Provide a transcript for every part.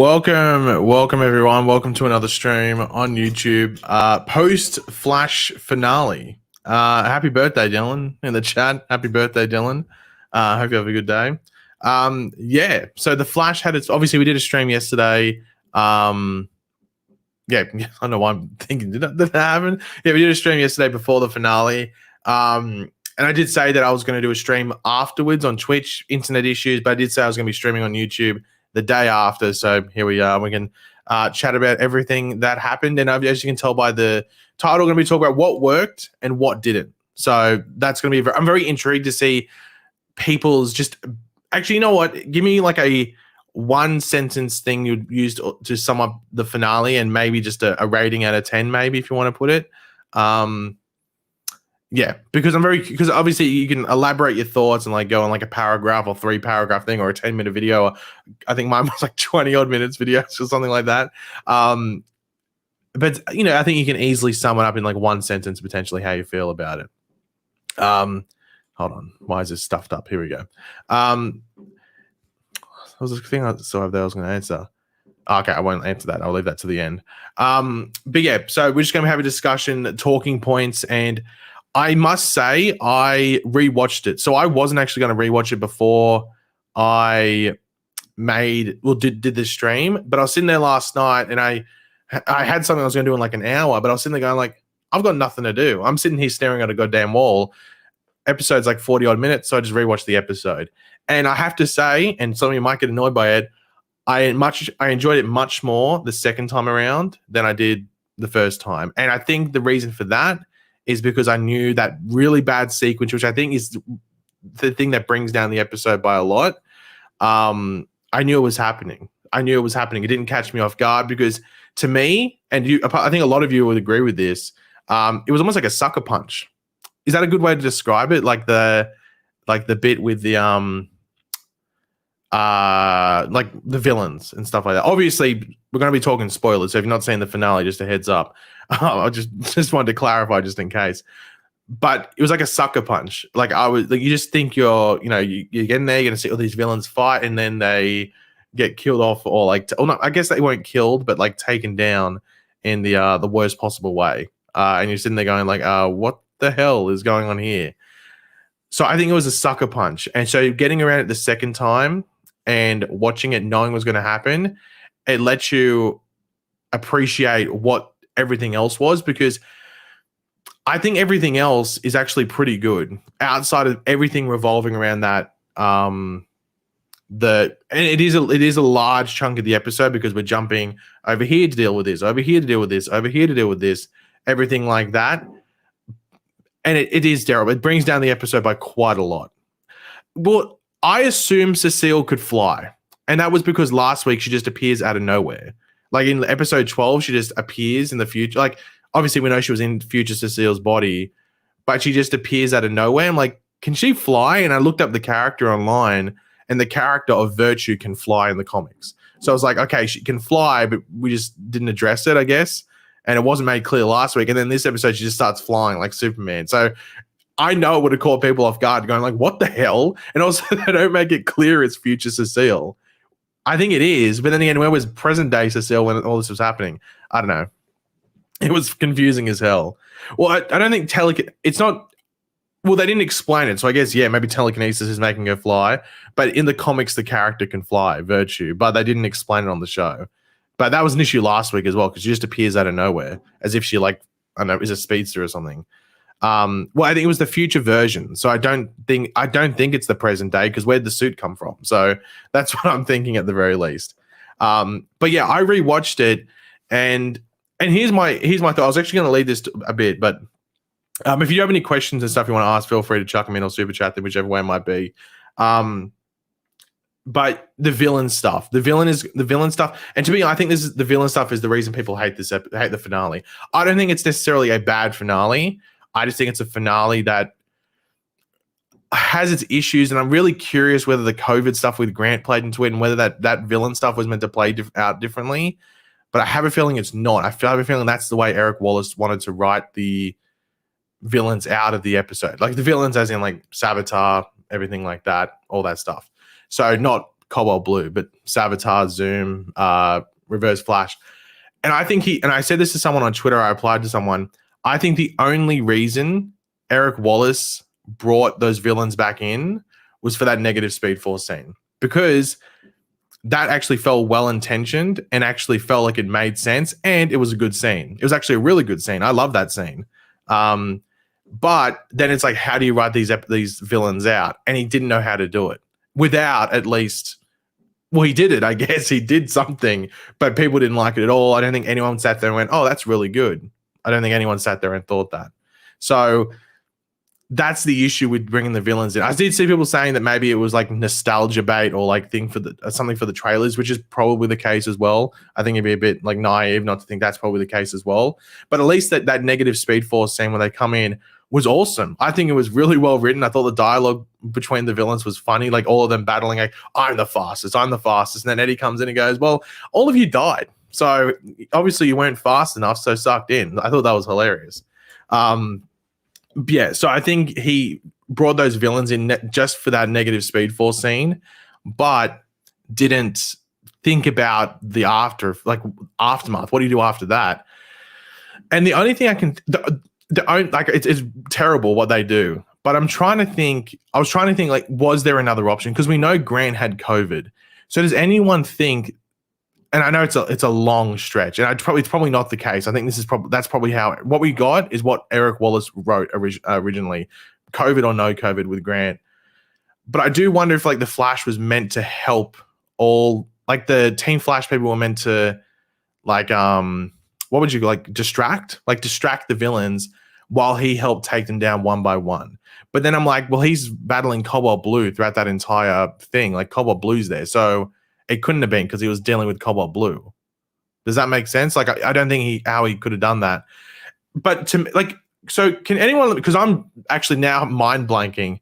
Welcome everyone. Welcome to another stream on YouTube. Post Flash finale. Happy birthday, Dylan, in the chat. Happy birthday, Dylan. Hope you have a good day. Yeah. So the Flash had its. Obviously, we did a stream yesterday. Yeah. I don't know why I'm thinking did that happen. Yeah, we did a stream yesterday before the finale. And I did say that I was going to do a stream afterwards on Twitch. Internet issues, but I did say I was going to be streaming on YouTube the day after. So here we are. We can chat about everything that happened. And as you can tell by the title, we're going to be talking about what worked and what didn't. So that's going to be, I'm very intrigued to see people's just, actually, you know what? Give me like a one sentence thing you'd use to sum up the finale and maybe just a rating out of 10, maybe if you want to put it. Yeah, because obviously you can elaborate your thoughts and like go on like a paragraph or 3-paragraph thing or a 10-minute video. Or I think mine was like 20 odd minutes videos or something like that. But you know, I think you can easily sum it up in like one sentence, potentially how you feel about it. Hold on. Why is this stuffed up? Here we go. There was a thing I saw there I was going to answer. Okay, I won't answer that. I'll leave that to the end. But yeah, so we're just going to have a discussion, talking points, and I must say I rewatched it. So I wasn't actually going to rewatch it before I did this stream, but I was sitting there last night and I had something I was going to do in like an hour, but I was sitting there going like, I've got nothing to do. I'm sitting here staring at a goddamn wall. Episode's like 40 odd minutes, so I just rewatched the episode. And I have to say, and some of you might get annoyed by it, I enjoyed it much more the second time around than I did the first time. And I think the reason for that is because I knew that really bad sequence, which I think is the thing that brings down the episode by a lot. I knew it was happening. It didn't catch me off guard because to me, and I think a lot of you would agree with this, it was almost like a sucker punch. Is that a good way to describe it? Like the bit with the like the villains and stuff like that. Obviously, we're going to be talking spoilers, so if you're not seeing the finale, just a heads up. I just wanted to clarify just in case. But it was like a sucker punch. Like I was like, you just think you're getting there, you're going to see all these villains fight, and then they get killed off, or like, no, I guess they weren't killed, but like taken down in the worst possible way. And you're sitting there going like, what the hell is going on here? So I think it was a sucker punch. And so getting around it the second time and watching it, knowing what's going to happen, it lets you appreciate what everything else was, because I think everything else is actually pretty good outside of everything revolving around that. And it is a large chunk of the episode because we're jumping over here to deal with this, over here to deal with this, over here to deal with this, everything like that. And it is terrible. It brings down the episode by quite a lot. Well, I assume Cecile could fly. And that was because last week she just appears out of nowhere. Like in episode 12, she just appears in the future. Like, obviously we know she was in future Cecile's body, but she just appears out of nowhere. I'm like, can she fly? And I looked up the character online, and the character of Virtue can fly in the comics. So I was like, okay, she can fly, but we just didn't address it, I guess. And it wasn't made clear last week. And then this episode, she just starts flying like Superman. So I know it would have caught people off guard going like, what the hell? And also they don't make it clear it's future Cecile. I think it is. But then again, where was present day Cecile when all this was happening? I don't know. It was confusing as hell. Well, I don't think it's not, well, they didn't explain it. So I guess, yeah, maybe telekinesis is making her fly. But in the comics, the character can fly, Virtue. But they didn't explain it on the show. But that was an issue last week as well, because she just appears out of nowhere as if she like, I don't know, is a speedster or something. Well, I think it was the future version. So I don't think it's the present day, because where'd the suit come from? So that's what I'm thinking at the very least. But yeah, I rewatched it, and here's my thought. I was actually going to leave this a bit, but if you have any questions and stuff you want to ask, feel free to chuck them in or super chat them, whichever way it might be. But the villain stuff, and to me, I think the villain stuff is the reason people hate the finale. I don't think it's necessarily a bad finale. I just think it's a finale that has its issues, and I'm really curious whether the COVID stuff with Grant played into it, and whether that villain stuff was meant to play out differently. But I have a feeling it's not. I have a feeling that's the way Eric Wallace wanted to write the villains out of the episode, like the villains as in like Saboteur, everything like that, all that stuff. So not Cobalt Blue, but Savitar, Zoom, Reverse Flash. And I think and I said this to someone on Twitter, I replied to someone, I think the only reason Eric Wallace brought those villains back in was for that negative Speed Force scene, because that actually felt well-intentioned and actually felt like it made sense, and it was a good scene. It was actually a really good scene. I love that scene. But then it's like, how do you write these villains out? And he didn't know how to do it without at least, well, he did it, I guess. He did something, but people didn't like it at all. I don't think anyone sat there and went, oh, that's really good. I don't think anyone sat there and thought that. So that's the issue with bringing the villains in. I did see people saying that maybe it was like nostalgia bait or like something for the trailers, which is probably the case as well. I think it'd be a bit like naive not to think that's probably the case as well. But at least that negative Speed Force scene when they come in was awesome. I think it was really well written. I thought the dialogue between the villains was funny, like all of them battling like, I'm the fastest. And then Eddie comes in and goes, well, all of you died. So obviously you weren't fast enough, so sucked in. I thought that was hilarious. Yeah, so I think he brought those villains in just for that negative Speed Force scene, but didn't think about the aftermath. What do you do after that? And the only thing I can, it's terrible what they do. But I'm trying to think. I was trying to think, like, was there another option? Because we know Grant had COVID. So does anyone think? And I know it's a long stretch, and it's probably not the case. I think that's probably how what we got is what Eric Wallace wrote originally, COVID or no COVID with Grant. But I do wonder if like the Flash was meant to help all, like the Team Flash people were meant to like what would you like distract the villains while he helped take them down one by one. But then I'm like, well, he's battling Cobalt Blue throughout that entire thing. Like Cobalt Blue's there, so it couldn't have been because he was dealing with Cobalt Blue. Does that make sense? Like, I don't think how he could have done that. But to like, so can anyone? Because I'm actually now mind blanking.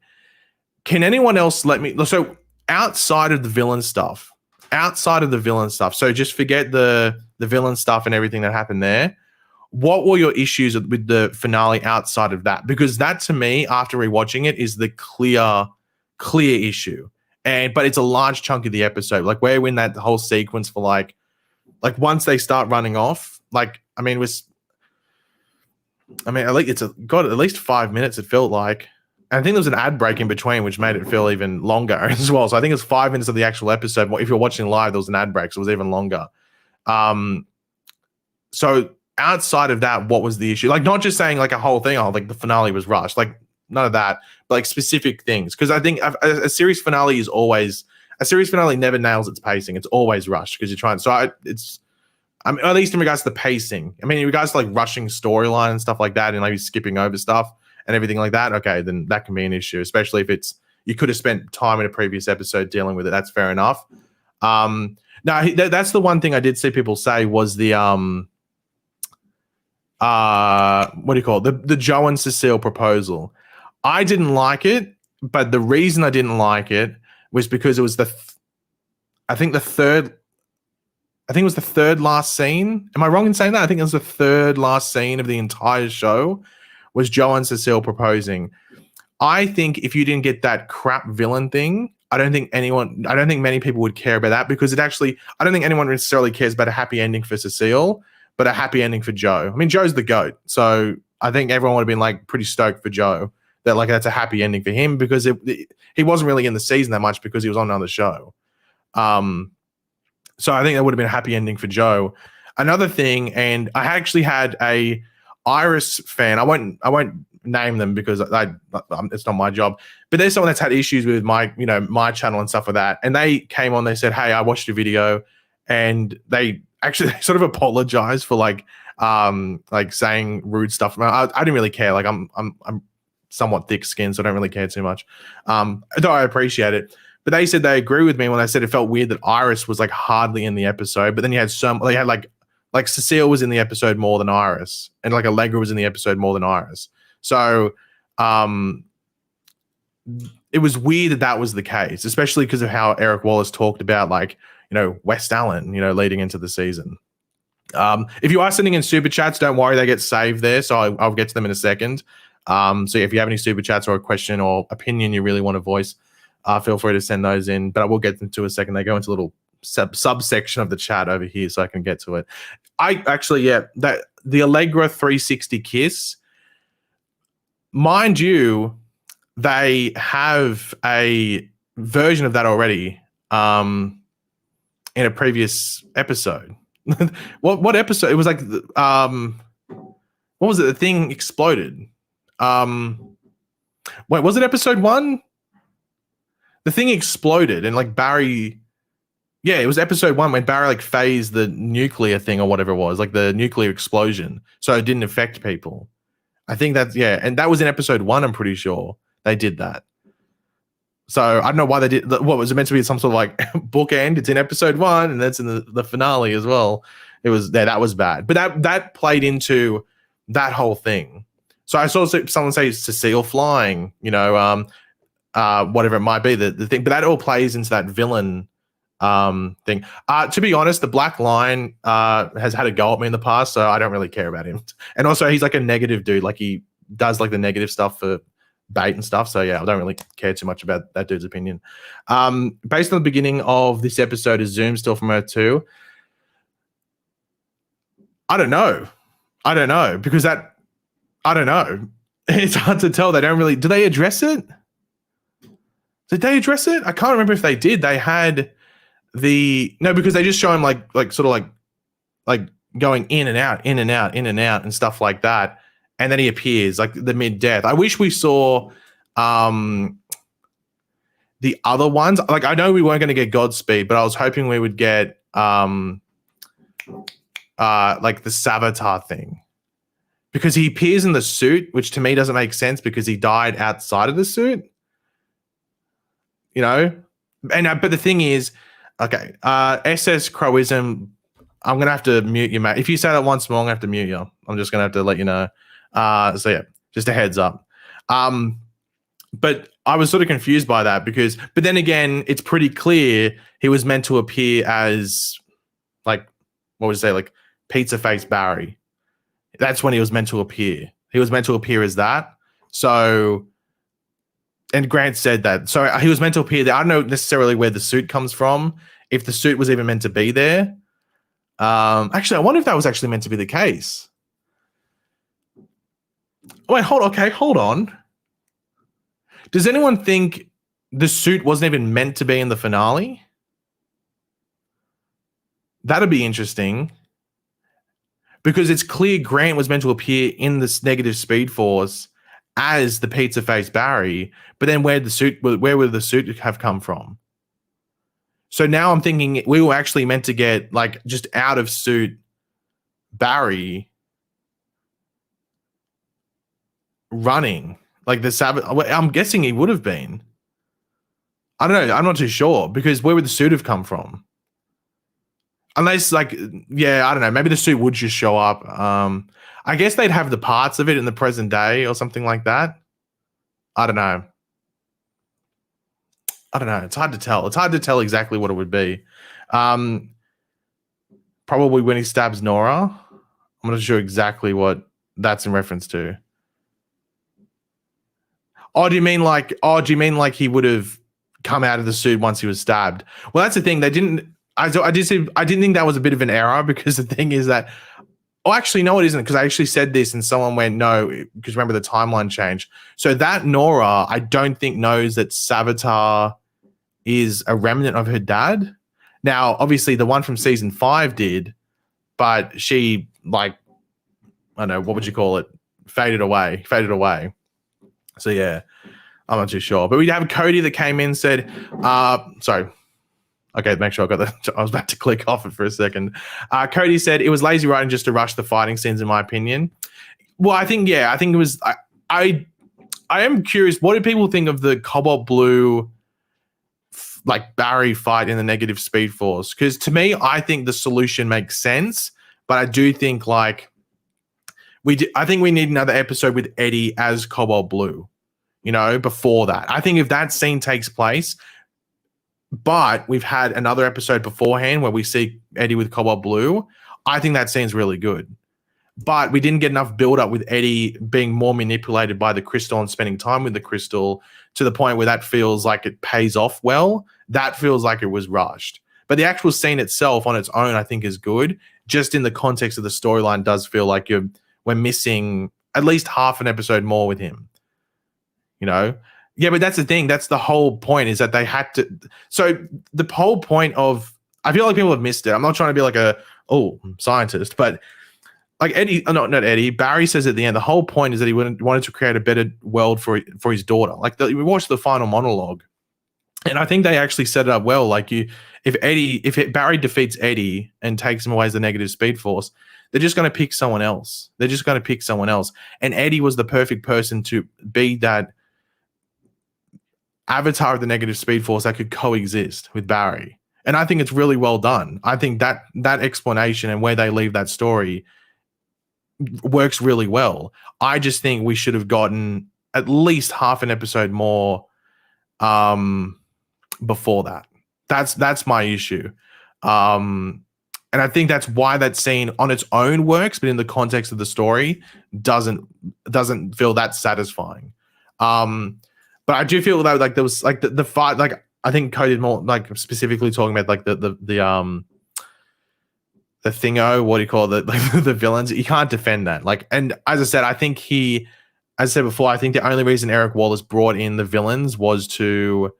Can anyone else let me? So outside of the villain stuff, so just forget the villain stuff and everything that happened there. What were your issues with the finale outside of that? Because that to me, after rewatching it, is the clear issue. But it's a large chunk of the episode. Like we're in that whole sequence for like once they start running off, like, I mean, got at least 5 minutes, it felt like. And I think there was an ad break in between, which made it feel even longer as well. So I think it was 5 minutes of the actual episode. If you're watching live, there was an ad break, so it was even longer. So outside of that, what was the issue? Like, not just saying like a whole thing, like the finale was rushed. Like, none of that, but like specific things. Because I think a series finale never nails its pacing. It's always rushed because you're trying. So at least in regards to the pacing. I mean, in regards to like rushing storyline and stuff like that, and maybe skipping over stuff and everything like that. Okay, then that can be an issue, especially if you could have spent time in a previous episode dealing with it. That's fair enough. Now that's the one thing I did see people say was the what do you call it? The Joe and Cecile proposal. I didn't like it, but the reason I didn't like it was because it was the third last scene. Am I wrong in saying that? I think it was the third last scene of the entire show was Joe and Cecile proposing. I think if you didn't get that crap villain thing, I don't think many people would care about that, because I don't think anyone necessarily cares about a happy ending for Cecile, but a happy ending for Joe. I mean, Joe's the GOAT, so I think everyone would have been like pretty stoked for Joe. That like that's a happy ending for him, because he wasn't really in the season that much because he was on another show. So I think that would have been a happy ending for Joe. Another thing, and I actually had a Iris fan. I won't name them because it's not my job. But there's someone that's had issues with my channel and stuff like that. And they came on. They said, "Hey, I watched your video," and they actually sort of apologized for like saying rude stuff. I didn't really care. Like I'm somewhat thick-skinned, so I don't really care too much. Though I appreciate it. But they said they agree with me when they said it felt weird that Iris was like hardly in the episode, but then you had like Cecile was in the episode more than Iris, and like Allegra was in the episode more than Iris. So it was weird that was the case, especially because of how Eric Wallace talked about West Allen, leading into the season. If you are sending in super chats, don't worry, they get saved there, so I'll get to them in a second. So if you have any super chats or a question or opinion you really want to voice, feel free to send those in, but I will get into a second. They go into a little subsection of the chat over here, so I can get to it. I actually, that the Allegra 360 kiss, mind you, they have a version of that already in a previous episode. What episode? It was like what was it? The thing exploded. Wait, was it episode 1? The thing exploded and like Barry. Yeah, it was episode 1 when Barry like phased the nuclear thing or whatever it was, like the nuclear explosion, so it didn't affect people. I think that's and that was in episode 1. I'm pretty sure they did that. So I don't know why they did. What was it meant to be? Some sort of like bookend? It's in episode 1, and that's in the finale as well. It was there. That was bad, but that played into that whole thing. So I saw someone say Cecile flying, whatever it might be, the thing, but that all plays into that villain thing. To be honest, the Black Lion has had a go at me in the past, so I don't really care about him. And also, he's like a negative dude. Like he does like the negative stuff for bait and stuff. So yeah, I don't really care too much about that dude's opinion. Based on the beginning of this episode, is Zoom still from Earth 2? I don't know because I don't know. It's hard to tell. They don't really. Do they address it? Did they address it? I can't remember if they did. They had because they just show him like sort of like going in and out and stuff like that, and then he appears like the mid-death. I wish we saw the other ones. Like I know we weren't going to get Godspeed, but I was hoping we would get like the Savitar thing, because he appears in the suit, which to me doesn't make sense because he died outside of the suit. And but the thing is, okay, SS Crowism, I'm gonna have to mute you, mate. If you say that once more, I'm gonna have to mute you. I'm just gonna have to let you know. So yeah, just a heads up. But I was sort of confused by that but then again, it's pretty clear he was meant to appear as like, what would you say, like Pizza Face Barry. That's when he was meant to appear. He was meant to appear as that. So, and Grant said that. So he was meant to appear there. I don't know necessarily where the suit comes from, if the suit was even meant to be there. Actually, I wonder if that was actually meant to be the case. Wait, hold on. Does anyone think the suit wasn't even meant to be in the finale? That'd be interesting. Because it's clear Grant was meant to appear in this negative Speed Force as the Pizza Face Barry, but then where would the suit have come from? So now I'm thinking we were actually meant to get like just out of suit Barry running like the Sabbath. I'm guessing he would have been. I don't know. I'm not too sure because where would the suit have come from? Unless like, yeah, I don't know. Maybe the suit would just show up. I guess they'd have the parts of it in the present day or something like that. I don't know. It's hard to tell. It's hard to tell exactly what it would be. Probably when he stabs Nora. I'm not sure exactly what that's in reference to. Do you mean like he would have come out of the suit once he was stabbed? Well, that's the thing. They didn't. I didn't think that was a bit of an error because the thing is that. Oh, actually, no, it isn't, because I actually said this and someone went, no, because remember the timeline changed. So that Nora, I don't think knows that Savitar is a remnant of her dad. Now, obviously, the one from season 5 did, but she, like, I don't know, what would you call it? Faded away. So, yeah, I'm not too sure. But we have Cody that came in and said, sorry. Okay, make sure I got that. I was about to click off it for a second. Cody said it was lazy writing just to rush the fighting scenes, in my opinion. Well, I think it was. I am curious. What do people think of the Cobalt Blue, like Barry fight in the negative Speed Force? Because to me, I think the solution makes sense, but I do think like I think we need another episode with Eddie as Cobalt Blue. Before that, I think if that scene takes place. But we've had another episode beforehand where we see Eddie with Cobalt Blue. I think that scene's really good. But we didn't get enough build up with Eddie being more manipulated by the crystal and spending time with the crystal to the point where that feels like it pays off well. That feels like it was rushed. But the actual scene itself on its own, I think, is good. Just in the context of the storyline, does feel like we're missing at least half an episode more with him. You know? Yeah, but that's the thing. That's the whole point, is that they had to. So the whole point of, I feel like people have missed it. I'm not trying to be like scientist, but like Eddie, not Eddie, Barry says at the end, the whole point is that he wanted to create a better world for his daughter. Like we watched the final monologue, and I think they actually set it up well. Like if Barry defeats Eddie and takes him away as the negative speed force, they're just going to pick someone else. And Eddie was the perfect person to be that avatar of the negative speed force that could coexist with Barry. And I think it's really well done. I think that explanation and where they leave that story works really well. I just think we should have gotten at least half an episode more before that. That's my issue. And I think that's why that scene on its own works, but in the context of the story doesn't feel that satisfying. But I do feel that like there was like the fight, like I think Cody did more like specifically talking about like the thingo, what do you call it? Like the villains. You can't defend that. Like, and as I said, I think as I said before, I think the only reason Eric Wallace brought in the villains was to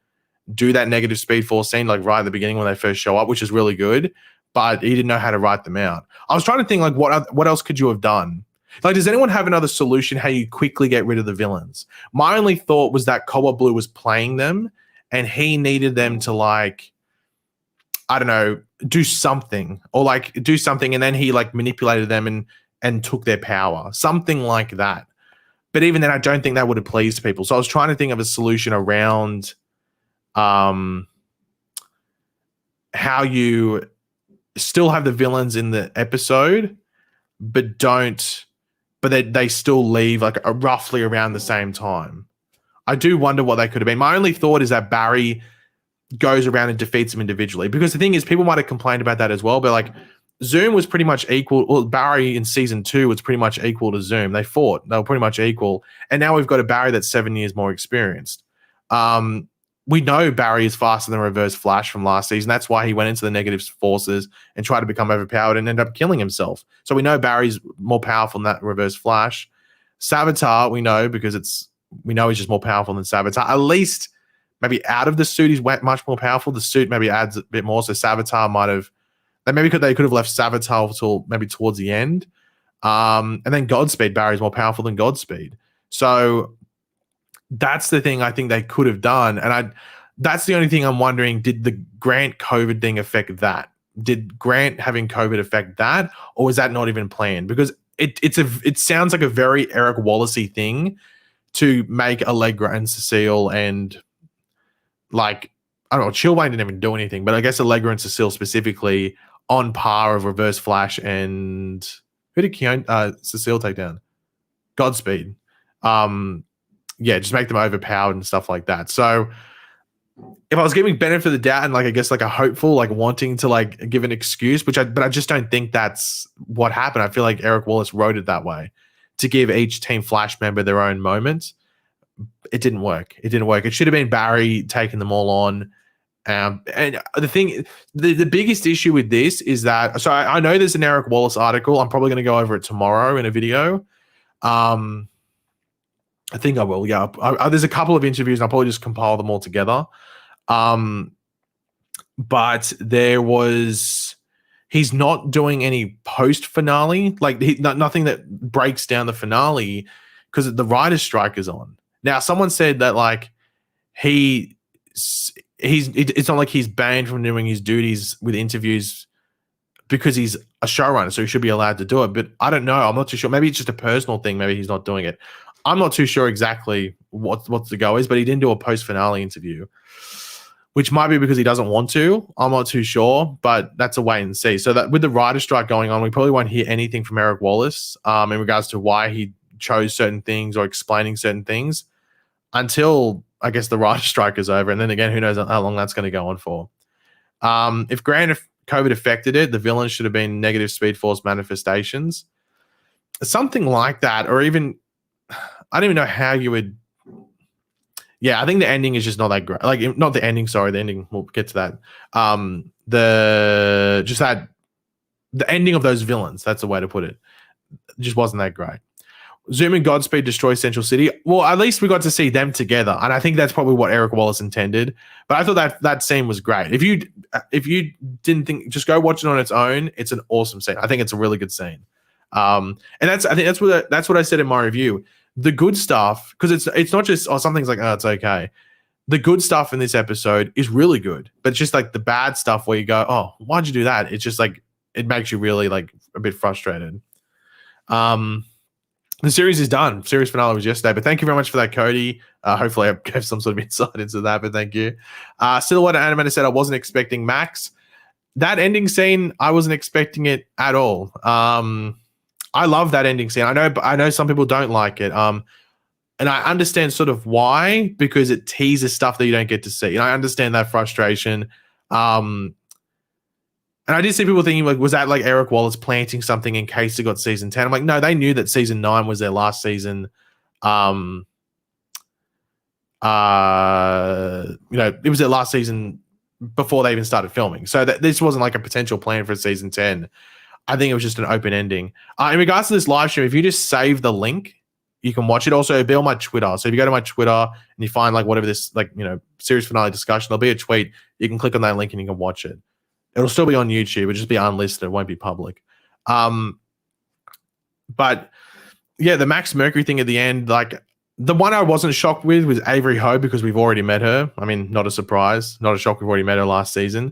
do that negative speed force scene, like right at the beginning when they first show up, which is really good, but he didn't know how to write them out. I was trying to think like what else could you have done? Like, does anyone have another solution how you quickly get rid of the villains? My only thought was that Cobalt Blue was playing them and he needed them to like, I don't know, do something and then he like manipulated them and took their power, something like that. But even then, I don't think that would have pleased people. So I was trying to think of a solution around how you still have the villains in the episode, but they still leave like roughly around the same time. I do wonder what they could have been. My only thought is that Barry goes around and defeats them individually, because the thing is, people might have complained about that as well, but like Zoom was pretty much equal. Well, Barry in season 2 was pretty much equal to Zoom. They were pretty much equal. And now we've got a Barry that's 7 years more experienced. We know Barry is faster than Reverse Flash from last season. That's why he went into the negative forces and tried to become overpowered and ended up killing himself. So we know Barry's more powerful than that Reverse Flash. Savitar, we know because we know he's just more powerful than Savitar. At least maybe out of the suit, he's much more powerful. The suit maybe adds a bit more. So Savitar they could have left Savitar till maybe towards the end. And then Godspeed, Barry's more powerful than Godspeed. So that's the thing I think they could have done. And that's the only thing I'm wondering, did the Grant COVID thing affect that? Did Grant having COVID affect that? Or was that not even planned? Because it sounds like a very Eric Wallacey thing to make Allegra and Cecile and like, I don't know, Chillwayne didn't even do anything, but I guess Allegra and Cecile specifically on par of Reverse Flash and who did Cecile take down? Godspeed. Just make them overpowered and stuff like that. So if I was giving benefit of the doubt and like, I guess like a hopeful, like wanting to like give an excuse, but I just don't think that's what happened. I feel like Eric Wallace wrote it that way to give each Team Flash member their own moment. It didn't work. It should have been Barry taking them all on. And the biggest issue with this is that, so I know there's an Eric Wallace article. I'm probably going to go over it tomorrow in a video. I think I will. Yeah. There's a couple of interviews and I'll probably just compile them all together. But he's not doing any post finale, like nothing that breaks down the finale because the writer's strike is on. Now, someone said that like it's not like he's banned from doing his duties with interviews because he's a showrunner, so he should be allowed to do it. But I don't know. I'm not too sure. Maybe it's just a personal thing. Maybe he's not doing it. I'm not too sure exactly what the go is, but he didn't do a post-finale interview, which might be because he doesn't want to. I'm not too sure, but that's a wait and see. So that with the writer strike going on, we probably won't hear anything from Eric Wallace in regards to why he chose certain things or explaining certain things until, I guess, the writer strike is over. And then again, who knows how long that's going to go on for. If Grant COVID affected it, the villains should have been negative speed force manifestations. Something like that, or even... I don't even know how you would Yeah, I think the ending is just not that great. Like, not the ending, sorry, the ending, we'll get to that. The ending of those villains, that's the way to put it, just wasn't that great. Zoom and Godspeed destroy Central City. Well, at least we got to see them together, and I think that's probably what Eric Wallace intended. But I thought that scene was great. If you didn't think, just go watch it on its own. It's an awesome scene. I think it's a really good scene. And I think that's what I said in my review. The good stuff, because it's not just something's like, oh, it's okay. The good stuff in this episode is really good, but it's just like the bad stuff where you go, oh, why'd you do that? It's just like, it makes you really like a bit frustrated. The series is done. Series finale was yesterday, but thank you very much for that, Cody. Hopefully I gave some sort of insight into that, but thank you. Silhouette Animator said I wasn't expecting Max. That ending scene, I wasn't expecting it at all. I love that ending scene. I know some people don't like it. And I understand sort of why, because it teases stuff that you don't get to see. And I understand that frustration. And I did see people thinking, like, was that like Eric Wallace planting something in case they got season 10? I'm like, no, they knew that season 9 was their last season. It was their last season before they even started filming. So this wasn't like a potential plan for season 10. I think it was just an open ending. In regards to this live stream, if you just save the link, you can watch it. Also, it'll be on my Twitter. So if you go to my Twitter and you find like whatever this, like, series finale discussion, there'll be a tweet. You can click on that link and you can watch it. It'll still be on YouTube. It'll just be unlisted. It won't be public. But yeah, the Max Mercury thing at the end, like the one I wasn't shocked with was Avery Ho, because we've already met her. I mean, not a surprise, not a shock. We've already met her last season.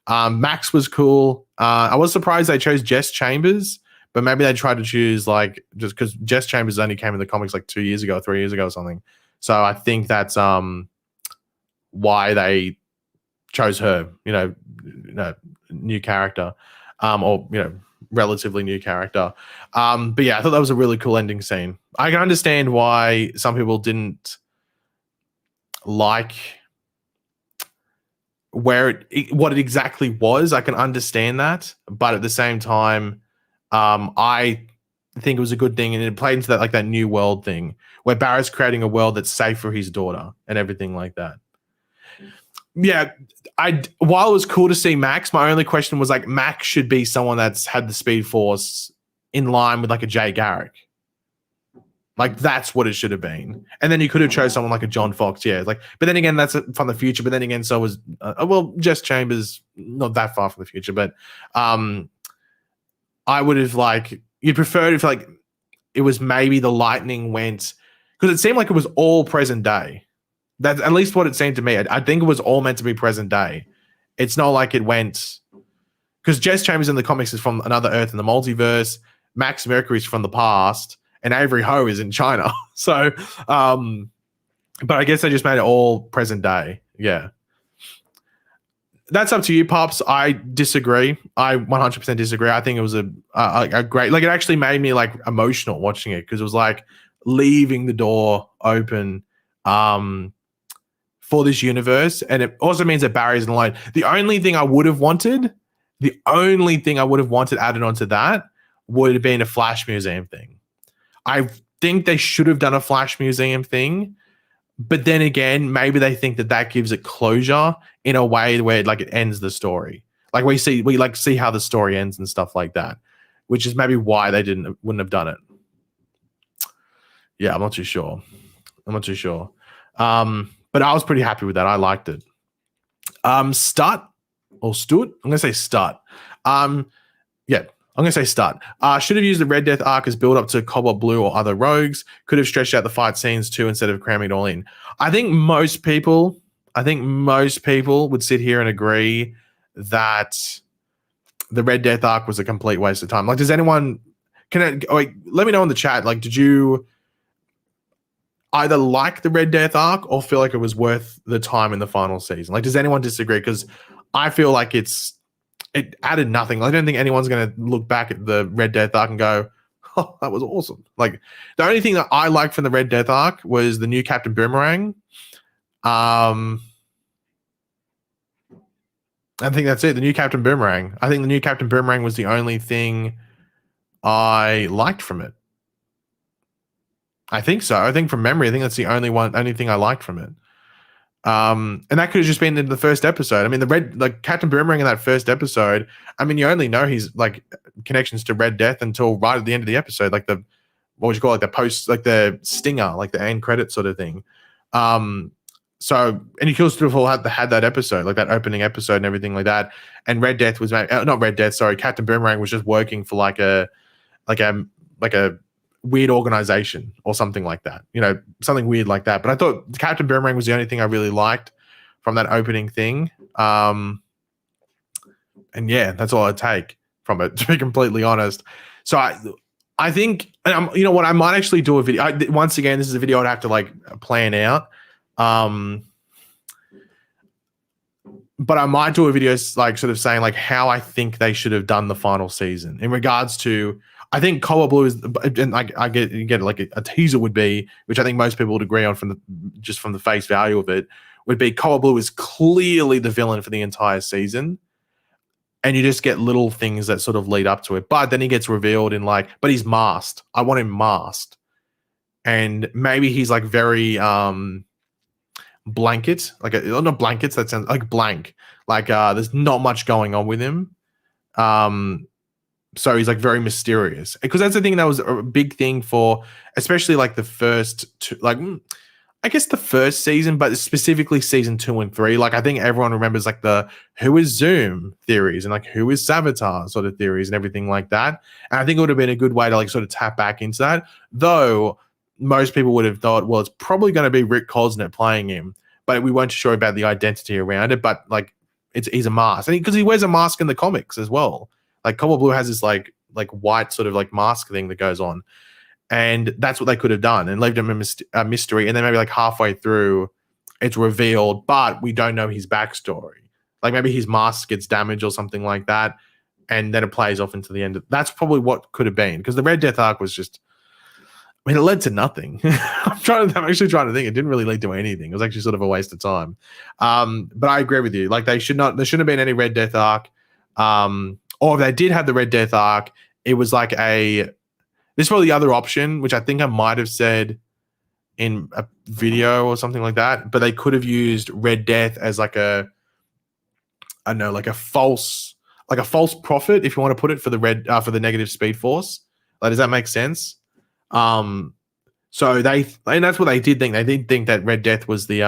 Max was cool. I was surprised they chose Jess Chambers, but maybe they tried to choose like, just because Jess Chambers only came in the comics like 2 years ago, 3 years ago or something. So I think that's why they chose her, new character, or relatively new character. But yeah, I thought that was a really cool ending scene. I can understand why some people didn't like what it exactly was. I can understand that, but at the same time, I think it was a good thing, and it played into that, like, that new world thing where Barrett's creating a world that's safe for his daughter and everything like that. Yeah, while it was cool to see Max, my only question was, like, Max should be someone that's had the Speed Force in line with like a Jay Garrick. Like, that's what it should have been. And then you could have chose someone like a John Fox, yeah. Like, but then again, that's from the future. But then again, so was Jess Chambers, not that far from the future. But I would have, like, you'd prefer if, like, it was maybe the lightning went, because it seemed like it was all present day. That's at least what it seemed to me. I think it was all meant to be present day. It's not like it went, because Jess Chambers in the comics is from another Earth in the multiverse. Max Mercury's from the past, and Avery Ho is in China. So, but I guess they just made it all present day. Yeah. That's up to you, Pops. I disagree. I 100% disagree. I think it was a great, like, it actually made me, like, emotional watching it, because it was like leaving the door open for this universe. And it also means that Barry's alone. The only thing I would have wanted added onto that would have been a Flash Museum thing. I think they should have done a Flash Museum thing, but then again, maybe they think that gives it closure in a way where, like, it ends the story. Like, we see how the story ends and stuff like that, which is maybe why they wouldn't have done it. Yeah, I'm not too sure. But I was pretty happy with that. I liked it. Stut. I'm gonna say Stut. Yeah, I'm going to say Stut. Should have used the Red Death arc as build up to Cobalt Blue or other rogues. Could have stretched out the fight scenes too instead of cramming it all in. I think most people would sit here and agree that the Red Death arc was a complete waste of time. Like, does anyone, let me know in the chat, like, did you either like the Red Death arc or feel like it was worth the time in the final season? Like, does anyone disagree? Because I feel like it added nothing. I don't think anyone's going to look back at the Red Death arc and go, oh, that was awesome. Like, the only thing that I liked from the Red Death arc was the new Captain Boomerang. I think that's it. The new Captain Boomerang. I think the new Captain Boomerang was the only thing I liked from it. I think so. I think from memory, I think that's the only thing I liked from it. And that could have just been in the first episode. I mean, Captain Boomerang in that first episode, I mean, you only know he's like connections to Red Death until right at the end of the episode, like the, what would you call it, the post, like the stinger, like the end credit sort of thing. So, and he kills Beautiful had that episode, like that opening episode and everything like that. And Red Death was not Red Death, sorry, Captain Boomerang was just working for like a weird organization or something like that, something weird like that. But I thought Captain Boomerang was the only thing I really liked from that opening thing. And yeah, that's all I take from it, to be completely honest. So I think, and you know what, I might actually do a video. Once again, this is a video I'd have to like plan out. But I might do a video like sort of saying like how I think they should have done the final season in regards to, I think Color Blue is, and I get like a teaser would be, which I think most people would agree on from the face value of it, would be Color Blue is clearly the villain for the entire season. And you just get little things that sort of lead up to it. But then he gets revealed in like, but he's masked. I want him masked. And maybe he's like very blanket, like not blankets, that sounds like blank. Like there's not much going on with him. So he's like very mysterious. Because that's the thing that was a big thing for, especially like the first two, like I guess the first season, but specifically season 2 and 3. Like I think everyone remembers like the who is Zoom theories and like who is Savitar sort of theories and everything like that. And I think it would have been a good way to like sort of tap back into that. Though most people would have thought, well, it's probably going to be Rick Cosnet playing him, but we weren't sure about the identity around it. But like he's a mask, and because he wears a mask in the comics as well. Like Color Blue has this like white sort of like mask thing that goes on. And that's what they could have done and left him a mystery. And then maybe like halfway through, it's revealed, but we don't know his backstory. Like maybe his mask gets damaged or something like that. And then it plays off into the end. That's probably what could have been. Because the Red Death arc was just, I mean, it led to nothing. I'm actually trying to think. It didn't really lead to anything. It was actually sort of a waste of time. But I agree with you. Like there shouldn't have been any Red Death arc. Or if they did have the Red Death arc, it was like this is probably the other option, which I think I might have said in a video or something like that. But they could have used Red Death as like a false prophet, if you want to put it, for the negative Speed Force. Like, does that make sense? So and that's what they did think. They did think that Red Death was the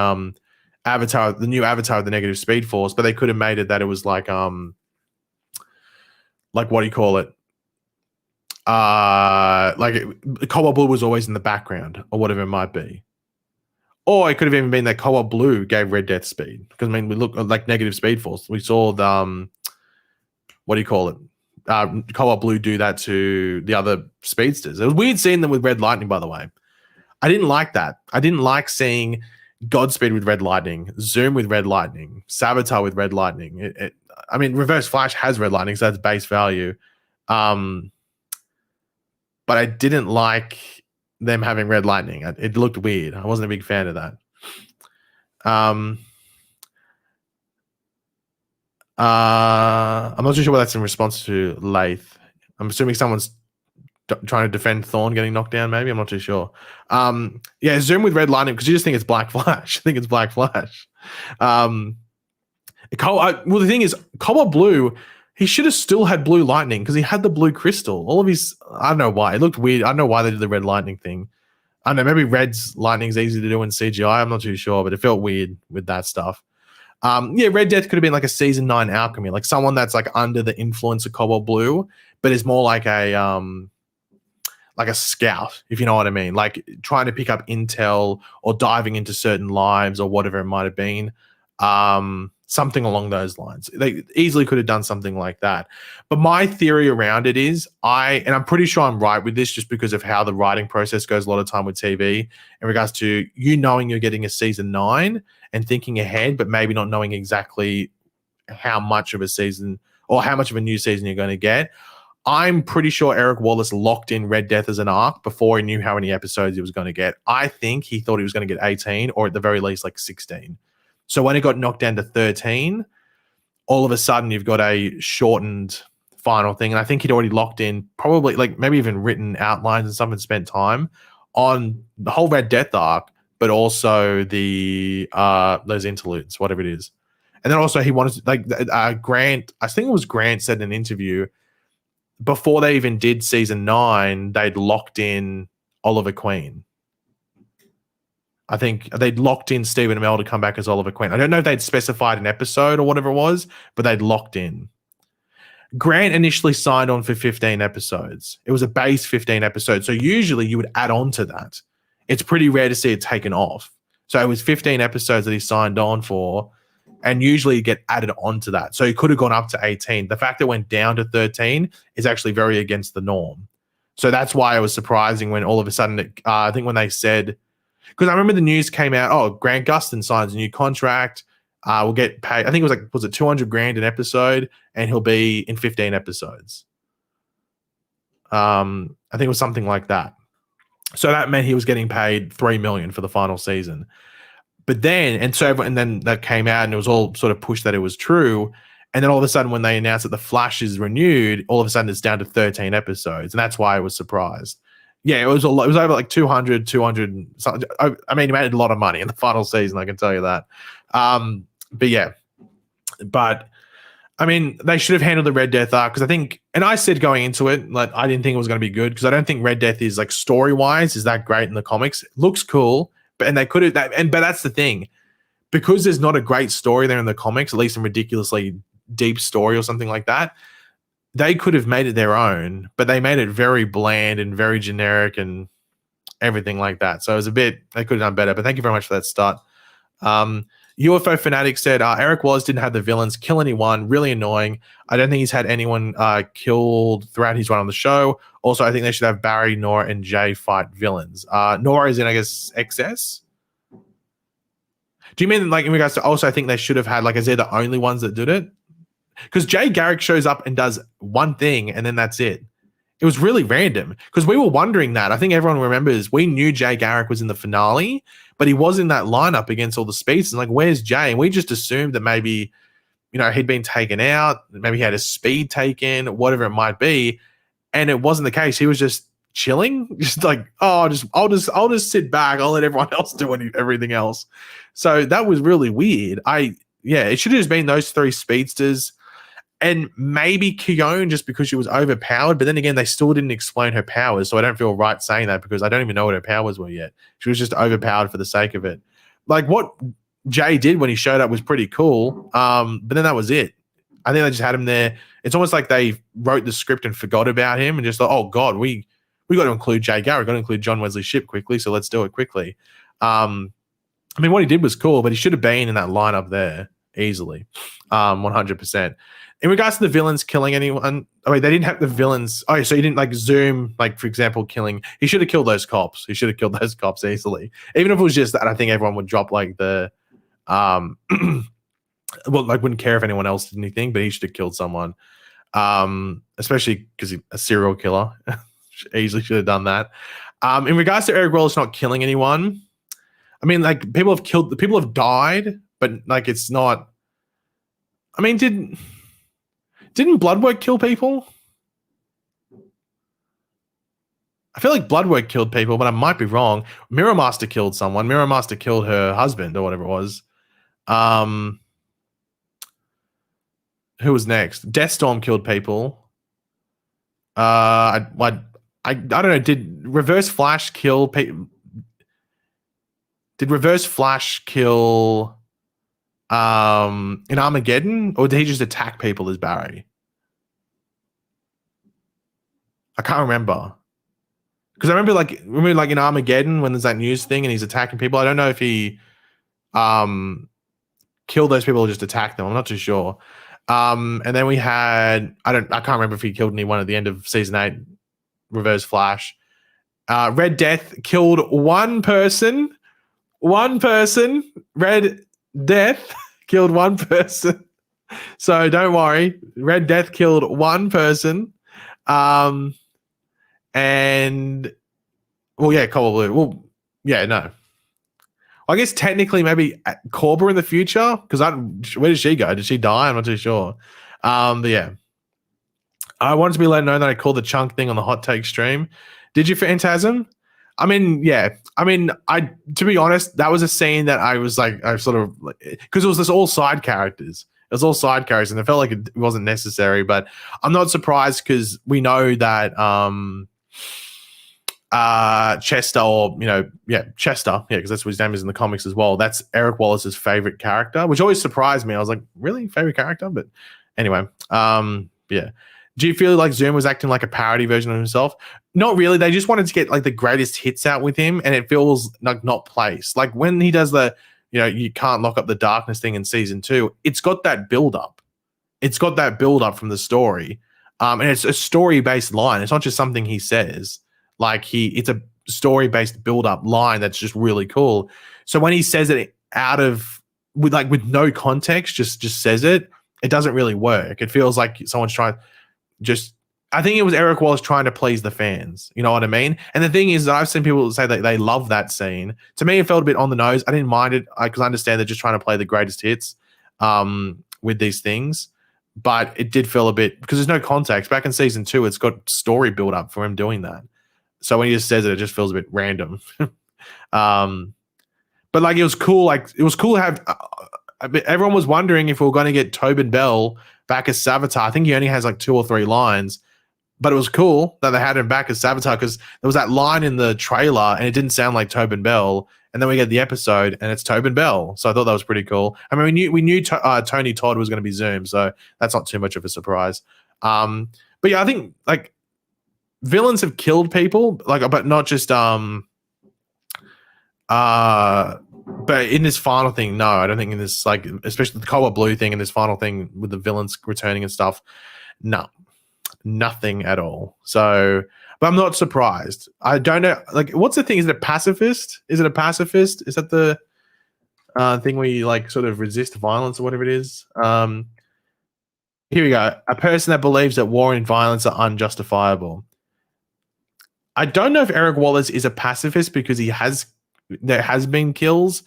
avatar, the new avatar of the negative Speed Force, but they could have made it that it was like what do you call it? Cobalt Blue was always in the background or whatever it might be. Or it could have even been that Cobalt Blue gave Red Death speed. Because I mean, we look like negative Speed Force. We saw the what do you call it? Cobalt Blue do that to the other speedsters. It was weird seeing them with Red Lightning, by the way. I didn't like that. I didn't like seeing Godspeed with Red Lightning, Zoom with Red Lightning, Savitar with Red Lightning. I mean, Reverse Flash has Red Lightning, so that's base value. But I didn't like them having Red Lightning. It looked weird. I wasn't a big fan of that. I'm not too sure what that's in response to Lath. I'm assuming someone's trying to defend Thorn getting knocked down, maybe. I'm not too sure. Yeah, Zoom with Red Lightning, because you just think it's Black Flash. I think it's Black Flash. Well, the thing is, Cobalt Blue, he should have still had Blue Lightning because he had the blue crystal. All of his, I don't know why. It looked weird. I don't know why they did the Red Lightning thing. I don't know, maybe Red's Lightning's easy to do in CGI. I'm not too sure, but it felt weird with that stuff. Yeah, Red Death could have been like a season 9 alchemy, like someone that's like under the influence of Cobalt Blue, but is more like a scout, if you know what I mean, like trying to pick up intel or diving into certain lives or whatever it might have been. Something along those lines. They easily could have done something like that. But my theory around it is and I'm pretty sure I'm right with this just because of how the writing process goes a lot of time with TV in regards to you knowing you're getting a season 9 and thinking ahead, but maybe not knowing exactly how much of a season or how much of a new season you're going to get. I'm pretty sure Eric Wallace locked in Red Death as an arc before he knew how many episodes he was going to get. I think he thought he was going to get 18 or at the very least like 16. So when it got knocked down to 13, all of a sudden you've got a shortened final thing. And I think he'd already locked in probably like maybe even written outlines and stuff and spent time on the whole Red Death arc but also the those interludes, whatever it is. And then also he wanted to, like Grant, I think it was Grant said in an interview before they even did season 9, they'd locked in Oliver Queen. I think they'd locked in Stephen Amell to come back as Oliver Queen. I don't know if they'd specified an episode or whatever it was, but they'd locked in. Grant initially signed on for 15 episodes. It was a base 15 episodes. So usually you would add on to that. It's pretty rare to see it taken off. So it was 15 episodes that he signed on for, and usually you get added onto that. So he could have gone up to 18. The fact that it went down to 13 is actually very against the norm. So that's why it was surprising when all of a sudden, I think when they said, because I remember the news came out, oh, Grant Gustin signs a new contract. We'll get paid. I think it was it $200,000 an episode, and he'll be in 15 episodes. I think it was something like that. So that meant he was getting paid $3 million for the final season. But then, and then that came out, and it was all sort of pushed that it was true. And then all of a sudden, when they announced that the Flash is renewed, all of a sudden it's down to 13 episodes, and that's why I was surprised. Yeah, it was a lot. It was over like 200. I mean, he made a lot of money in the final season, I can tell you that. But yeah, I mean, they should have handled the Red Death arc, because I think, and I said going into it, like I didn't think it was going to be good, because I don't think Red Death is like story-wise is that great in the comics. It looks cool, but they could have, but that's the thing, because there's not a great story there in the comics, at least a ridiculously deep story or something like that. They could have made it their own, but they made it very bland and very generic and everything like that. So it was they could have done better. But thank you very much for that start. UFO Fanatic said, Eric Wallace didn't have the villains kill anyone. Really annoying. I don't think he's had anyone killed throughout his run on the show. Also, I think they should have Barry, Nora, and Jay fight villains. Nora is in, I guess, XS? Do you mean, like, in regards to also, I think they should have had, like, is they the only ones that did it? Because Jay Garrick shows up and does one thing, and then that's it. It was really random, because we were wondering that. I think everyone remembers we knew Jay Garrick was in the finale, but he was in that lineup against all the speeds. And like, where's Jay? And we just assumed that maybe, you know, he'd been taken out, maybe he had his speed taken, whatever it might be. And it wasn't the case. He was just chilling, just like, oh, I'll just sit back. I'll let everyone else do everything else. So that was really weird. It should have just been those 3 speedsters. And maybe Keone, just because she was overpowered. But then again, they still didn't explain her powers. So I don't feel right saying that, because I don't even know what her powers were yet. She was just overpowered for the sake of it. Like what Jay did when he showed up was pretty cool. But then that was it. I think they just had him there. It's almost like they wrote the script and forgot about him and just thought, oh God, we got to include Jay Garrick, got to include John Wesley Shipp quickly. So let's do it quickly. I mean, what he did was cool, but he should have been in that lineup there easily. 100%. In regards to the villains killing anyone, I mean, they didn't have the villains. Oh, so he didn't like zoom, like, for example, killing. He should have killed those cops. He should have killed those cops easily. Even if it was just that, I think everyone would drop like the, well, like wouldn't care if anyone else did anything, but he should have killed someone. Especially because he's a serial killer. Easily should have done that. In regards to Eric Wallace not killing anyone, I mean, like people have died, but like it's not. I mean, didn't Bloodwork kill people? I feel like Bloodwork killed people, but I might be wrong. Mirror Master killed someone. Mirror Master killed her husband or whatever it was. Who was next? Deathstorm killed people. I don't know. Did Reverse Flash kill people? Did Reverse Flash kill in Armageddon, or did he just attack people as Barry? I can't remember. Because I remember like in Armageddon when there's that news thing and he's attacking people. I don't know if he killed those people or just attacked them. I'm not too sure. And then we had I can't remember if he killed anyone at the end of season 8, Reverse Flash. Red Death killed one person. Red Death killed one person. So don't worry. Red Death killed one person. And well, yeah, probably. Well, yeah, no. I guess technically maybe Corba in the future, because where did she go? Did she die? I'm not too sure. But yeah. I wanted to be let know that I called the chunk thing on the hot take stream. Did you, Phantasm? I mean, yeah. I mean, to be honest, that was a scene that I was like, I sort of like, because it was this all side characters. It was all side characters, and it felt like it wasn't necessary. But I'm not surprised because we know that Chester, or Chester, because that's what his name is in the comics as well. That's Eric Wallace's favorite character, which always surprised me. I was like, really, favorite character? But anyway, yeah. Do you feel like Zoom was acting like a parody version of himself? Not really. They just wanted to get like the greatest hits out with him, and it feels like not placed. Like when he does the, you can't lock up the darkness thing in season 2, it's got that build up. It's got that build up from the story. And it's a story based line. It's not just something he says. Like it's a story based build up line that's just really cool. So when he says it with no context, just says it, it doesn't really work. It feels like someone's trying I think it was Eric Wallace trying to please the fans. You know what I mean? And the thing is that I've seen people say that they love that scene. To me, it felt a bit on the nose. I didn't mind it because I understand they're just trying to play the greatest hits with these things. But it did feel a bit, because there's no context. Back in season 2, it's got story build up for him doing that. So when he just says it, it just feels a bit random. But like, it was cool. Like, it was cool to have. Everyone was wondering if we were going to get Tobin Bell back as Savitar. I think he only has like 2 or 3 lines, but it was cool that they had him back as Savitar because there was that line in the trailer and it didn't sound like Tobin Bell. And then we get the episode and it's Tobin Bell. So I thought that was pretty cool. I mean, we knew Tony Todd was going to be Zoom, so that's not too much of a surprise. But yeah, I think like villains have killed people, like, but not just but in this final thing, no, I don't think in this, like, especially the Cobalt Blue thing and this final thing with the villains returning and stuff, no, nothing at all. So, but I'm not surprised. I don't know, like, what's the thing? Is it a pacifist? Is it a pacifist? Is that the thing where you like sort of resist violence or whatever it is? Here we go. A person that believes that war and violence are unjustifiable. I don't know if Eric Wallace is a pacifist because there has been kills,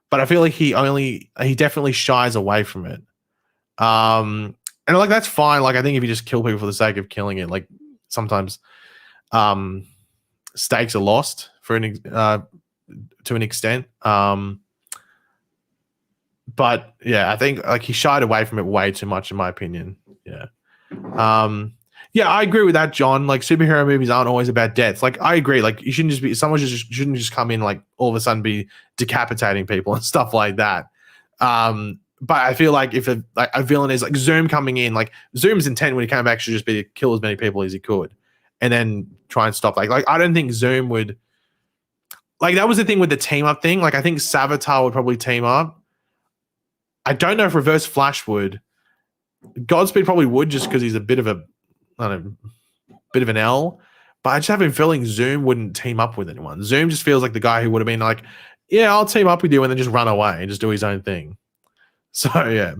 but I feel like he definitely shies away from it. And like, that's fine. Like, I think if you just kill people for the sake of killing it, like sometimes stakes are lost to an extent. But yeah, I think like he shied away from it way too much, in my opinion. Yeah. Yeah, I agree with that, John. Like, superhero movies aren't always about death. Like, I agree. Like, you shouldn't shouldn't just come in like all of a sudden be decapitating people and stuff like that. But I feel like if a villain is like Zoom coming in, like Zoom's intent when he came back should just be to kill as many people as he could, and then try and stop. Like I don't think Zoom would. Like, that was the thing with the team up thing. Like, I think Savitar would probably team up. I don't know if Reverse Flash would. Godspeed probably would, just because he's a bit of an L, but I just have a feeling Zoom wouldn't team up with anyone. Zoom just feels like the guy who would have been like, yeah, I'll team up with you, and then just run away and just do his own thing. So yeah.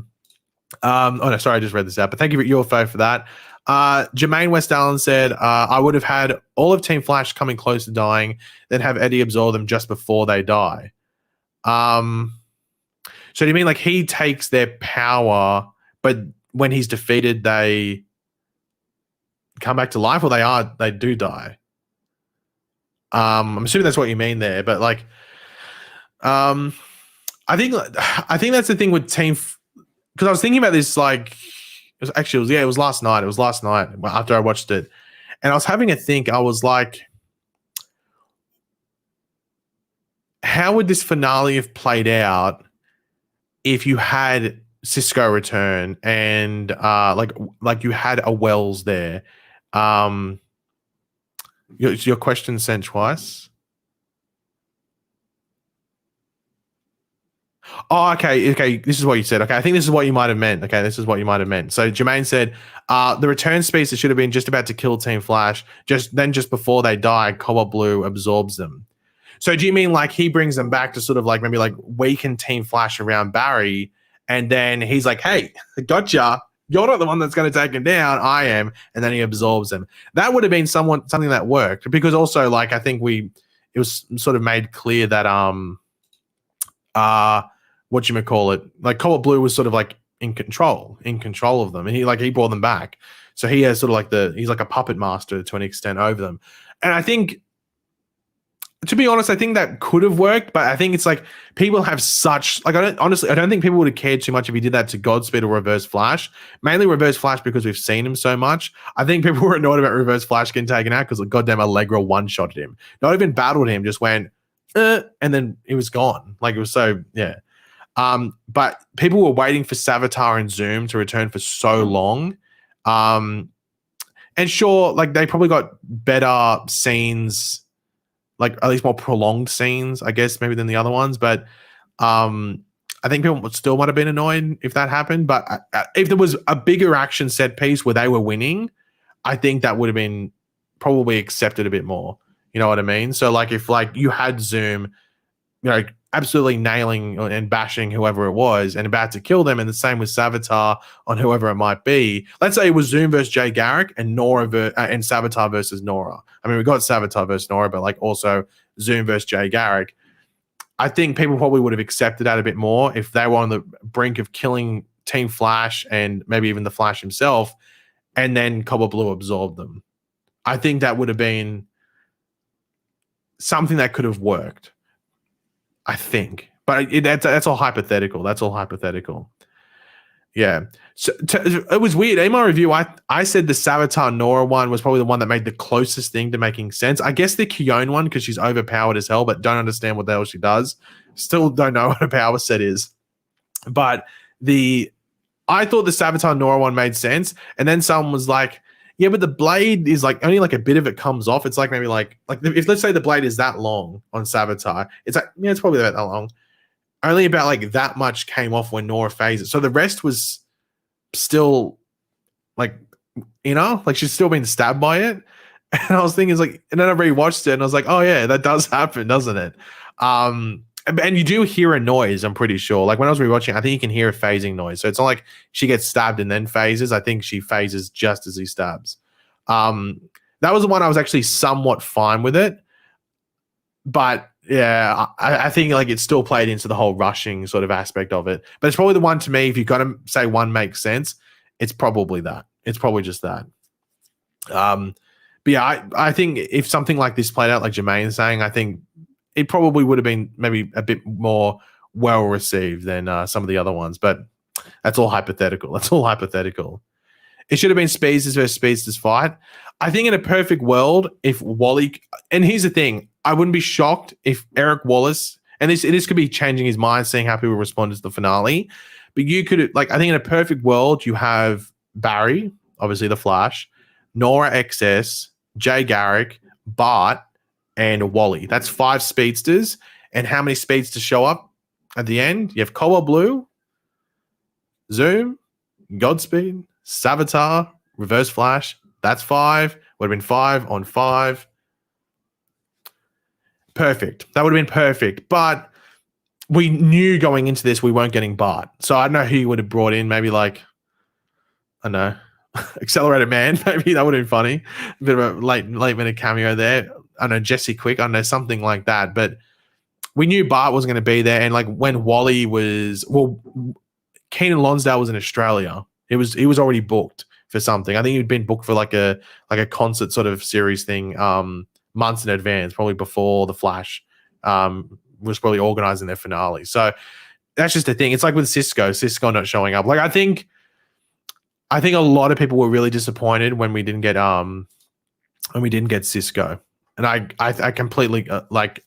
Oh no, sorry, I just read this out, but thank you for your vote for that. Jermaine West Allen said, I would have had all of Team Flash coming close to dying, then have Eddie absorb them just before they die. So do you mean like he takes their power, but when he's defeated, they come back to life, or they do die? I'm assuming that's what you mean there, but like, I think that's the thing with Team, because I was thinking about this, like, it was last night. It was last night after I watched it, and I was having a think. I was like, how would this finale have played out if you had Cisco return and like you had a Wells there? Your question sent twice. Oh, okay. This is what you said. Okay, I think this is what you might have meant. Okay, this is what you might have meant. So Jermaine said, the return species should have been just about to kill Team Flash. Just before they die, Cobalt Blue absorbs them. So do you mean like he brings them back to sort of like maybe like weaken Team Flash around Barry, and then he's like, hey, gotcha. You're not the one that's going to take him down. I am. And then he absorbs them. That would have been something that worked, because also, like, I think it was sort of made clear that whatchamacallit, like Cobalt Blue was sort of like in control of them, and he brought them back. So he has sort of like he's like a puppet master to an extent over them. And I think To be honest, I think that could have worked, but I think it's like people have such like I don't think people would have cared too much if he did that to Godspeed or Reverse Flash. Mainly Reverse Flash because we've seen him so much. I think people were annoyed about Reverse Flash getting taken out because goddamn Allegra one-shotted him. Not even battled him, just went and then it was gone. Like it was so yeah. But people were waiting for Savitar and Zoom to return for so long. And sure, like they probably got better scenes, like at least more prolonged scenes, I guess, maybe than the other ones. But I think people still might have been annoyed if that happened. But if there was a bigger action set piece where they were winning, I think that would have been probably accepted a bit more. You know what I mean? So like if like you had Zoom, you know, absolutely nailing and bashing whoever it was and about to kill them, and the same with Savitar on whoever it might be. Let's say it was Zoom versus Jay Garrick and and Savitar versus Nora. I mean, we got Savitar versus Nora, but like also Zoom versus Jay Garrick. I think people probably would have accepted that a bit more if they were on the brink of killing Team Flash and maybe even the Flash himself, and then Cobble Blue absorbed them. I think that would have been something that could have worked. I think, but that's all hypothetical. That's all hypothetical. Yeah. So it was weird. In my review, I said the Savitar Nora one was probably the one that made the closest thing to making sense. I guess the Kyone one because she's overpowered as hell, but don't understand what the hell she does. Still don't know what her power set is. But I thought the Savitar Nora one made sense, and then someone was like, yeah, but the blade is like only like a bit of it comes off. It's like maybe like if let's say the blade is that long on Savitar, it's like yeah, it's probably about that long. Only about like that much came off when Nora phased it. So the rest was still like, you know, like she's still being stabbed by it. And I was thinking, it's like, and then I rewatched it and I was like, oh yeah, that does happen, doesn't it? And you do hear a noise, I'm pretty sure. Like when I was rewatching, I think you can hear a phasing noise. So it's not like she gets stabbed and then phases. I think she phases just as he stabs. That was the one I was actually somewhat fine with it. But yeah, I think like it still played into the whole rushing sort of aspect of it. But it's probably the one to me, if you've got to say one makes sense, it's probably that. It's probably just that. But yeah, I think if something like this played out, like Jermaine's saying, I think it probably would have been maybe a bit more well received than some of the other ones. But that's all hypothetical. That's all hypothetical. It should have been Speedsters versus Speedsters fight. I think in a perfect world, if Wally, and here's the thing, I wouldn't be shocked if Eric Wallace, and this could be changing his mind, seeing how people respond to the finale. But you could, like, I think in a perfect world, you have Barry, obviously the Flash, Nora XS, Jay Garrick, Bart, and Wally. That's 5 speedsters. And how many speedsters show up at the end? You have Cobalt Blue, Zoom, Godspeed, Savitar, Reverse Flash. That's 5. Would have been 5 on 5. Perfect. That would have been perfect. But we knew going into this we weren't getting Bart. So I don't know who you would have brought in. Maybe like, I don't know, Accelerated Man. Maybe that would have been funny. A bit of a late minute cameo there. I don't know, Jesse Quick. I don't know, something like that. But we knew Bart wasn't going to be there. And like when Wally was, well, Keenan Lonsdale was in Australia. He was already booked for something. I think he'd been booked for like a concert sort of series thing months in advance, probably before the Flash was probably organizing their finale. So that's just the thing. It's like with Cisco not showing up. Like I think a lot of people were really disappointed when we didn't get Cisco. And I completely like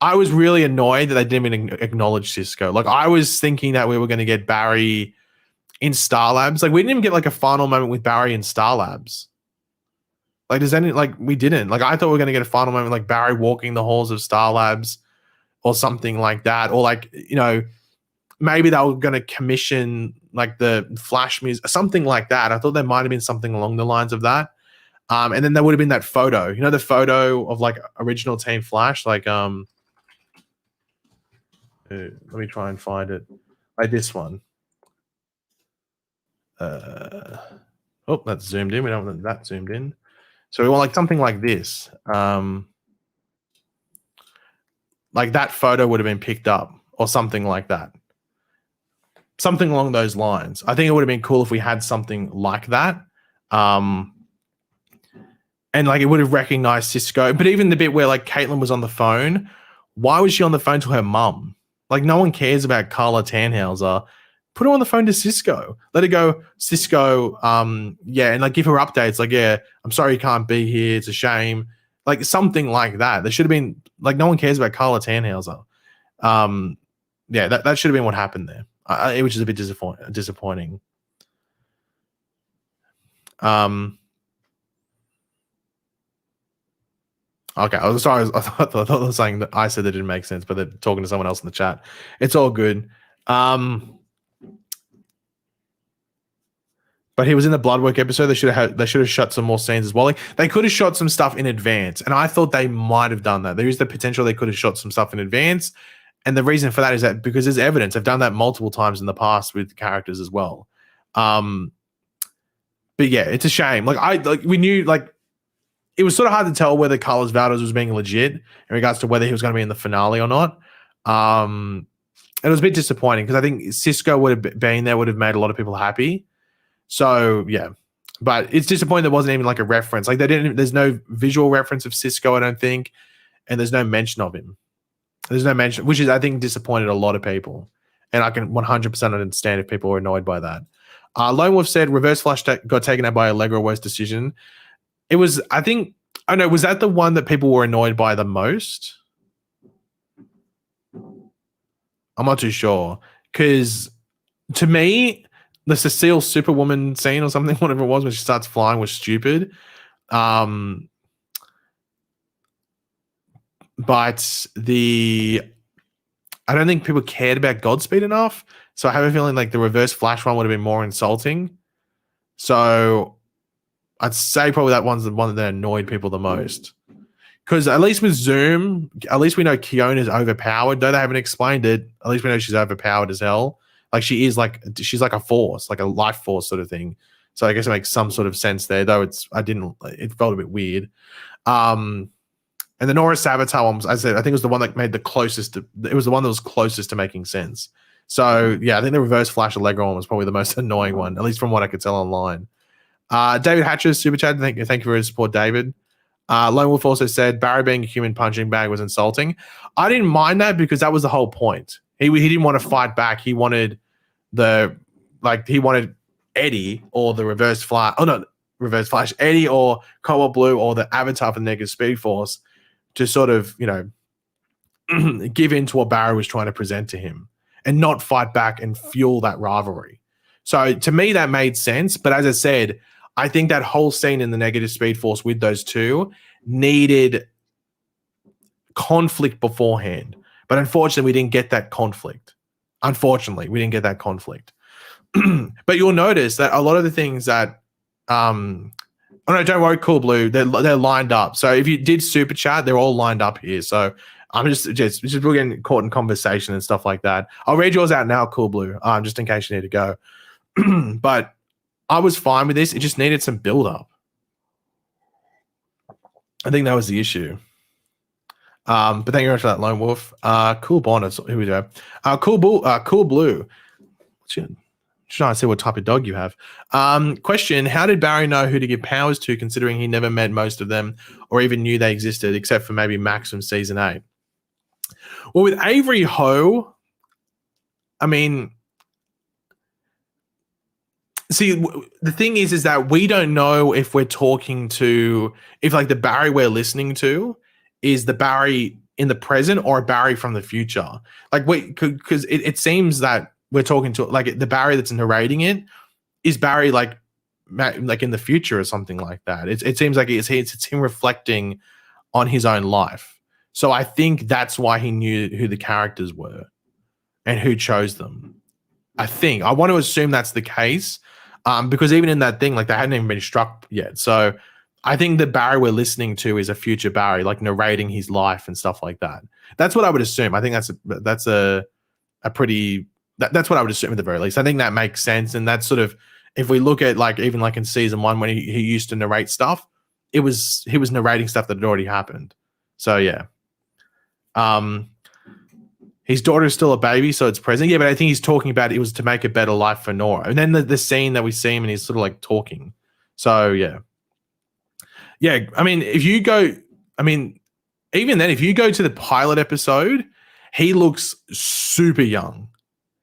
I was really annoyed that they didn't even acknowledge Cisco. Like I was thinking that we were going to get Barry in Star Labs. Like we didn't even get like a final moment with Barry in Star Labs. Like we didn't. Like I thought we were going to get a final moment like Barry walking the halls of Star Labs or something like that. Or like, you know, maybe they were going to commission like the Flash music, something like that. I thought there might have been something along the lines of that. And then there would have been that photo, you know, the photo of like original Team Flash, like let me try and find it. Like this one. Oh, that's zoomed in. We don't want that zoomed in. So we want like something like this. Like that photo would have been picked up or something like that. Something along those lines. I think it would have been cool if we had something like that. And and like it would have recognized Cisco. But even the bit where like Caitlin was on the phone, why was she on the phone to her mum? Like no one cares about Carla Tannhauser. Put her on the phone to Cisco. Let her go, Cisco. Yeah, and like give her updates. Like, yeah, I'm sorry you can't be here. It's a shame. Like something like that. There should have been like no one cares about Carla Tannhauser. Yeah, that should have been what happened there. It was just a bit disappointing. Okay, I was sorry. I thought they were saying that I said that didn't make sense, but they're talking to someone else in the chat. It's all good. But he was in the Bloodwork episode. They should have shot some more scenes as well. Like, they could have shot some stuff in advance, and I thought they might have done that. There is the potential they could have shot some stuff in advance, and the reason for that is that because there's evidence. They've done that multiple times in the past with characters as well. But yeah, it's a shame. We knew it was sort of hard to tell whether Carlos Valdes was being legit in regards to whether he was going to be in the finale or not. It was a bit disappointing because I think Cisco would have been there, would have made a lot of people happy. So yeah, but it's disappointing there wasn't even like a reference. Like there's no visual reference of Cisco, I don't think, and there's no mention of him. There's no mention, which is I think disappointed a lot of people, and I can 100% understand if people were annoyed by that. Lone Wolf said Reverse Flash got taken out by Allegra worst decision. It was, I think, I don't know, was that the one that people were annoyed by the most? I'm not too sure because to me, the Cecile Superwoman scene or something, whatever it was, when she starts flying was stupid. But I don't think people cared about Godspeed enough. So I have a feeling like the Reverse Flash one would have been more insulting. So I'd say probably that one's the one that annoyed people the most. Because at least with Zoom, at least we know Kiona's overpowered. Though they haven't explained it, at least we know she's overpowered as hell. Like she's like a force, like a life force sort of thing. So I guess it makes some sort of sense there, though it felt a bit weird. And the Nora Savitar one was, as I said, I think it was the one that made the closest it was the one that was closest to making sense. So yeah, I think the Reverse Flash Allegra one was probably the most annoying one, at least from what I could tell online. David Hatcher, Super Chat, thank you for his support, David. Lone Wolf also said Barry being a human punching bag was insulting. I didn't mind that because that was the whole point. He didn't want to fight back. He wanted Eddie or the Reverse Flash. Oh no, Reverse Flash, Eddie or Cobalt Blue or the Avatar for the Negative Speed Force to sort of, give in to what Barry was trying to present to him and not fight back and fuel that rivalry. So to me, that made sense. But as I said, I think that whole scene in the Negative Speed Force with those two needed conflict beforehand. But unfortunately, we didn't get that conflict. But you'll notice that a lot of the things that oh no, don't worry, Cool Blue, they're lined up. So if you did Super Chat, they're all lined up here. So I'm just we're getting caught in conversation and stuff like that. I'll read yours out now, Cool Blue, just in case you need to go. But I was fine with this. It just needed some build up. I think that was the issue. But thank you very much for that, Lone Wolf. Cool Bonnet. Here we go. Cool Blue. Trying to see what type of dog you have. Question: how did Barry know who to give powers to, considering he never met most of them or even knew they existed, except for maybe Max from season 8? Well, with Avery Ho, I mean, see, the thing is that we don't know if we're talking to, if like the Barry we're listening to is the Barry in the present or a Barry from the future. Like, because it seems that we're talking to, like, the Barry that's narrating it is Barry like in the future or something like that. It seems like it's him reflecting on his own life. So I think that's why he knew who the characters were and who chose them. I want to assume that's the case, because even in that thing, like, they hadn't even been struck yet. So I think the Barry we're listening to is a future Barry, like narrating his life and stuff like that. That's what I would assume. I think that's what I would assume at the very least. I think that makes sense. And that's sort of, if we look at like, even like in season 1, when he used to narrate stuff, he was narrating stuff that had already happened. So yeah. His daughter is still a baby, so it's present. Yeah, but I think he's talking about it was to make a better life for Nora. And then the scene that we see him and he's sort of like talking. So yeah. Yeah, I mean, even then, if you go to the pilot episode, he looks super young.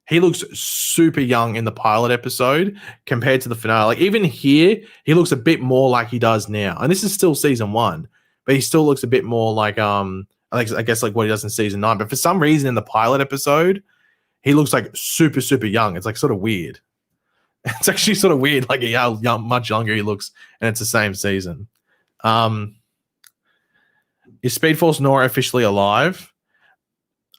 He looks super young in the pilot episode compared to the finale. Like even here, he looks a bit more like he does now. And this is still season 1, but he still looks a bit more like I guess like what he does in season 9. But for some reason in the pilot episode, he looks like super, super young. It's like sort of weird. It's actually sort of weird, like how much younger he looks, and it's the same season. Is Speed Force Nora officially alive?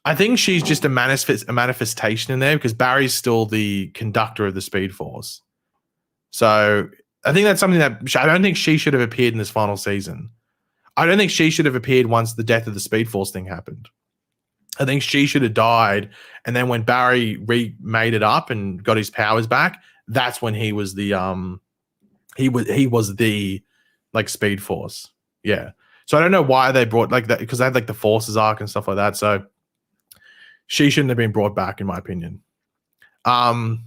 I think she's just a manifestation in there because Barry's still the conductor of the Speed Force. So I think that's something that I don't think she should have appeared in this final season. I don't think she should have appeared once the death of the Speed Force thing happened. I think she should have died, and then when Barry remade it up and got his powers back, that's when he was the he was the like Speed Force. Yeah. So I don't know why they brought like that, because they had like the Forces arc and stuff like that. So she shouldn't have been brought back, in my opinion. But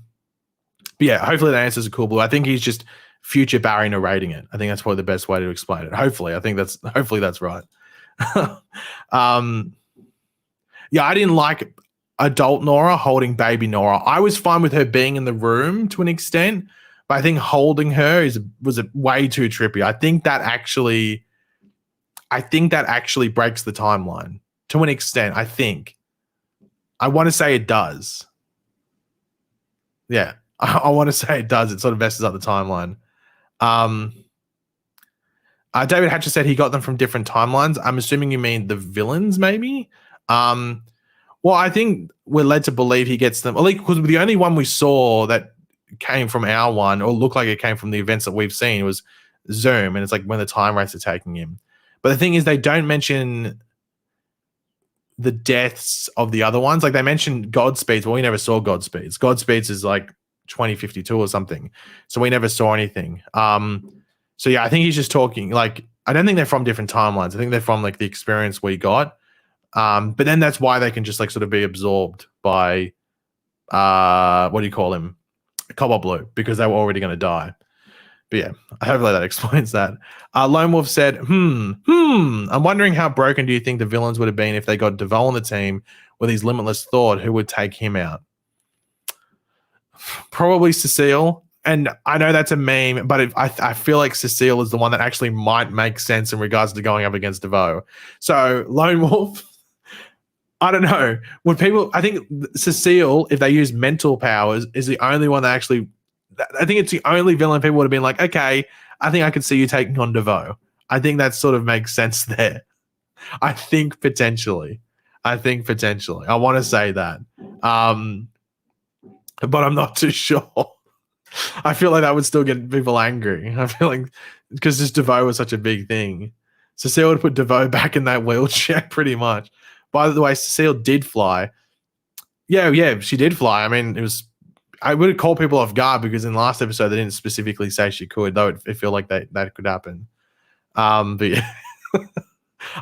yeah, hopefully that answers a cool blue. I think he's just future Barry narrating it. I think that's probably the best way to explain it. Hopefully that's right. Yeah, I didn't like adult Nora holding baby Nora. I was fine with her being in the room to an extent, but I think holding her was way too trippy. I think that actually breaks the timeline to an extent. I want to say it does. Yeah, I want to say it does. It sort of messes up the timeline. David Hatcher said he got them from different timelines. I'm assuming you mean the villains, maybe. Well, I think we're led to believe he gets them, because the only one we saw that came from our one, or looked like it came from the events that we've seen, was Zoom, and it's like when the time rates are taking him. But the thing is, they don't mention the deaths of the other ones. Like they mentioned Godspeed's. Well, we never saw Godspeed's. Godspeed's is like 2052 or something. So we never saw anything. So yeah, I think he's just talking, like, I don't think they're from different timelines. I think they're from like the experience we got. But then that's why they can just like sort of be absorbed by what do you call him? Cobalt Blue, because they were already going to die. But yeah, hopefully that explains that. Lone Wolf said, I'm wondering how broken do you think the villains would have been if they got DeVoe on the team with his limitless thought? Who would take him out? Probably Cecile. And I know that's a meme, but I feel like Cecile is the one that actually might make sense in regards to going up against DeVoe. So Lone Wolf, I don't know. I think Cecile, if they use mental powers, is the only one that actually, I think it's the only villain people would have been like, okay, I think I could see you taking on DeVoe. I think that sort of makes sense there. I think potentially. I want to say that. But I'm not too sure. I feel like that would still get people angry. I feel like because this DeVoe was such a big thing. Cecile would put DeVoe back in that wheelchair pretty much. By the way, Cecile did fly. Yeah, she did fly. I mean, I would have called people off guard because in the last episode they didn't specifically say she could, though it feel like that could happen. But yeah.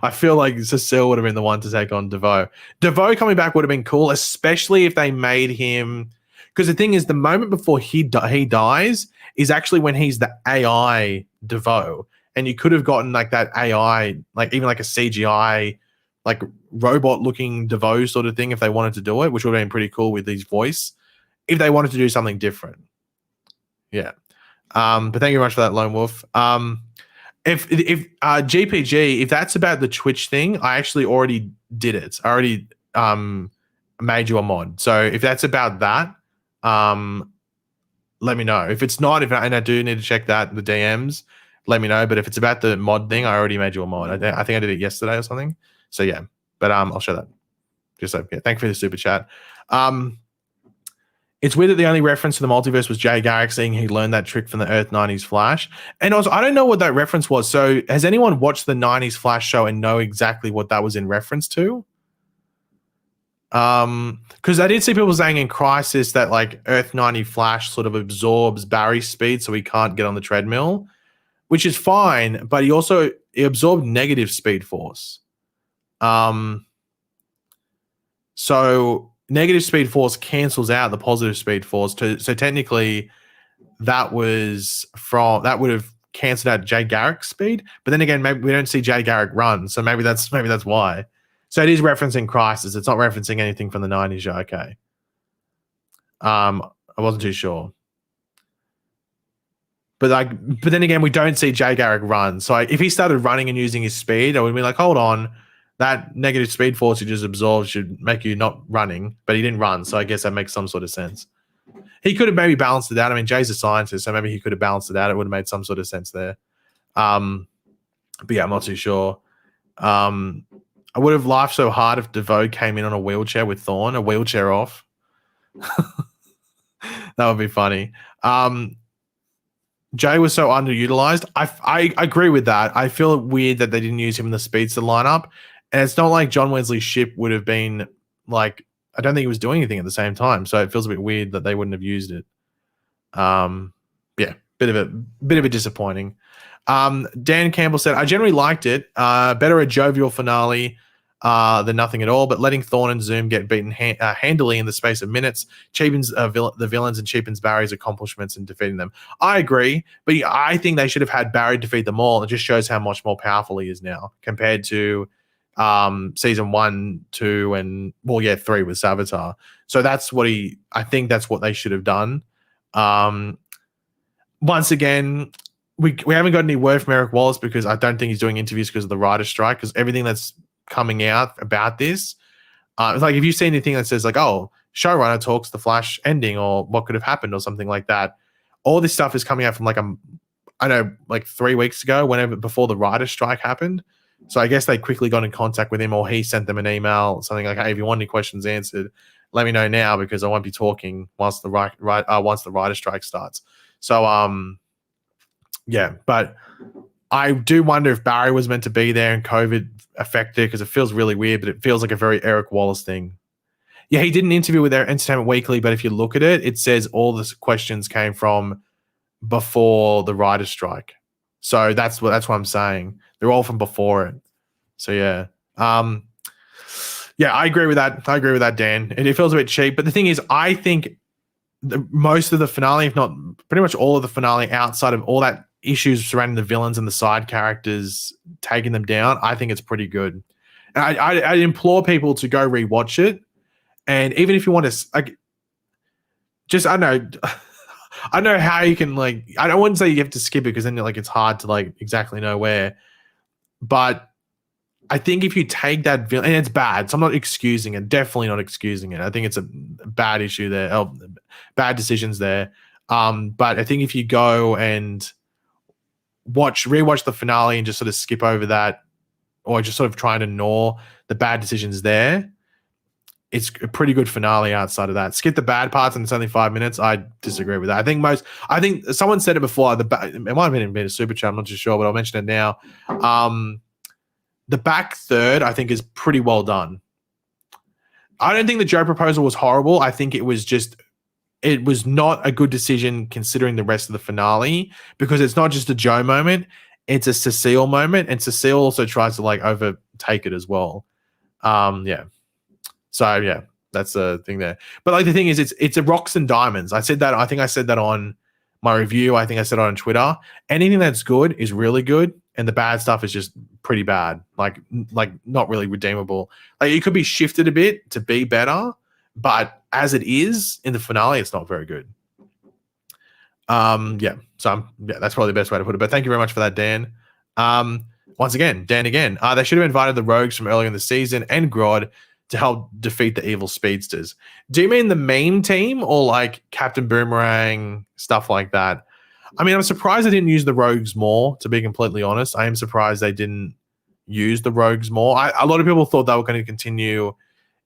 I feel like Cecile would have been the one to take on DeVoe. DeVoe coming back would have been cool, especially if they made him, because the thing is, the moment before he dies is actually when he's the AI DeVoe, and you could have gotten like that AI, like even like a CGI, like robot-looking DeVoe sort of thing if they wanted to do it, which would have been pretty cool with his voice, if they wanted to do something different. Yeah. But thank you very much for that, Lone Wolf. If GPG, if that's about the Twitch thing, I actually already did it. I already made you a mod. So if that's about that, let me know. If it's not, and I do need to check that in the DMs, let me know. But if it's about the mod thing, I already made you a mod. I think I did it yesterday or something. So yeah, but I'll show that. Just so yeah, thank you for the super chat. It's weird that the only reference to the multiverse was Jay Garrick saying he learned that trick from the Earth 90s Flash. And also, I don't know what that reference was. So has anyone watched the 90s Flash show and know exactly what that was in reference to? Because I did see people saying in Crisis that like Earth 90 Flash sort of absorbs Barry's speed so he can't get on the treadmill, which is fine, but he absorbed negative Speed Force. So negative Speed Force cancels out the positive Speed Force. So technically that would have cancelled out Jay Garrick's speed. But then again, maybe we don't see Jay Garrick run, so maybe that's why. So it is referencing Crisis. It's not referencing anything from the 90s. Okay. I wasn't too sure. But then again, we don't see Jay Garrick run. So if he started running and using his speed, I would be like, hold on, that negative speed force you just absorbed should make you not running. But he didn't run, so I guess that makes some sort of sense. He could have maybe balanced it out. I mean, Jay's a scientist, so maybe he could have balanced it out. It would have made some sort of sense there. But yeah, I'm not too sure. I would have laughed so hard if DeVoe came in on a wheelchair with Thorne, a wheelchair off. That would be funny. Jay was so underutilized. I agree with that. I feel weird that they didn't use him in the speedster lineup. And it's not like John Wesley's ship would have been like, I don't think he was doing anything at the same time. So it feels a bit weird that they wouldn't have used it. Yeah, bit of a disappointing. Dan Campbell said, I generally liked it. Better a jovial finale than nothing at all, but letting Thorne and Zoom get beaten handily in the space of minutes cheapens the villains and cheapens Barry's accomplishments in defeating them. I agree, but I think they should have had Barry defeat them all. It just shows how much more powerful he is now compared to season 1, 2, and 3 with Savitar. So that's what I think that's what they should have done. Once again, we haven't got any word from Eric Wallace because I don't think he's doing interviews because of the writer's strike, because everything that's coming out about this, it's like if you see anything that says like, oh, showrunner talks the Flash ending or what could have happened or something like that, all this stuff is coming out from like 3 weeks ago, before the writer's strike happened. So I guess they quickly got in contact with him, or he sent them an email, something like, hey, if you want any questions answered, let me know now because I won't be talking once the writer's strike starts. So yeah, but I do wonder if Barry was meant to be there and COVID affected, because it feels really weird, but it feels like a very Eric Wallace thing. Yeah, he did an interview with Entertainment Weekly, but if you look at it, it says all the questions came from before the writer's strike. So that's what I'm saying. They're all from before it. So yeah. Yeah, I agree with that. I agree with that, Dan. And it feels a bit cheap. But the thing is, I think most of the finale, if not pretty much all of the finale, outside of all that issues surrounding the villains and the side characters taking them down, I think it's pretty good. And I implore people to go rewatch it. And even if you want to, like, just, I don't know how you can, like, I don't want to say you have to skip it because then like it's hard to like exactly know where. But I think if you take that villain, and it's bad, so I'm not excusing it, definitely not excusing it. I think it's a bad issue there, bad decisions there. But I think if you go and rewatch the finale and just sort of skip over that, or just sort of try and ignore the bad decisions there, it's a pretty good finale outside of that. Skip the bad parts and it's only 5 minutes. I disagree with that. I think someone said it before. It might have been a super chat. I'm not too sure, but I'll mention it now. The back third, I think, is pretty well done. I don't think the Joe proposal was horrible. I think it was not a good decision considering the rest of the finale, because it's not just a Joe moment. It's a Cecile moment. And Cecile also tries to like overtake it as well. Yeah. So yeah, that's the thing there. But like the thing is, it's a rocks and diamonds. I said that. I think I said that on my review. I think I said it on Twitter. Anything that's good is really good, and the bad stuff is just pretty bad. Like not really redeemable. Like it could be shifted a bit to be better, but as it is in the finale, it's not very good. Yeah. So that's probably the best way to put it. But thank you very much for that, Dan. Once again, Dan again. They should have invited the Rogues from earlier in the season and Grodd to help defeat the evil speedsters. Do you mean the meme team or like Captain Boomerang, stuff like that? I mean, I'm surprised they didn't use the Rogues more, to be completely honest. I am surprised they didn't use the Rogues more. A lot of people thought they were going to continue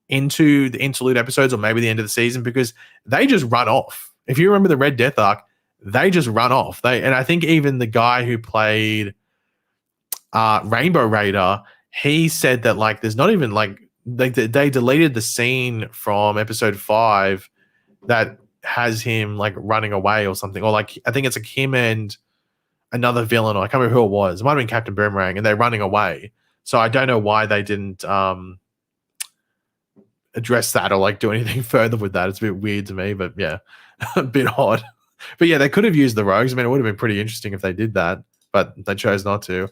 into the interlude episodes or maybe the end of the season, because they just run off. If you remember the Red Death arc, they just run off. And I think even the guy who played Rainbow Raider, he said that like there's not even like, they deleted the scene from episode 5 that has him like running away or something, or like I think it's like him and another villain, or I can't remember who it was. It might have been Captain Boomerang, and they're running away. So I don't know why they didn't address that or like do anything further with that. It's a bit weird to me, but yeah, a bit odd. But yeah, they could have used the Rogues. I mean, it would have been pretty interesting if they did that. but they chose not to.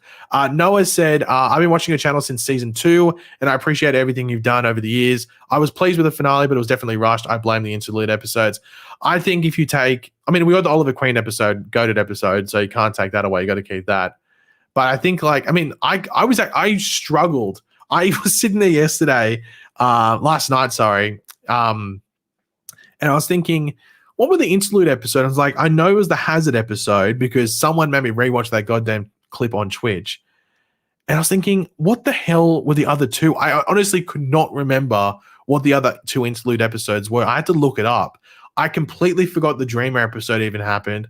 Noah said, I've been watching your channel since season 2, and I appreciate everything you've done over the years. I was pleased with the finale, but it was definitely rushed. I blame the interlude episodes. I think if you take, I mean, we got the Oliver Queen episode, goated episode, so you can't take that away. You got to keep that. But I think, like, I mean, I struggled. I was sitting there last night, and I was thinking, what were the interlude episode? I was like, I know it was the Hazard episode because someone made me rewatch that goddamn clip on Twitch. And I was thinking, what the hell were the other two? I honestly could not remember what the other 2 interlude episodes were. I had to look it up. I completely forgot the Dreamer episode even happened.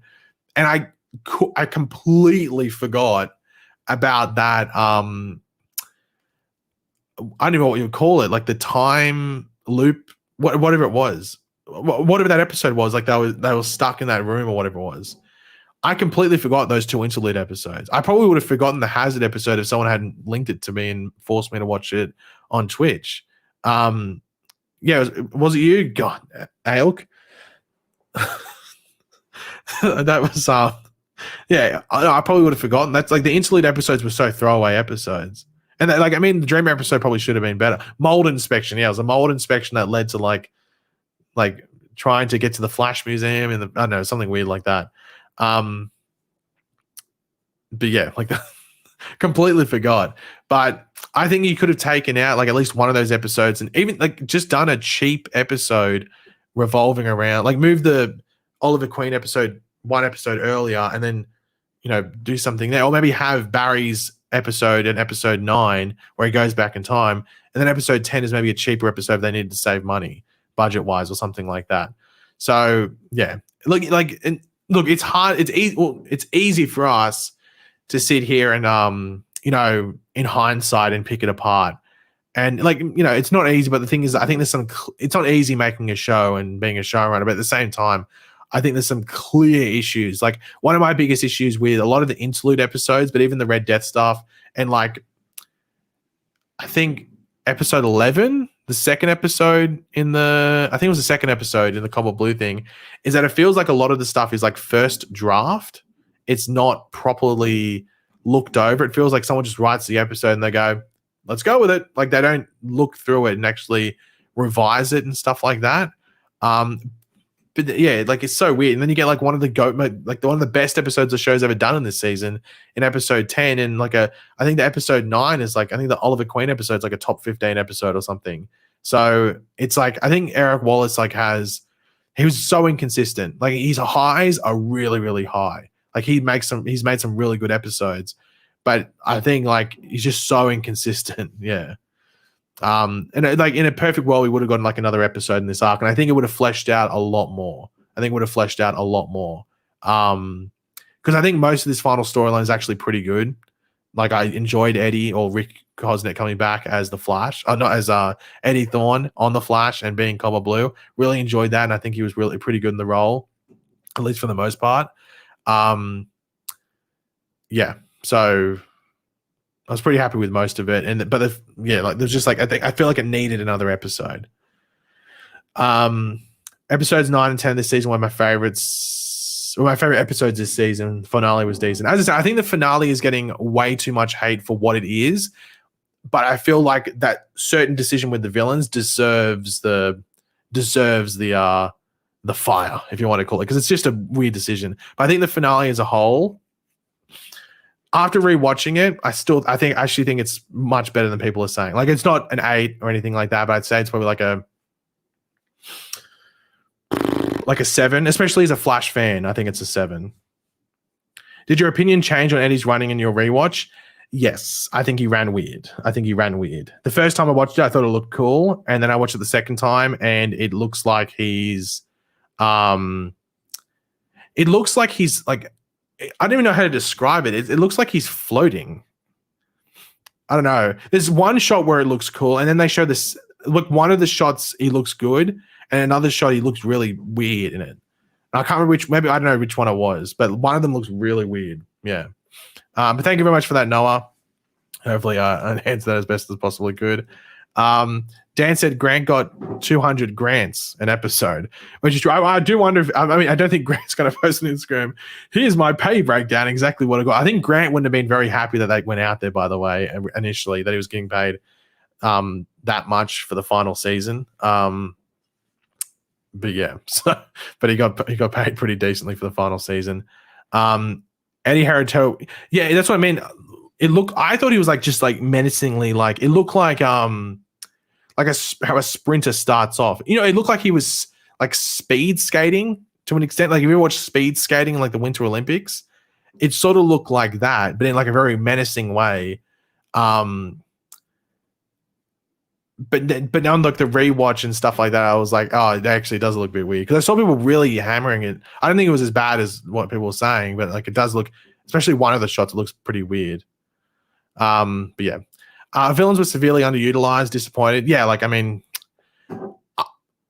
And I completely forgot about that. I don't know what you would call it, like the time loop, whatever it was. Whatever that episode was, like they were stuck in that room or whatever it was. I completely forgot those 2 interlude episodes. I probably would have forgotten the Hazard episode if someone hadn't linked it to me and forced me to watch it on Twitch. Yeah, was it you? God, Ailk? That was yeah. I probably would have forgotten. That's like the interlude episodes were so throwaway episodes, and like I mean, the Dreamer episode probably should have been better. Mold inspection, yeah, it was a mold inspection that led to like trying to get to the Flash Museum and I don't know, something weird like that. But yeah, like completely forgot. But I think you could have taken out like at least one of those episodes and even like just done a cheap episode revolving around, like move the Oliver Queen episode 1 episode earlier and then, you know, do something there, or maybe have Barry's episode in episode 9 where he goes back in time, and then episode 10 is maybe a cheaper episode if they needed to save money budget wise or something like that. So yeah, look, it's hard. It's easy for us to sit here and you know, in hindsight and pick it apart. And like, you know, it's not easy, but the thing is, I think it's not easy making a show and being a showrunner, but at the same time, I think there's some clear issues. Like one of my biggest issues with a lot of the interlude episodes, but even the Red Death stuff, and like, I think episode 11, the second episode I think it was the second episode in the Cobalt Blue thing, is that it feels like a lot of the stuff is like first draft. It's not properly looked over. It feels like someone just writes the episode and they go, let's go with it. Like they don't look through it and actually revise it and stuff like that. But yeah, like it's so weird. And then you get like one of the one of the best episodes the show's ever done in this season in episode 10. And like I think the episode 9 is like, I think the Oliver Queen episode is like a top 15 episode or something. So it's like, I think Eric Wallace he was so inconsistent. Like his highs are really, really high. Like he's made some really good episodes, but I think like he's just so inconsistent. Yeah. And like in a perfect world, we would have gotten like another episode in this arc, and I think it would have fleshed out a lot more. Because I think most of this final storyline is actually pretty good. Like I enjoyed Eddie or Rick Cosnet coming back as the Flash, not as Eddie Thorne on the Flash and being Cobalt Blue. Really enjoyed that, and I think he was really pretty good in the role, at least for the most part. Yeah, so I was pretty happy with most of it, there's just like I feel like it needed another episode. Episodes 9 and 10 this season were my favorites. Well, my favorite episodes this season. Finale was decent. As I said, I think the finale is getting way too much hate for what it is, but I feel like that certain decision with the villains deserves the fire, if you want to call it, because it's just a weird decision. But I think the finale as a whole, after rewatching it, I actually think it's much better than people are saying. Like it's not an 8 or anything like that, but I'd say it's probably like a 7, especially as a Flash fan. I think it's a 7. Did your opinion change on Eddie's running in your rewatch? Yes, I think he ran weird. The first time I watched it, I thought it looked cool, and then I watched it the second time, and it looks like he's like, I don't even know how to describe it. It looks like he's floating. I don't know. There's one shot where it looks cool, and then they show this. Look, one of the shots he looks good, and another shot he looks really weird in it. I can't remember maybe I don't know which one it was, but one of them looks really weird. Yeah. But thank you very much for that, Noah. Hopefully I answered that as best as possibly could. Dan said Grant got 200 grants an episode, which is true. I do wonder if, I mean, I don't think Grant's going to post on Instagram, here's my pay breakdown, exactly what I got. I think Grant wouldn't have been very happy that they went out there, by the way, initially, that he was getting paid that much for the final season. But yeah, but he got paid pretty decently for the final season. Eddie Harito, yeah, that's what I mean. I thought he was like just like menacingly, like it looked like how a sprinter starts off. You know, it looked like he was like speed skating to an extent. Like if you ever watch speed skating in like the Winter Olympics, it sort of looked like that, but in like a very menacing way. But on like the rewatch and stuff like that, I was like, oh, it actually does look a bit weird, because I saw people really hammering it. I don't think it was as bad as what people were saying, but like it does look, especially one of the shots, it looks pretty weird. But yeah, villains were severely underutilized. Disappointed. Yeah, like I mean,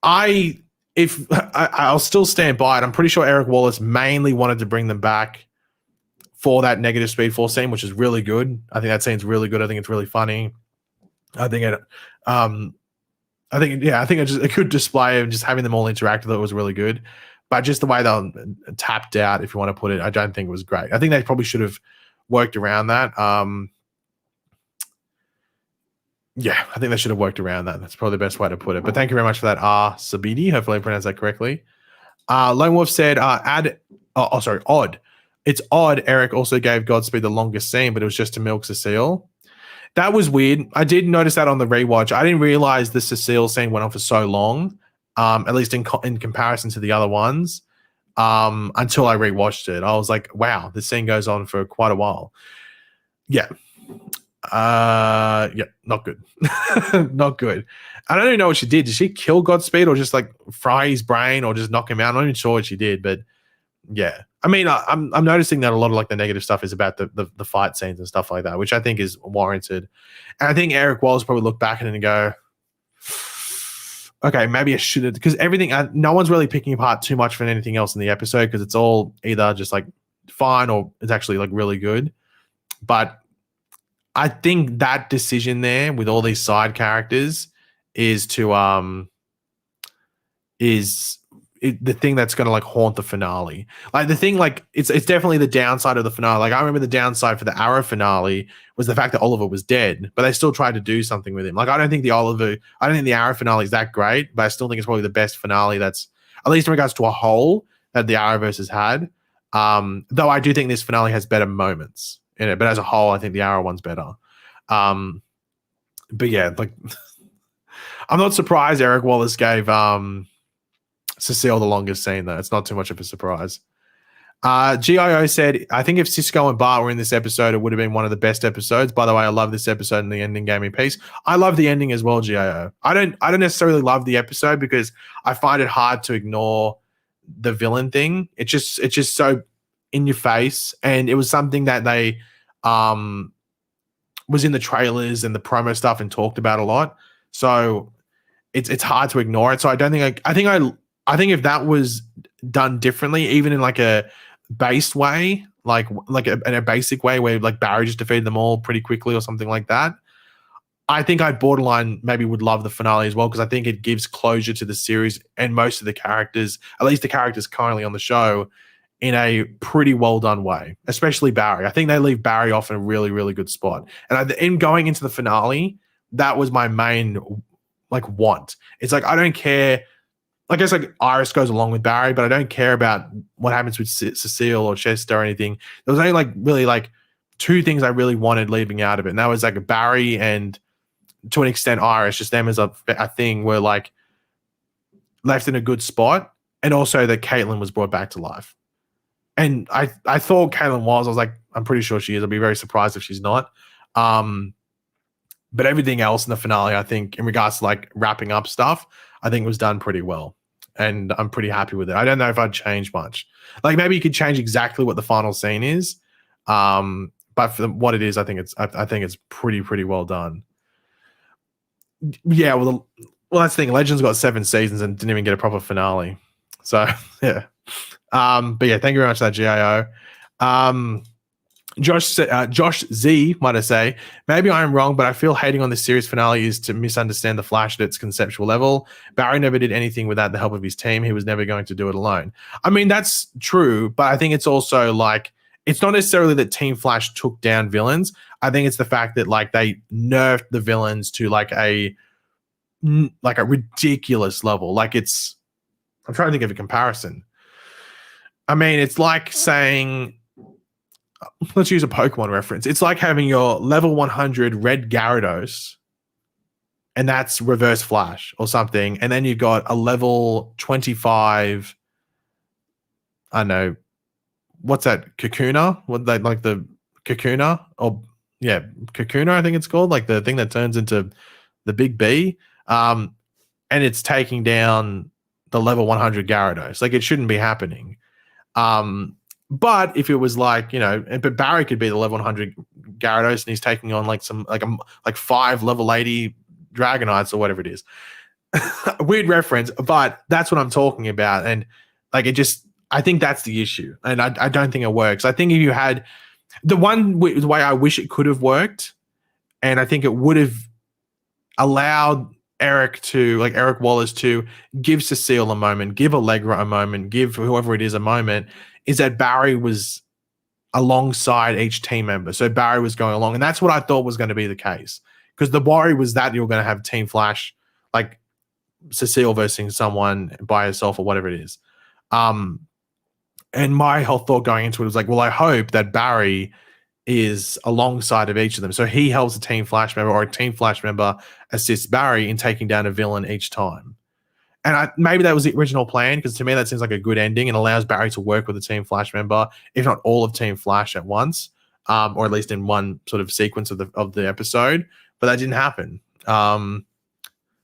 I'll still stand by it. I'm pretty sure Eric Wallace mainly wanted to bring them back for that negative Speed Force scene, which is really good. I think that scene's really good. I think it's really funny. I think a good display of just having them all interact with it was really good. But just the way they were tapped out, if you want to put it, I don't think it was great. I think they probably should have worked around that. Yeah, I think they should have worked around that. That's probably the best way to put it. But thank you very much for that, Sabidi. Hopefully I pronounced that correctly. Lone Wolf said, odd. It's odd Eric also gave Godspeed the longest scene, but it was just to milk Cecile. That was weird. I did notice that on the rewatch. I didn't realize the Cecile scene went on for so long, at least in comparison to the other ones, until I rewatched it. I was like, wow, this scene goes on for quite a while. Yeah. Yeah, not good. Not good. I don't even know what she did. Did she kill Godspeed or just like fry his brain or just knock him out? I'm not even sure what she did, but yeah. I mean, I'm noticing that a lot of like the negative stuff is about the fight scenes and stuff like that, which I think is warranted. And I think Eric Wallace probably look back at it and go, okay, maybe I should have, because everything, no one's really picking apart too much from anything else in the episode, because it's all either just like fine or it's actually like really good. But I think that decision there with all these side characters is to the thing that's going to like haunt the finale. Like the thing, like it's definitely the downside of the finale. Like I remember the downside for the Arrow finale was the fact that Oliver was dead, but they still tried to do something with him. Like I don't think the Arrow finale is that great, but I still think it's probably the best finale that's, at least in regards to a whole, that the Arrowverse has had. Though I do think this finale has better moments in it, but as a whole, I think the Arrow one's better. But yeah, like I'm not surprised Eric Wallace gave Cecile the longest scene, though. It's not too much of a surprise. GIO said, I think if Cisco and Bart were in this episode, it would have been one of the best episodes. By the way, I love this episode and the ending gave me peace. I love the ending as well, GIO. I don't necessarily love the episode because I find it hard to ignore the villain thing. It's just so in your face, and it was something that they was in the trailers and the promo stuff and talked about a lot. So it's hard to ignore it. So I don't think I think if that was done differently, even in like a based way, like in a basic way where like Barry just defeated them all pretty quickly or something like that, I think I borderline maybe would love the finale as well, because I think it gives closure to the series and most of the characters, at least the characters currently on the show, in a pretty well done way, especially Barry. I think they leave Barry off in a really, really good spot. And in going into the finale, that was my main like want. It's like, I don't care. I guess like Iris goes along with Barry, but I don't care about what happens with Cecile or Chester or anything. There was only like really like two things I really wanted leaving out of it. And that was like Barry and to an extent Iris, just them as a thing were like left in a good spot. And also that Caitlin was brought back to life. And I thought Caitlin was. I was like, I'm pretty sure she is. I'll be very surprised if she's not. But everything else in the finale, I think, in regards to like wrapping up stuff, I think was done pretty well. And I'm pretty happy with it. I don't know if I'd change much. Like maybe you could change exactly what the final scene is. But for what it is, I think it's pretty well done. Yeah, well that's the thing. Legends got 7 seasons and didn't even get a proper finale. So yeah. But yeah, thank you very much for that, GIO. Josh Z might I say, maybe I'm wrong, but I feel hating on this series finale is to misunderstand the Flash at its conceptual level. Barry never did anything without the help of his team. He was never going to do it alone. I mean, that's true, but I think it's also like it's not necessarily that Team Flash took down villains. I think it's the fact that like they nerfed the villains to like a ridiculous level. Like I'm trying to think of a comparison. I mean, it's like saying, let's use a Pokemon reference. It's like having your level 100 red Gyarados, and that's Reverse Flash or something. And then you've got a level 25, I don't know, what's that? Kakuna? What they like the Kakuna? Or yeah, Kakuna, I think it's called, like the thing that turns into the big B. And it's taking down the level 100 Gyarados. Like it shouldn't be happening. But if it was like, but Barry could be the level 100 Gyarados and he's taking on like some like 5 level 80 Dragonites or whatever it is. Weird reference, but that's what I'm talking about. And like I think that's the issue. And I don't think it works. I think if you had the way I wish it could have worked, and I think it would have allowed Eric Wallace to give Cecile a moment, give Allegra a moment, give whoever it is a moment, is that Barry was alongside each team member. So Barry was going along. And that's what I thought was going to be the case. Because the worry was that you were going to have Team Flash, like Cecile versus someone by herself or whatever it is. And my whole thought going into it was like, well, I hope that Barry is alongside of each of them. So he helps a Team Flash member or a Team Flash member assists Barry in taking down a villain each time. And maybe that was the original plan, because to me that seems like a good ending and allows Barry to work with a Team Flash member, if not all of Team Flash at once, or at least in one sort of sequence of the episode. But that didn't happen,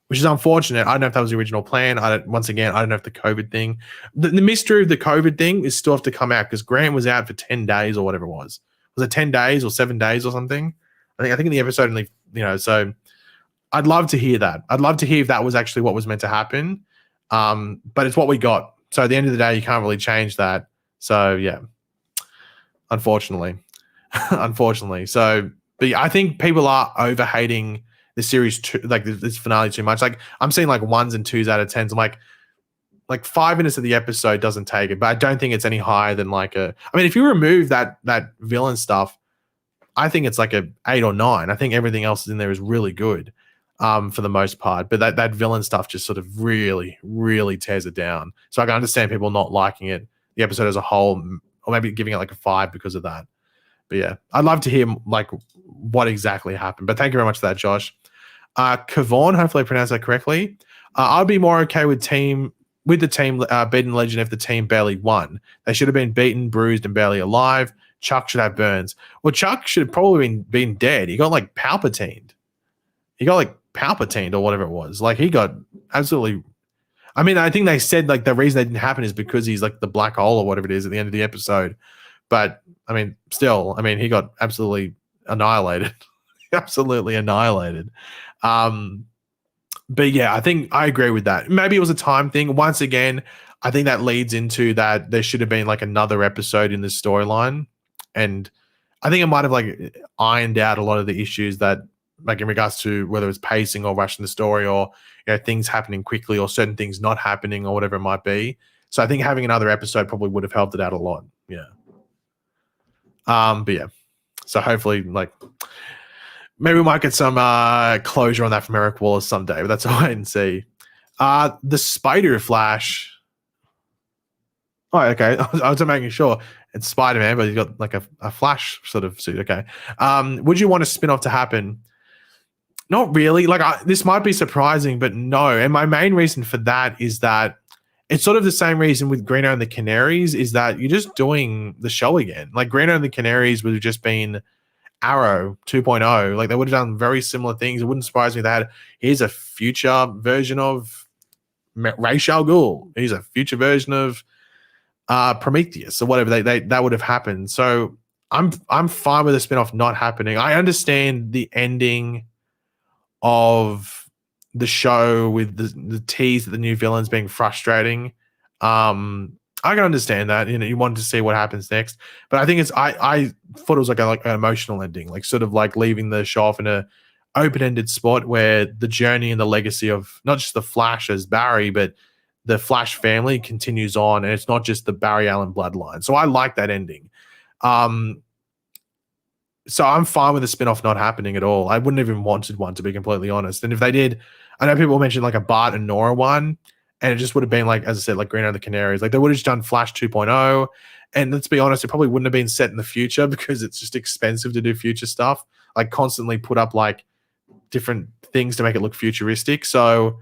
which is unfortunate. I don't know if that was the original plan. I don't know if the COVID thing, the mystery of the COVID thing is still have to come out, because Grant was out for 10 days or whatever it was. Was it 10 days or 7 days or something? I think in the episode only, so I'd love to hear that. I'd love to hear if that was actually what was meant to happen. But it's what we got. So at the end of the day, you can't really change that. So yeah, unfortunately. So, but yeah, I think people are over hating the series like this finale too much. Like I'm seeing like 1s and 2s out of 10s. I'm like 5 minutes of the episode doesn't take it, but I don't think it's any higher than if you remove that villain stuff, I think it's like a 8 or 9. I think everything else in there is really good, for the most part. But that villain stuff just sort of really, really tears it down. So I can understand people not liking it, the episode as a whole, or maybe giving it like a 5 because of that. But yeah, I'd love to hear like what exactly happened. But thank you very much for that, Josh. Kavon, hopefully I pronounced that correctly. I'd be more okay with the team beating Legend if the team barely won. They should have been beaten, bruised, and barely alive. Chuck should have burns. Well, Chuck should have probably been dead. He got like Palpatined. Or whatever it was. Like he got absolutely. I mean, I think they said like the reason that didn't happen is because he's like the black hole or whatever it is at the end of the episode. But I mean, still, he got absolutely annihilated. Absolutely annihilated. But yeah, I think I agree with that. Maybe it was a time thing. Once again, I think that leads into that there should have been like another episode in this storyline. And I think it might have like ironed out a lot of the issues that, like in regards to whether it's pacing or rushing the story, or things happening quickly or certain things not happening or whatever it might be. So I think having another episode probably would have helped it out a lot. Yeah. But yeah. So hopefully, like, maybe we might get some closure on that from Eric Wallace someday, but that's all I can see. The Spider Flash. Oh, okay. I was making sure it's Spider-Man, but he's got like a Flash sort of suit. Okay. Would you want a spin-off to happen? Not really. Like this might be surprising, but no. And my main reason for that is that it's sort of the same reason with Green Arrow and the Canaries, is that you're just doing the show again. Like Green Arrow and the Canaries would have just been Arrow 2.0. Like they would have done very similar things. It wouldn't surprise me that here's a future version of Ra's al Ghul. Here's a future version of Prometheus or whatever. That would have happened. So I'm fine with the spinoff not happening. I understand the ending of the show with the tease of the new villains being frustrating. I I can understand that. You know, you wanted to see what happens next, but I think I thought it was like an emotional ending, like sort of like leaving the show off in a open-ended spot where the journey and the legacy of not just the Flash as Barry, but the Flash family continues on, and it's not just the Barry Allen bloodline. So I like that ending. So I'm fine with the spin-off not happening at all. I wouldn't even wanted one, to be completely honest. And if they did, I know people mentioned like a Bart and Nora one, and it just would have been like, as I said, like Green Out of the Canaries. Like they would have just done Flash 2.0. And let's be honest, it probably wouldn't have been set in the future because it's just expensive to do future stuff. Like constantly put up like different things to make it look futuristic. So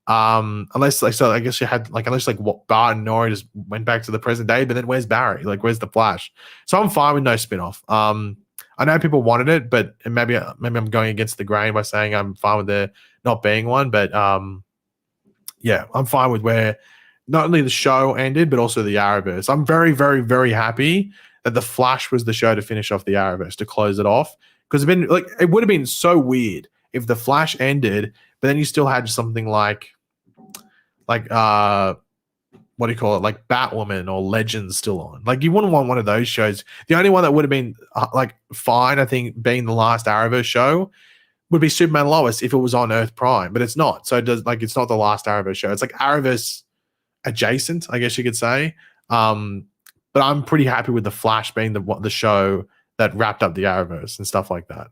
unless like, so I guess you had like, unless like what Bart and Nora just went back to the present day, but then where's Barry? Like where's the Flash? So I'm fine with no spin-off. I know people wanted it, but maybe I'm going against the grain by saying I'm fine with there not being one. But yeah, I'm fine with where not only the show ended, but also the Arrowverse. I'm very, very, very happy that the Flash was the show to finish off the Arrowverse, to close it off, because it would have been so weird if the Flash ended, but then you still had something like what do you call it, like Batwoman or Legends still on. Like you wouldn't want one of those shows. The only one that would have been like fine, I think, being the last Arrowverse show would be Superman and Lois if it was on Earth Prime, but it's not. So it does, like, it's not the last Arrowverse show. It's like Arrowverse adjacent, I guess you could say. But I'm pretty happy with the Flash being the show that wrapped up the Arrowverse and stuff like that.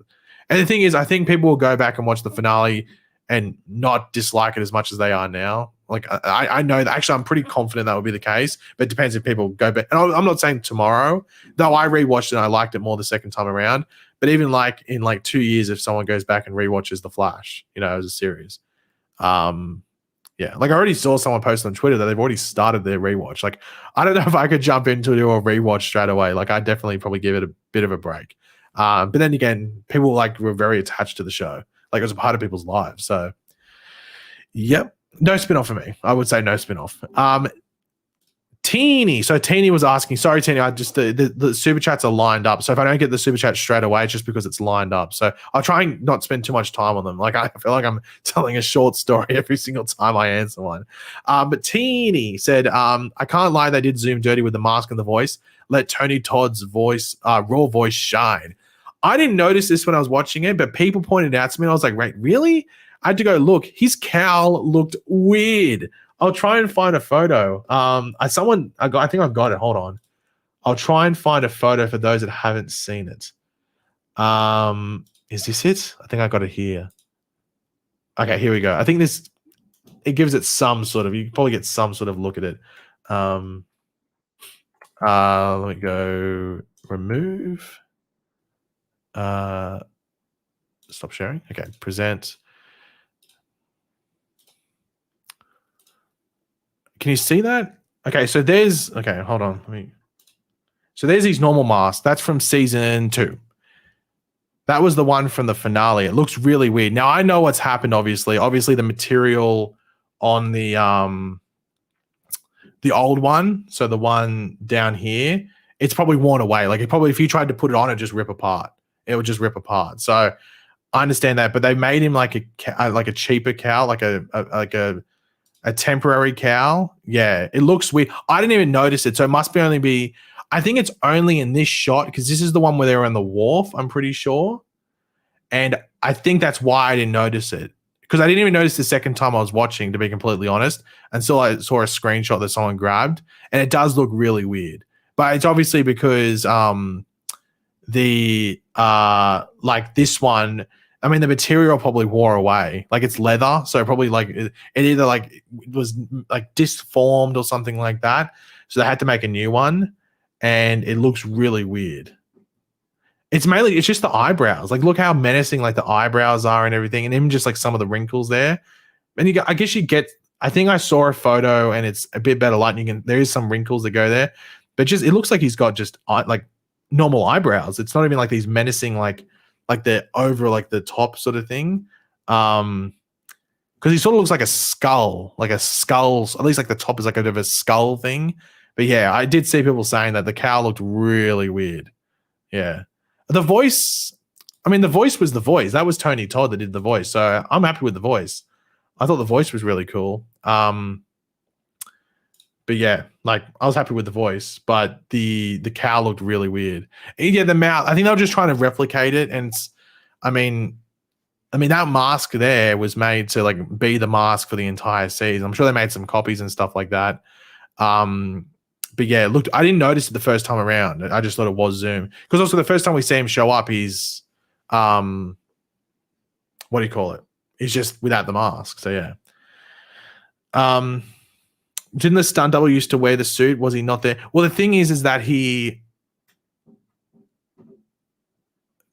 And the thing is, I think people will go back and watch the finale and not dislike it as much as they are now. Like I know that actually I'm pretty confident that would be the case, but it depends if people go back. And I'm not saying tomorrow, though I rewatched it and I liked it more the second time around. But even like in like 2 years, if someone goes back and rewatches The Flash, you know, as a series, yeah, like I already saw someone post on Twitter that they've already started their rewatch. Like I don't know if I could jump into a rewatch straight away. Like I definitely probably give it a bit of a break. But then again, people like were very attached to the show, like it was a part of people's lives. So, yep. No spin-off for me. I would say no spin-off. Teeny. So Teeny was asking, sorry, Teeny, I just the super chats are lined up. So if I don't get the super chat straight away, it's just because it's lined up. So I'll try and not spend too much time on them. Like I feel like I'm telling a short story every single time I answer one. But Teeny said, I can't lie, they did Zoom dirty with the mask and the voice. Let Tony Todd's voice, raw voice shine. I didn't notice this when I was watching it, but people pointed it out to me and I was like, wait, really? I had to go look. His cowl looked weird. I'll try and find a photo. I think I've got it. Hold on. I'll try and find a photo for those that haven't seen it. Is this it? I think I got it here. Okay, here we go. I think it gives it some sort of, you can probably get some sort of look at it. Let me go remove. Stop sharing. Okay, present. Can you see that? Okay, so hold on. So there's his normal mask. That's from season 2. That was the one from the finale. It looks really weird. Now I know what's happened, obviously. Obviously the material on the old one, so the one down here, it's probably worn away. Like if you tried to put it on, it'd just rip apart. It would just rip apart. So I understand that, but they made him like a cheaper cowl, like a temporary cowl. Yeah, it looks weird. I didn't even notice it, so it must be I think it's only in this shot because this is the one where they're on the wharf, I'm pretty sure. And I think that's why I didn't notice it, because I didn't even notice the second time I was watching, to be completely honest, until I saw a screenshot that someone grabbed, and it does look really weird. But it's obviously because like this one, I mean, the material probably wore away. Like it's leather, so probably like it either like it was like disformed or something like that. So they had to make a new one, and it looks really weird. It's just the eyebrows. Like look how menacing like the eyebrows are and everything, and even just like some of the wrinkles there. And I guess you get. I think I saw a photo, and it's a bit better lighting, and there is some wrinkles that go there, but just it looks like he's got just like normal eyebrows. It's not even like these menacing like the over like the top sort of thing, because he sort of looks like a skull, at least like the top is like a bit of a skull thing. But yeah, I did see people saying that the cowl looked really weird. Yeah, the voice, I mean, the voice was the voice. That was Tony Todd that did the voice, so I'm happy with the voice. I thought the voice was really cool. But yeah, like I was happy with the voice, but the cowl looked really weird. And yeah, the mouth. I think they were just trying to replicate it, and I mean, that mask there was made to like be the mask for the entire season. I'm sure they made some copies and stuff like that. But yeah, look, I didn't notice it the first time around. I just thought it was Zoom because also the first time we see him show up, he's what do you call it? He's just without the mask. So yeah. Didn't the stunt double used to wear the suit? Was he not there? Well, the thing is that the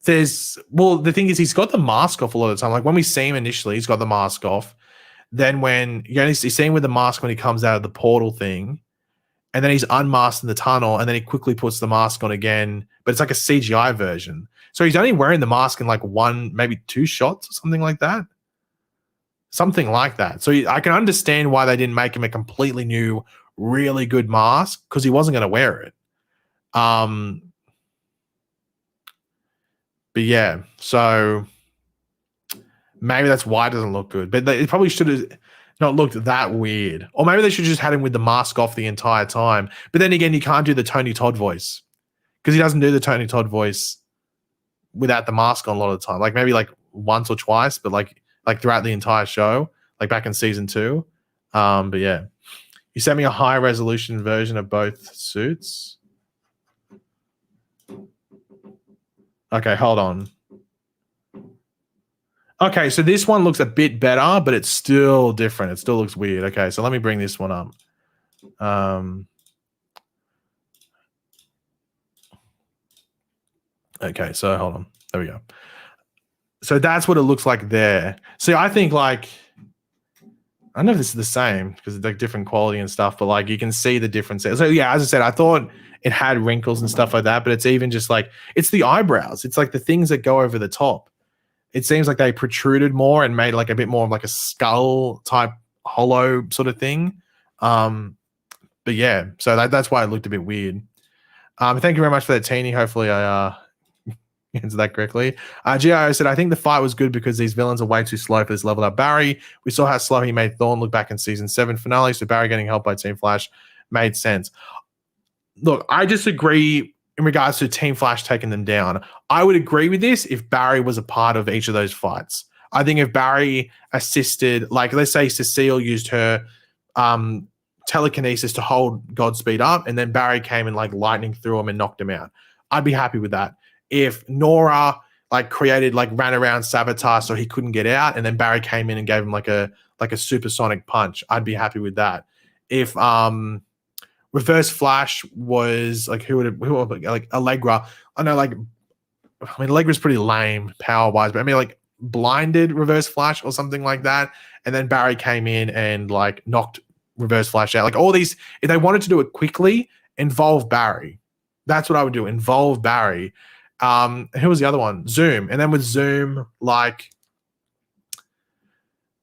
thing is he's got the mask off a lot of the time. Like when we see him initially, he's got the mask off. Then when you only see him with the mask when he comes out of the portal thing, and then he's unmasked in the tunnel, and then he quickly puts the mask on again, but it's like a CGI version. So he's only wearing the mask in like one, maybe two shots or something like that. Something like that. So I can understand why they didn't make him a completely new, really good mask because he wasn't going to wear it. But yeah, so maybe that's why it doesn't look good. But it probably should have not looked that weird. Or maybe they should just had him with the mask off the entire time. But then again, you can't do the Tony Todd voice because he doesn't do the Tony Todd voice without the mask on a lot of the time. Like maybe like once or twice, but like throughout the entire show, like back in season 2. But yeah, you sent me a high resolution version of both suits. Okay, hold on. Okay, so this one looks a bit better, but it's still different. It still looks weird. Okay, so let me bring this one up. Okay, so hold on. There we go. So that's what it looks like there. See, I think like, I don't know if this is the same because it's like different quality and stuff, but like you can see the difference. So yeah, as I said, I thought it had wrinkles and stuff like that, but it's even just like, it's the eyebrows. It's like the things that go over the top. It seems like they protruded more and made like a bit more of like a skull type hollow sort of thing. But yeah, so that's why it looked a bit weird. Thank you very much for that, Teeny. Hopefully I answered that correctly. GIO said, I think the fight was good because these villains are way too slow for this leveled up Barry. We saw how slow he made Thorn look back in season 7 finale, so Barry getting helped by Team Flash made sense. Look, I disagree in regards to Team Flash taking them down. I would agree with this if Barry was a part of each of those fights. I think if Barry assisted, like let's say Cecile used her telekinesis to hold Godspeed up, and then Barry came and like lightning through him and knocked him out, I'd be happy with that. If Nora like ran around Sabotage so he couldn't get out, and then Barry came in and gave him like a supersonic punch, I'd be happy with that. If Reverse Flash was like who like Allegra, I know like I mean Allegra's pretty lame power wise, but I mean like blinded Reverse Flash or something like that, and then Barry came in and like knocked Reverse Flash out. Like all these, if they wanted to do it quickly, involve Barry. That's what I would do. Involve Barry. Who was the other one? Zoom. And then with Zoom, like,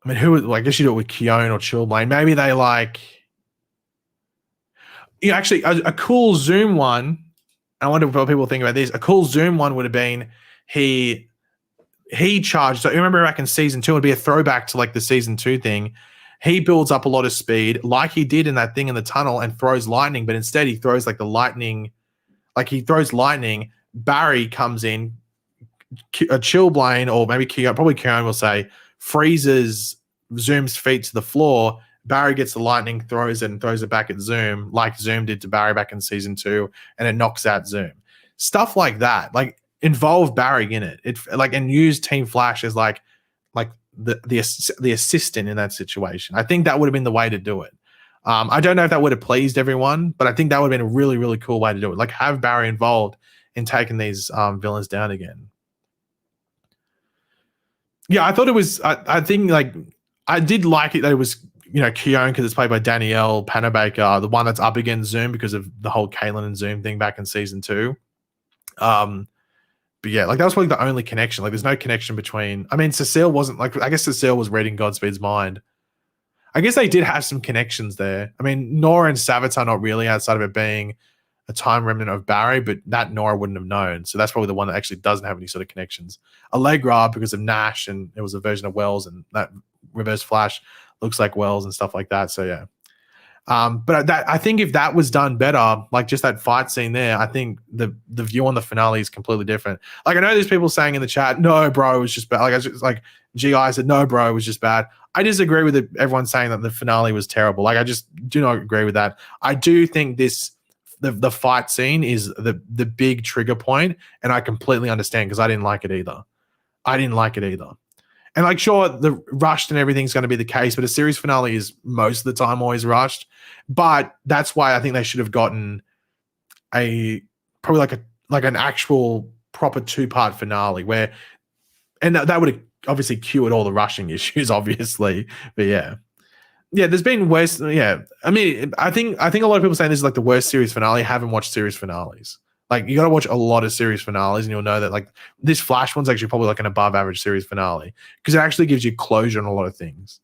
I mean, I guess you do it with Keone or Chillblade. Maybe they like, actually a cool Zoom one. I wonder what people think about this. A cool Zoom one would have been he charged. So you remember back in season 2, it'd be a throwback to like the season 2 thing. He builds up a lot of speed like he did in that thing in the tunnel and throws lightning, but instead he throws like the lightning, like he throws lightning. Barry comes in, a Chillblade, or maybe probably Keone will say, freezes Zoom's feet to the floor. Barry gets the lightning, throws it, and throws it back at Zoom, like Zoom did to Barry back in season 2, and it knocks out Zoom. Stuff like that, like involve Barry in it. And use Team Flash as like the assistant in that situation. I think that would have been the way to do it. I don't know if that would have pleased everyone, but I think that would have been a really, really cool way to do it. Like have Barry involved in taking these villains down again. Yeah, I thought it was. I think like I did like it that it was Keone because it's played by Danielle Panabaker, the one that's up against Zoom because of the whole Caitlin and Zoom thing back in season 2. But yeah, like that was probably the only connection. Like there's no connection between. I mean, Cecile wasn't like. I guess Cecile was reading Godspeed's mind. I guess they did have some connections there. I mean, Nora and Savitar not really outside of it being a time remnant of Barry, but that Nora wouldn't have known. So that's probably the one that actually doesn't have any sort of connections. Allegra because of Nash, and it was a version of Wells, and that Reverse Flash looks like Wells and stuff like that. So yeah. But that I think if that was done better, like just that fight scene there, I think the view on the finale is completely different. Like I know there's people saying in the chat, no, bro, it was just bad. Like I just like GI said, no, bro, it was just bad. I disagree with it, everyone saying that the finale was terrible. Like I just do not agree with that. I do think the fight scene is the big trigger point, and I completely understand because I didn't like it either. And like, sure, the rushed and everything's going to be the case, but a series finale is most of the time always rushed. But that's why I think they should have gotten probably like an actual proper 2-part finale and that would have obviously cured all the rushing issues, obviously. But yeah, there's been worse. Yeah, I mean, I think a lot of people saying this is like the worst series finale haven't watched series finales. Like you got to watch a lot of series finales, and you'll know that like this Flash one's actually probably like an above average series finale because it actually gives you closure on a lot of things,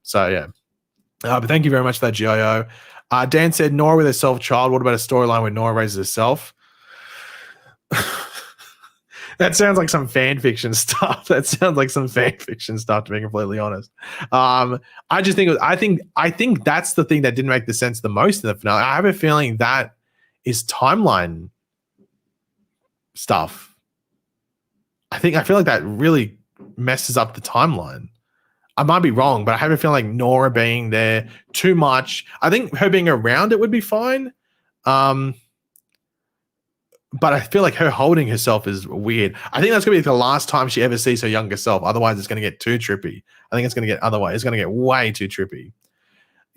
So yeah, but thank you very much for that, GIO. Dan said Nora with her self-child. What about a storyline where Nora raises herself? That sounds like some fan fiction stuff. To be completely honest. I just think I think that's the thing that didn't make the sense the most in the finale. I have a feeling that is timeline stuff. I feel like that really messes up the timeline. I might be wrong, but I have a feeling like Nora being there too much. I think her being around it would be fine. But I feel like her holding herself is weird. I think that's going to be the last time she ever sees her younger self. Otherwise, it's going to get too trippy. I think it's going to get way too trippy.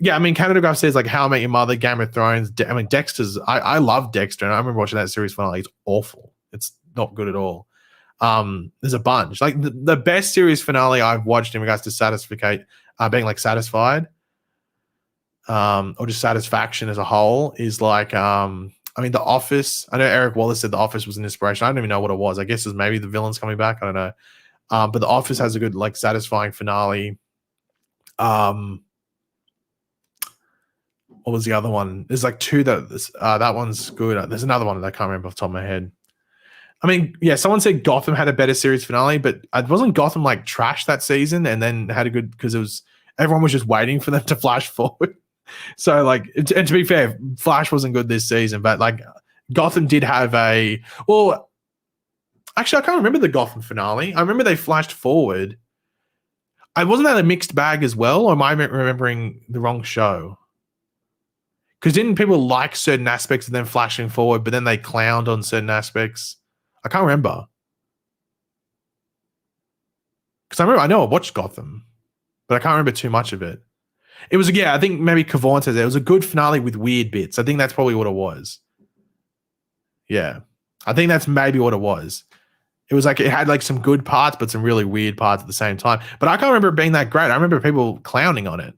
Yeah, I mean, Canada Graph says like How I Met Your Mother, Game of Thrones. I mean, Dexter's. I love Dexter, and I remember watching that series finale. It's awful. It's not good at all. There's a bunch. Like the best series finale I've watched in regards to being like satisfied, or just satisfaction as a whole is like I mean, The Office. I know Eric Wallace said The Office was an inspiration. I don't even know what it was. I guess it's maybe the villains coming back. I don't know. But The Office has a good, like, satisfying finale. What was the other one? There's like two that one's good. There's another one that I can't remember off the top of my head. I mean, yeah, someone said Gotham had a better series finale, but wasn't Gotham like trash that season and then had a good because everyone was just waiting for them to flash forward. So like, and to be fair, Flash wasn't good this season, but like Gotham did have actually I can't remember the Gotham finale. I remember they flashed forward. Wasn't that a mixed bag as well, or am I remembering the wrong show? Because didn't people like certain aspects of them flashing forward, but then they clowned on certain aspects? I can't remember. Because I know I watched Gotham, but I can't remember too much of it. It was, I think maybe Kavon says it was a good finale with weird bits. I think that's probably what it was. Yeah. I think that's maybe what it was. It was like it had like some good parts, but some really weird parts at the same time. But I can't remember it being that great. I remember people clowning on it.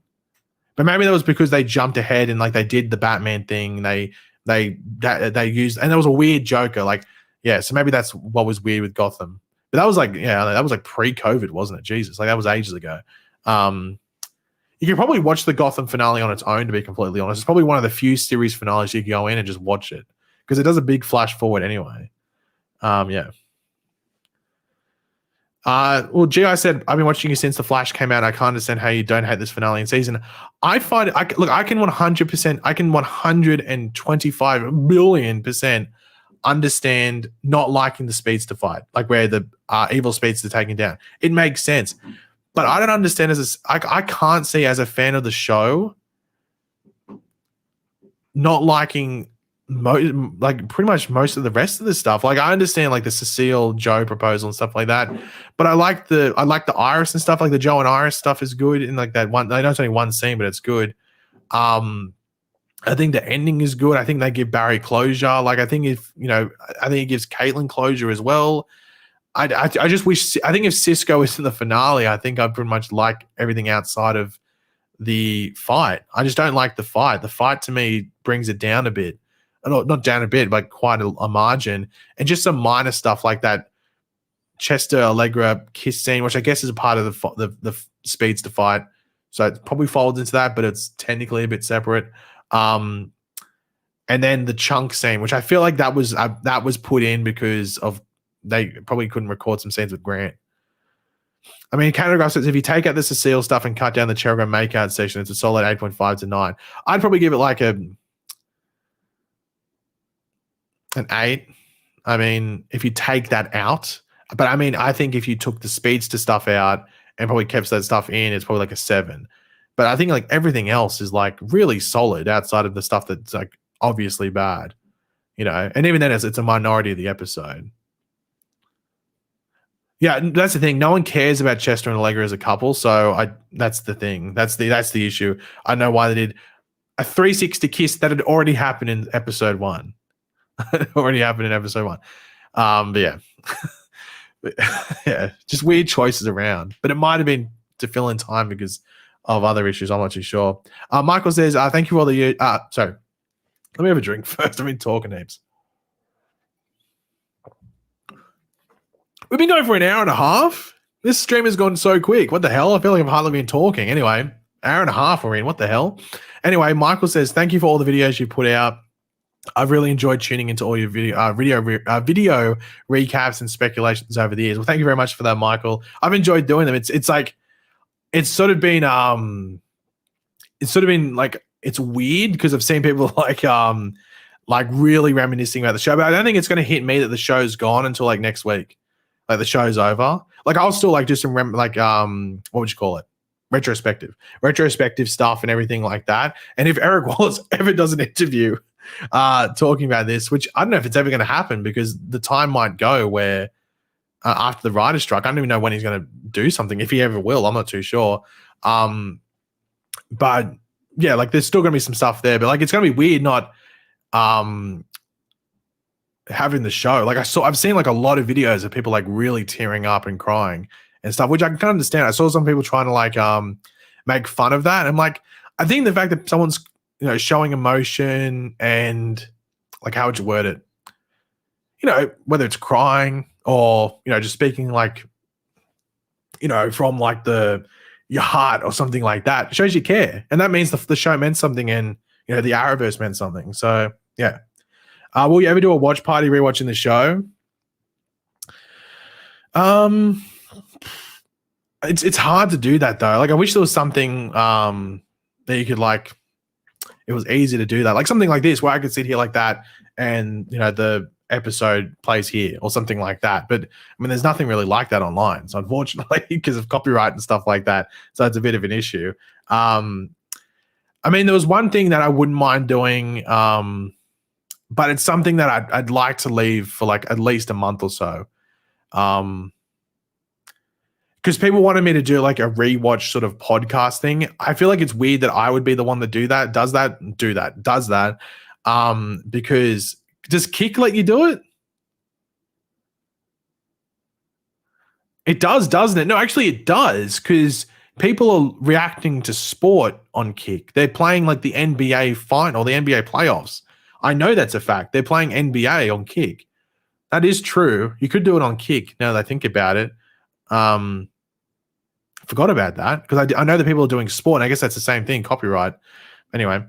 But maybe that was because they jumped ahead and like they did the Batman thing. They used, and there was a weird Joker. Like, yeah, so maybe that's what was weird with Gotham. But that was like, that was like pre-COVID, wasn't it? Jesus, like that was ages ago. You could probably watch the Gotham finale on its own, to be completely honest. It's probably one of the few series finales you can go in and just watch it because it does a big flash forward anyway. Yeah. Well, G.I. said, I've been watching you since The Flash came out. I can't understand how you don't hate this finale in season. I find it, I can 125 billion% understand not liking the speedster fight, like where the evil speedster taken down. It makes sense. But I don't understand I can't see as a fan of the show not liking like pretty much most of the rest of the stuff. Like I understand like the Cecile Joe proposal and stuff like that, but I like the Iris and stuff. Like the Joe and Iris stuff is good in like that one. I know it's only one scene, but it's good. I think the ending is good. I think they give Barry closure. Like I think I think it gives Caitlin closure as well. I just wish. I think if Cisco is in the finale, I think I'd pretty much like everything outside of the fight. I just don't like the fight. The fight to me brings it down a bit. Not down a bit, but quite a margin. And just some minor stuff like that Chester Allegra kiss scene, which I guess is a part of the speedster fight. So it probably folds into that, but it's technically a bit separate. And then the chunk scene, which I feel like that was put in because of they probably couldn't record some scenes with Grant. I mean, Canada says if you take out the Cecile stuff and cut down the Cherry makeout section, it's a solid 8.5 to 9. I'd probably give it like an 8. I mean, if you take that out, but I mean, I think if you took the speedster stuff out and probably kept that stuff in, it's probably like a 7. But I think like everything else is like really solid outside of the stuff that's like obviously bad, you know. And even then, it's a minority of the episode. Yeah, that's the thing. No one cares about Chester and Allegra as a couple, so that's the thing. That's the issue. I know why they did a 360 kiss that had already happened in episode 1. Already happened in episode 1. But yeah. Yeah, just weird choices around. But it might have been to fill in time because of other issues. I'm not too sure. Michael says, thank you for all the sorry. Let me have a drink first. I've been talking heaps. We've been going for an hour and a half. This stream has gone so quick. What the hell? I feel like I've hardly been talking. Anyway, hour and a half we're in. What the hell? Anyway, Michael says, thank you for all the videos you put out. I've really enjoyed tuning into all your video recaps and speculations over the years. Well, thank you very much for that, Michael. I've enjoyed doing them. It's like it's sort of been like it's weird because I've seen people like really reminiscing about the show, but I don't think it's going to hit me that the show's gone until like next week. Like the show's over. Like I'll still like just remember like what would you call it? Retrospective stuff and everything like that. And if Eric Wallace ever does an interview talking about this, which I don't know if it's ever going to happen because the time might go where after the writer's strike, I don't even know when he's going to do something, if he ever will. I'm not too sure. But yeah, like there's still going to be some stuff there, but like it's going to be weird not having the show. Like I've seen like a lot of videos of people like really tearing up and crying and stuff, which I can understand. I saw some people trying to like make fun of that. And I'm like, I think the fact that someone's, you know, showing emotion and like, how would you word it? You know, whether it's crying or, you know, just speaking like, you know, from like your heart or something like that, it shows you care. And that means the show meant something and, you know, the Arrowverse meant something. So yeah. Will you ever do a watch party rewatching the show? It's hard to do that though. Like I wish there was something that you could like, it was easy to do that. Like something like this where I could sit here like that and, you know, the episode plays here or something like that. But I mean, there's nothing really like that online. So unfortunately, because of copyright and stuff like that. So it's a bit of an issue. I mean, there was one thing that I wouldn't mind doing, but it's something that I'd like to leave for like at least a month or so. Because people wanted me to do like a rewatch sort of podcast thing. I feel like it's weird that I would be the one that does that. Because does Kick let you do it? It does, doesn't it? No, actually it does, because people are reacting to sport on Kick. They're playing like the NBA final, the NBA playoffs. I know that's a fact. They're playing NBA on Kick. That is true. You could do it on Kick now that I think about it. I forgot about that because I know that people are doing sport, and I guess that's the same thing, copyright. Anyway,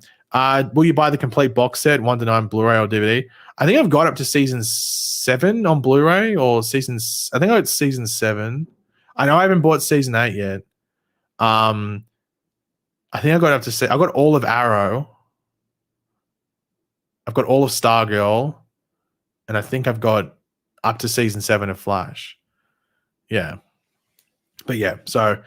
will you buy the complete box set, 1 to 9 Blu-ray or DVD? I think I've got up to season 7 on Blu-ray or I think it's season 7. I know I haven't bought season 8 yet. I think I got up to I got all of Arrow. I've got all of Stargirl, and I think I've got up to season 7 of Flash. Yeah. But yeah, so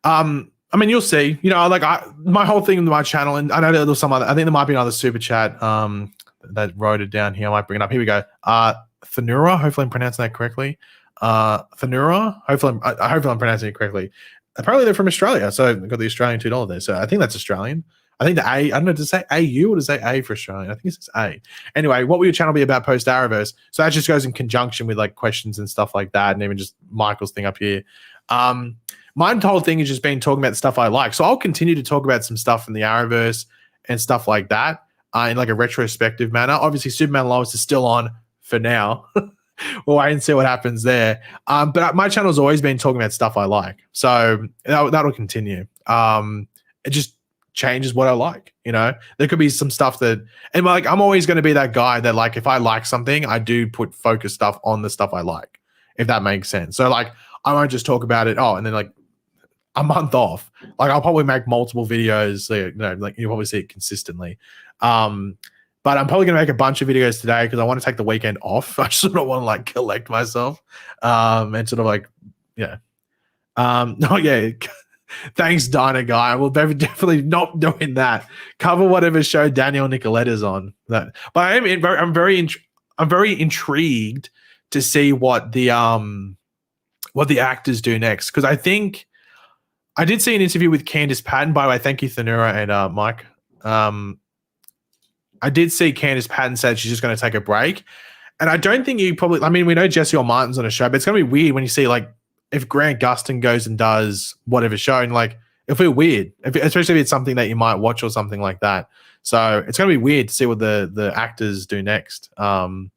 I mean, you'll see. You know, like my whole thing with my channel, and I know there's some other, I think there might be another super chat that wrote it down here. I might bring it up. Here we go. Thanura, hopefully I'm pronouncing that correctly. Thanura, hopefully I'm pronouncing it correctly. Apparently they're from Australia, so I've got the Australian $2 there. So I think that's Australian. I think the A, I don't know, does it say AU or does it say A for Australian? I think it says A. Anyway, what will your channel be about post Arrowverse? So that just goes in conjunction with like questions and stuff like that, and even just Michael's thing up here. My whole thing has just been talking about the stuff I like. So I'll continue to talk about some stuff from the Arrowverse and stuff like that in like a retrospective manner. Obviously, Superman Lois is still on for now. We'll wait and see what happens there. But my channel's always been talking about stuff I like. So that'll continue. It just changes what I like, you know. There could be some stuff that, and like I'm always going to be that guy that like if I like something, I do put focus stuff on the stuff I like. if that makes sense. So like I won't just talk about it. And then like a month off. Like I'll probably make multiple videos. So, like you'll probably see it consistently. But I'm probably gonna make a bunch of videos today because I want to take the weekend off. I just don't want to like collect myself. And sort of like, yeah. Oh yeah. Thanks, Diner Guy. We'll definitely not doing that. Cover whatever show Daniel Nicoletta's on. That, but I'm very intrigued to see what the actors do next, because I think I did see an interview with Candice Patton. By the way, thank you, Thanura and Mike. I did see Candice Patton said she's just going to take a break, and I don't think we know Jesse or Martin's on a show, but it's going to be weird when you see like if Grant Gustin goes and does whatever show, and like it'll feel weird, especially if it's something that you might watch or something like that. So it's going to be weird to see what the actors do next. Like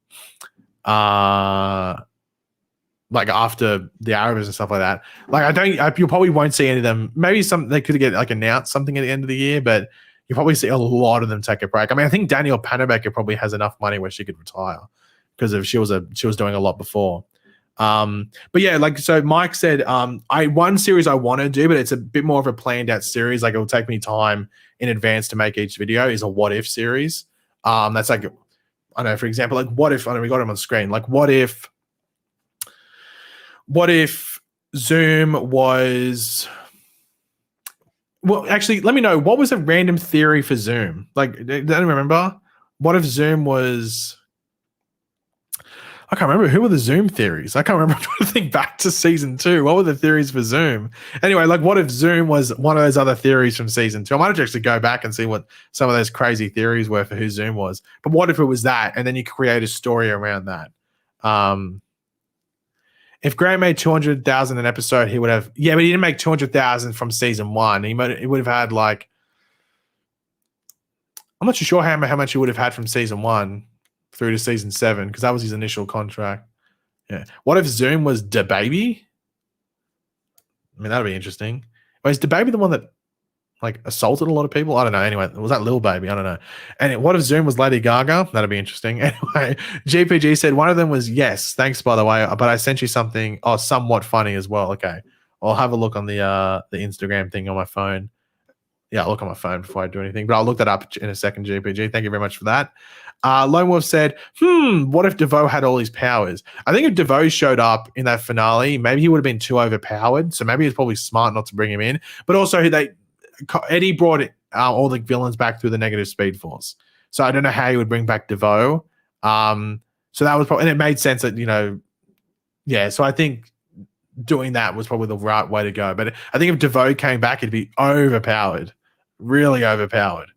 after the Arabs and stuff like that. Like you probably won't see any of them. Maybe they could get like announced something at the end of the year, but you probably see a lot of them take a break. I mean, I think Danielle Panabaker probably has enough money where she could retire because she was doing a lot before. But yeah, like so Mike said, one series I want to do, but it's a bit more of a planned out series. Like it will take me time in advance to make each video, is a what if series. That's like, I don't know, for example, like what if, I know we got him on screen, like what if Zoom was, well, actually, let me know, what was a random theory for Zoom? Like, I don't remember. What if Zoom was, I can't remember. Who were the Zoom theories? I can't remember. I'm trying to think back to season 2. What were the theories for Zoom? Anyway, like what if Zoom was one of those other theories from season 2? I might have to actually go back and see what some of those crazy theories were for who Zoom was. But what if it was that? And then you create a story around that. If Grant made 200,000 an episode, he would have, yeah, but he didn't make 200,000 from season 1. He would have had like, I'm not too sure how much he would have had from season 1 through to season 7, because that was his initial contract. Yeah. What if Zoom was DaBaby? I mean, that'd be interesting. Wait, is DaBaby the one that like assaulted a lot of people? I don't know. Anyway, was that Lil Baby? I don't know. And what if Zoom was Lady Gaga? That'd be interesting. Anyway, GPG said one of them was yes. Thanks, by the way. But I sent you something somewhat funny as well. Okay. I'll have a look on the Instagram thing on my phone. Yeah, I'll look on my phone before I do anything. But I'll look that up in a second, GPG. Thank you very much for that. Lone Wolf said, what if DeVoe had all his powers? I think if DeVoe showed up in that finale, maybe he would have been too overpowered. So maybe it's probably smart not to bring him in. But also Eddie brought all the villains back through the negative speed force. So I don't know how he would bring back DeVoe. So that was probably, and it made sense that, yeah. So I think doing that was probably the right way to go. But I think if DeVoe came back, it'd be overpowered, really overpowered.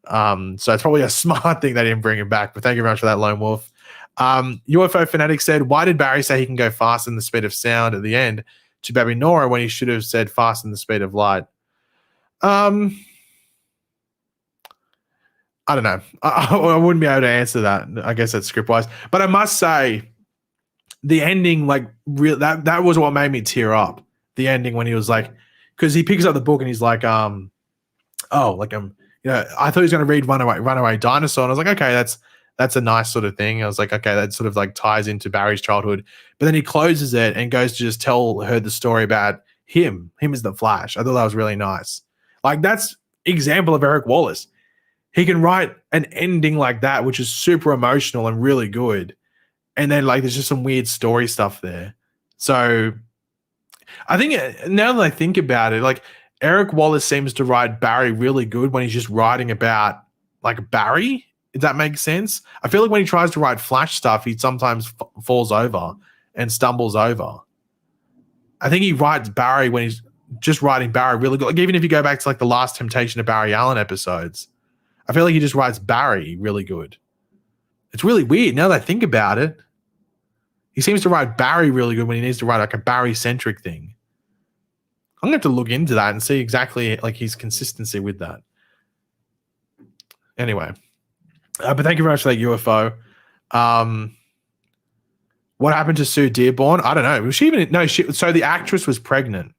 So it's probably a smart thing they didn't bring him back. But thank you very much for that, Lone Wolf. UFO Fanatic said, why did Barry say he can go faster than the speed of sound at the end to Baby Nora when he should have said faster than the speed of light? I don't know. I wouldn't be able to answer that. I guess that's script wise, but I must say the ending, like that was what made me tear up. The ending when he was like, because he picks up the book and he's like, I thought he was going to read Runaway Dinosaur. And I was like, okay, that's a nice sort of thing. I was like, okay, that sort of like ties into Barry's childhood. But then he closes it and goes to just tell her the story about him as the Flash. I thought that was really nice. Like that's example of Eric Wallace. He can write an ending like that, which is super emotional and really good. And then like there's just some weird story stuff there. So I think now that I think about it, like Eric Wallace seems to write Barry really good when he's just writing about like Barry. If that makes sense. I feel like when he tries to write Flash stuff, he sometimes falls over and stumbles over. I think he writes Barry when he's just writing Barry really good. Like even if you go back to like the Last Temptation of Barry Allen episodes, I feel like he just writes Barry really good. It's really weird now that I think about it. He seems to write Barry really good when he needs to write like a Barry-centric thing. I'm going to have to look into that and see exactly like his consistency with that. Anyway, but thank you very much for that, UFO. What happened to Sue Dearborn? I don't know. Was she even? No, so the actress was pregnant.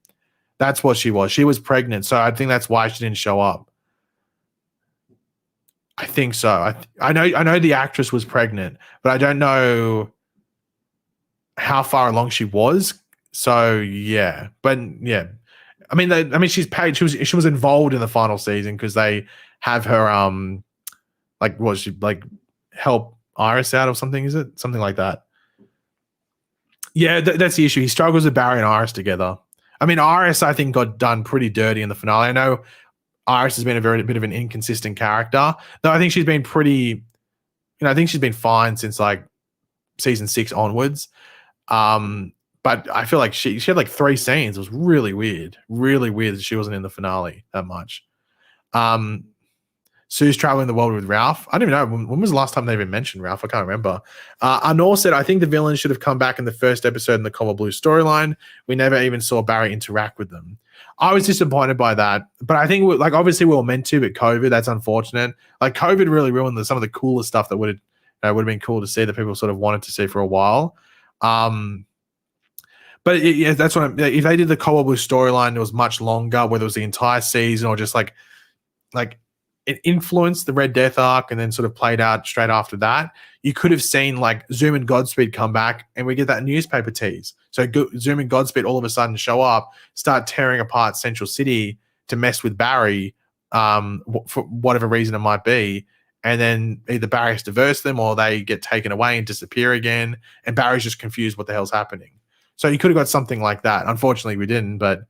That's what she was. She was pregnant. So I think that's why she didn't show up. I think so. I know the actress was pregnant, but I don't know. how far along she was. So yeah, but yeah, I mean, she's paid. She was involved in the final season because they have her like was she like help Iris out or something? Is it something like that? Yeah, that's the issue. He struggles with Barry and Iris together. I mean, Iris I think got done pretty dirty in the finale. I know Iris has been a bit of an inconsistent character, though. I think she's been pretty. I think she's been fine since like season 6 onwards. But I feel like she had like 3 scenes. It was really weird that she wasn't in the finale that much. Sue's traveling the world with Ralph. I don't even know. When was the last time they even mentioned Ralph? I can't remember. Anor said, I think the villains should have come back in the first episode in the Cobalt Blue storyline. We never even saw Barry interact with them. I was disappointed by that. But I think, like, obviously we were meant to, but COVID, that's unfortunate. Like, COVID really ruined some of the cooler stuff that would have been cool to see, that people sort of wanted to see for a while. But yeah, that's what if they did the Cobalt Blue storyline, it was much longer, whether it was the entire season or just like it influenced the Red Death arc and then sort of played out straight after that. You could have seen like Zoom and Godspeed come back and we get that newspaper tease. So Zoom and Godspeed all of a sudden show up, start tearing apart Central City to mess with Barry for whatever reason it might be. And then either Barry has to verse them or they get taken away and disappear again. And Barry's just confused what the hell's happening. So you could have got something like that. Unfortunately, we didn't, but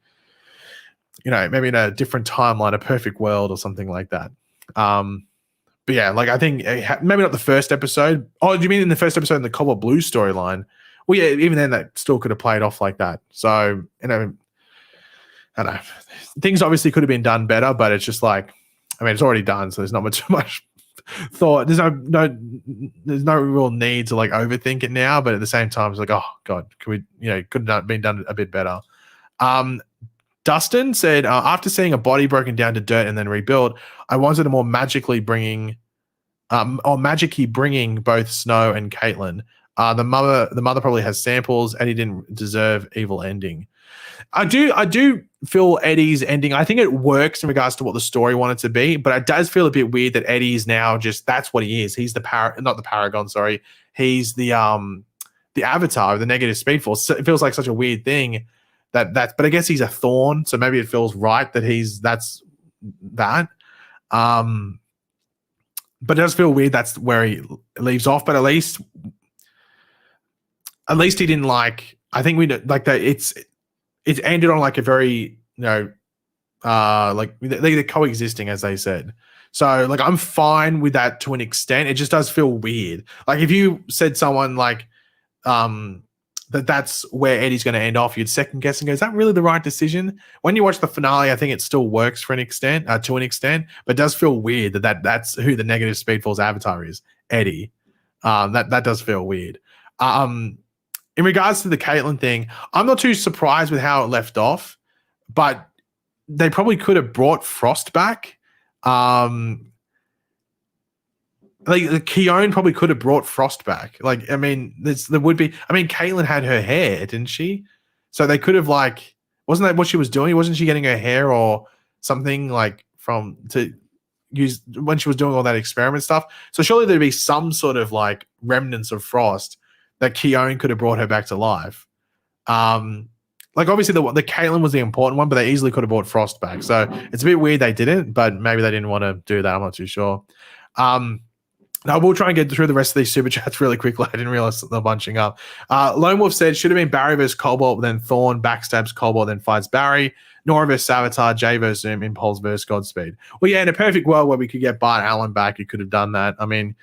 maybe in a different timeline, a perfect world or something like that. But yeah, like I think maybe not the first episode. Oh, do you mean in the first episode in the Cobalt Blue storyline? Well, yeah, even then that still could have played off like that. So, I don't know. Things obviously could have been done better, but it's just like, I mean, it's already done, so there's not much thought. There's no real need to like overthink it now, but at the same time, it's like, oh god, could have been done a bit better. Dustin said, after seeing a body broken down to dirt and then rebuilt, I wanted a more magicy bringing both Snow and Caitlin. The mother probably has samples. Eddie didn't deserve evil ending. I do feel Eddie's ending, I think it works in regards to what the story wanted to be, but it does feel a bit weird that Eddie's now just, that's what he is. He's not the Paragon, sorry. He's the avatar of the negative speed force. So it feels like such a weird thing but I guess he's a thorn, so maybe it feels right that that's that. But it does feel weird that's where he leaves off, but at least he didn't like, I think we like that it's ended on like a very, like they're coexisting, as they said. So like I'm fine with that to an extent. It just does feel weird. Like if you said someone like that's where Eddie's going to end off, you'd second guess and go, is that really the right decision? When you watch the finale, I think it still works to an extent, but it does feel weird that's who the negative Speed Force avatar is, Eddie. That does feel weird. In regards to the Caitlyn thing, I'm not too surprised with how it left off, but they probably could have brought Frost back. Like the Keone probably could have brought Frost back. Like, I mean, there would be. I mean, Caitlyn had her hair, didn't she? So they could have like, wasn't that what she was doing? Wasn't she getting her hair or something like to use when she was doing all that experiment stuff? So surely there'd be some sort of like remnants of Frost that Keone could have brought her back to life. Like obviously the Caitlyn was the important one, but they easily could have brought Frost back. So it's a bit weird they didn't, but maybe they didn't want to do that. I'm not too sure. Now, we'll try and get through the rest of these super chats really quickly. I didn't realize they're bunching up. Lone Wolf said, should have been Barry versus Cobalt, then Thorn backstabs Cobalt, then fights Barry. Nora versus Savitar, Jay versus Zoom, Impulse versus Godspeed. Well, yeah, in a perfect world where we could get Bart Allen back, you could have done that. I mean,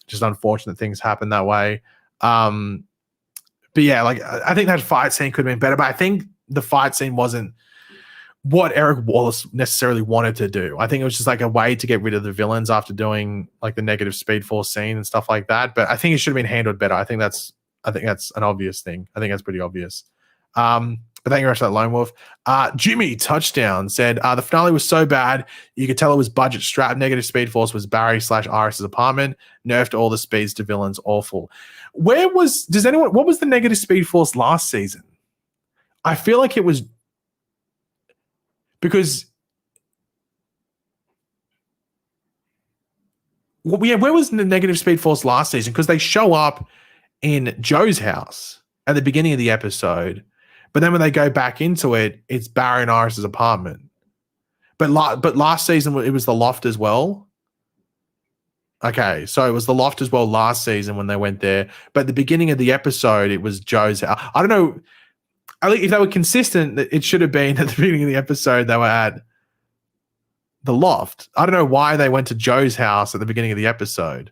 just unfortunate things happen that way. But yeah, like I think that fight scene could have been better, but I think the fight scene wasn't what Eric Wallace necessarily wanted to do. I think it was just like a way to get rid of the villains after doing like the negative Speed Force scene and stuff like that. But I think it should have been handled better. I think that's an obvious thing. I think that's pretty obvious. But thank you very much for that, Lone Wolf. Jimmy Touchdown said the finale was so bad you could tell it was budget strapped. Negative Speed Force was Barry/Iris's apartment. Nerfed all the speeds to villains. Awful. What was the negative Speed Force last season? I feel like it was because where was the negative Speed Force last season? Because they show up in Joe's house at the beginning of the episode, but then when they go back into it, it's Barry and Iris's apartment. But last season it was the loft as well. Okay, so it was the loft as well last season when they went there. But at the beginning of the episode, it was Joe's house. I don't know. I think if they were consistent, it should have been at the beginning of the episode they were at the loft. I don't know why they went to Joe's house at the beginning of the episode.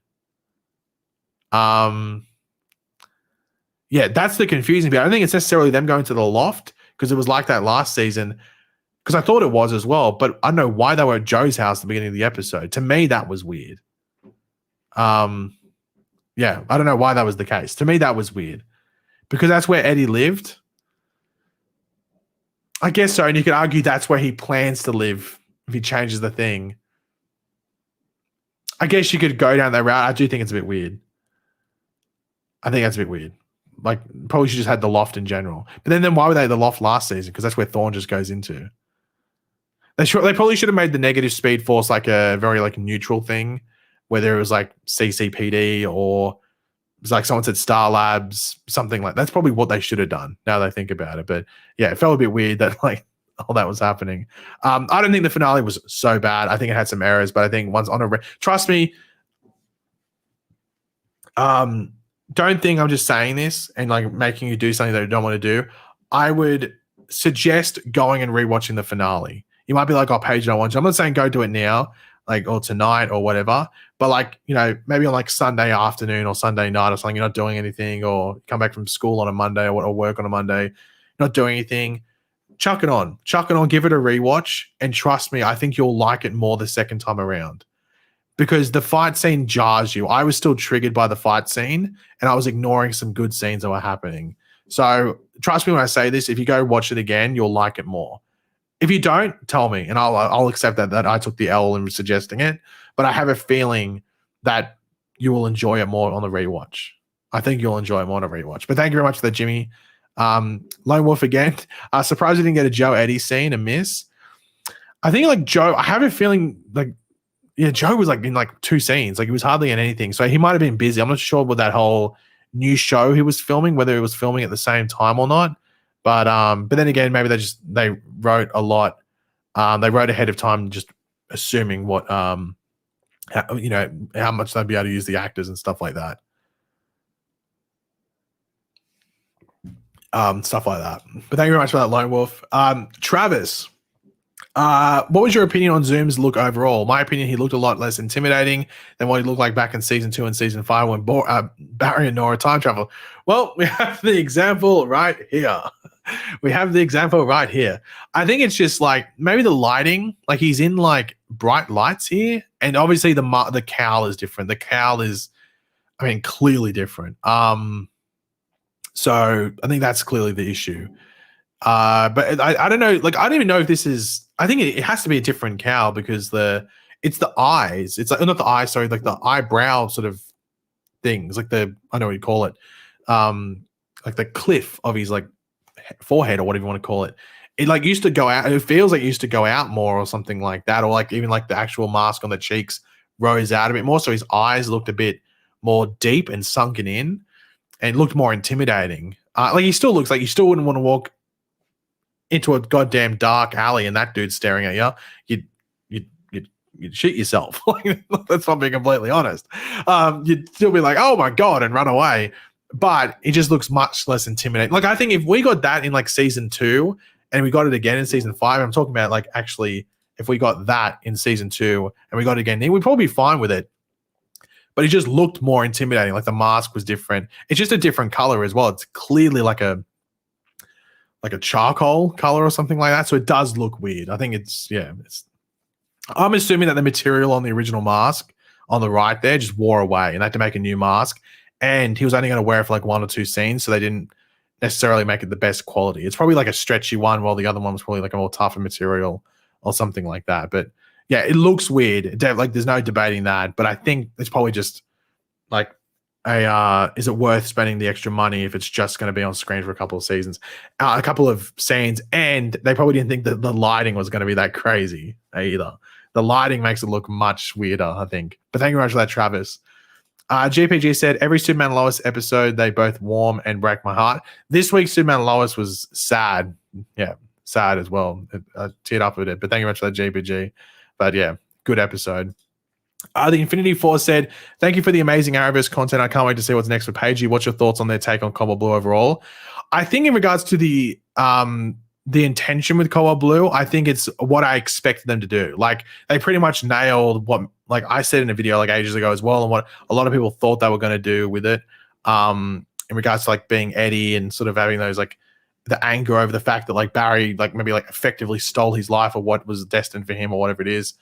Yeah, that's the confusing bit. I don't think it's necessarily them going to the loft because it was like that last season. Because I thought it was as well, but I don't know why they were at Joe's house at the beginning of the episode. To me, that was weird. Yeah, I don't know why that was the case. To me, that was weird because that's where Eddie lived. I guess so, and you could argue that's where he plans to live if he changes the thing. I guess you could go down that route. I do think it's a bit weird. I think that's a bit weird. Like, probably should just had the loft in general. But then why were they at the loft last season? Because that's where Thorne just goes into. They probably should have made the negative Speed Force like a very like neutral thing, whether it was like CCPD or it was like someone said Star Labs, something like that's probably what they should have done. Now that I think about it, but yeah, it felt a bit weird that like all that was happening. I don't think the finale was so bad. I think it had some errors, but I think once on trust me. Don't think I'm just saying this and like making you do something that you don't want to do. I would suggest going and rewatching the finale. You might be like, oh, Paige, I don't want to. I'm not saying go do it now, like, or tonight or whatever. But like, you know, maybe on like Sunday afternoon or Sunday night or something, you're not doing anything, or come back from school on a Monday or work on a Monday, not doing anything. Chuck it on, give it a rewatch. And trust me, I think you'll like it more the second time around. Because the fight scene jars you. I was still triggered by the fight scene and I was ignoring some good scenes that were happening. So trust me when I say this, if you go watch it again, you'll like it more. If you don't, tell me and I'll accept that I took the L in suggesting it. But I have a feeling that you will enjoy it more on the rewatch. I think you'll enjoy it more on a rewatch. But thank you very much for that, Jimmy. Lone Wolf again. Surprised we didn't get a Joe Eddie scene, a miss. I think like Joe, I have a feeling like, yeah, Joe was like in like 2 scenes. Like he was hardly in anything. So he might have been busy. I'm not sure with that whole new show he was filming, whether he was filming at the same time or not. But then again, maybe they wrote a lot. They wrote ahead of time, just assuming what how much they'd be able to use the actors and stuff like that. Stuff like that. But thank you very much for that, Lone Wolf. Travis, what was your opinion on Zoom's look overall? My opinion, he looked a lot less intimidating than what he looked like back in season 2 and season 5 when Barry and Nora time travel. Well, we have the example right here. I think it's just like maybe the lighting, like he's in like bright lights here, and obviously the cowl is different. The cowl is, I mean, clearly different. So I think that's clearly the issue. But I don't know. Like I don't even know if this is. I think it has to be a different cowl because it's the eyes. It's like not the eyes. Sorry, like the eyebrow sort of things. Like I know what you call it. Like the cliff of his like forehead or whatever you want to call it. It like used to go out. It feels like it used to go out more or something like that, or like even like the actual mask on the cheeks rose out a bit more. So his eyes looked a bit more deep and sunken in, and looked more intimidating. Like he still looks like you still wouldn't want to walk into a goddamn dark alley and that dude's staring at you. You'd shoot yourself. Let's not be completely honest. You'd still be like, oh my God, and run away. But it just looks much less intimidating. Like I think if we got that in like season 2 and we got it again in season 5, I'm talking about like actually if we got that in season 2 and we got it again, then we'd probably be fine with it. But it just looked more intimidating. Like the mask was different. It's just a different color as well. It's clearly like a charcoal color or something like that. So it does look weird. I think I'm assuming that the material on the original mask on the right there just wore away and they had to make a new mask. And he was only going to wear it for like 1 or 2 scenes. So they didn't necessarily make it the best quality. It's probably like a stretchy one while the other one was probably like a more tougher material or something like that. But yeah, it looks weird. Like there's no debating that. But I think it's probably just like is it worth spending the extra money if it's just going to be on screen for a couple of seasons, a couple of scenes? And they probably didn't think that the lighting was going to be that crazy either. The lighting makes it look much weirder, I think. But thank you very much for that, Travis. GPG said, every Superman Lois episode, they both warm and break my heart. This week's Superman Lois was sad. Yeah, sad as well. I teared up with it, but thank you very much for that, GPG. But yeah, good episode. The Infinity Force said, thank you for the amazing Arrowverse content. I can't wait to see what's next for Pagey. What's your thoughts on their take on Cobalt Blue overall? I think in regards to the intention with Cobalt Blue, I think it's what I expected them to do. Like, they pretty much nailed what, like I said in a video like ages ago as well, and what a lot of people thought they were going to do with it. In regards to like being Eddie and sort of having those like the anger over the fact that like Barry like maybe like effectively stole his life or what was destined for him or whatever it is.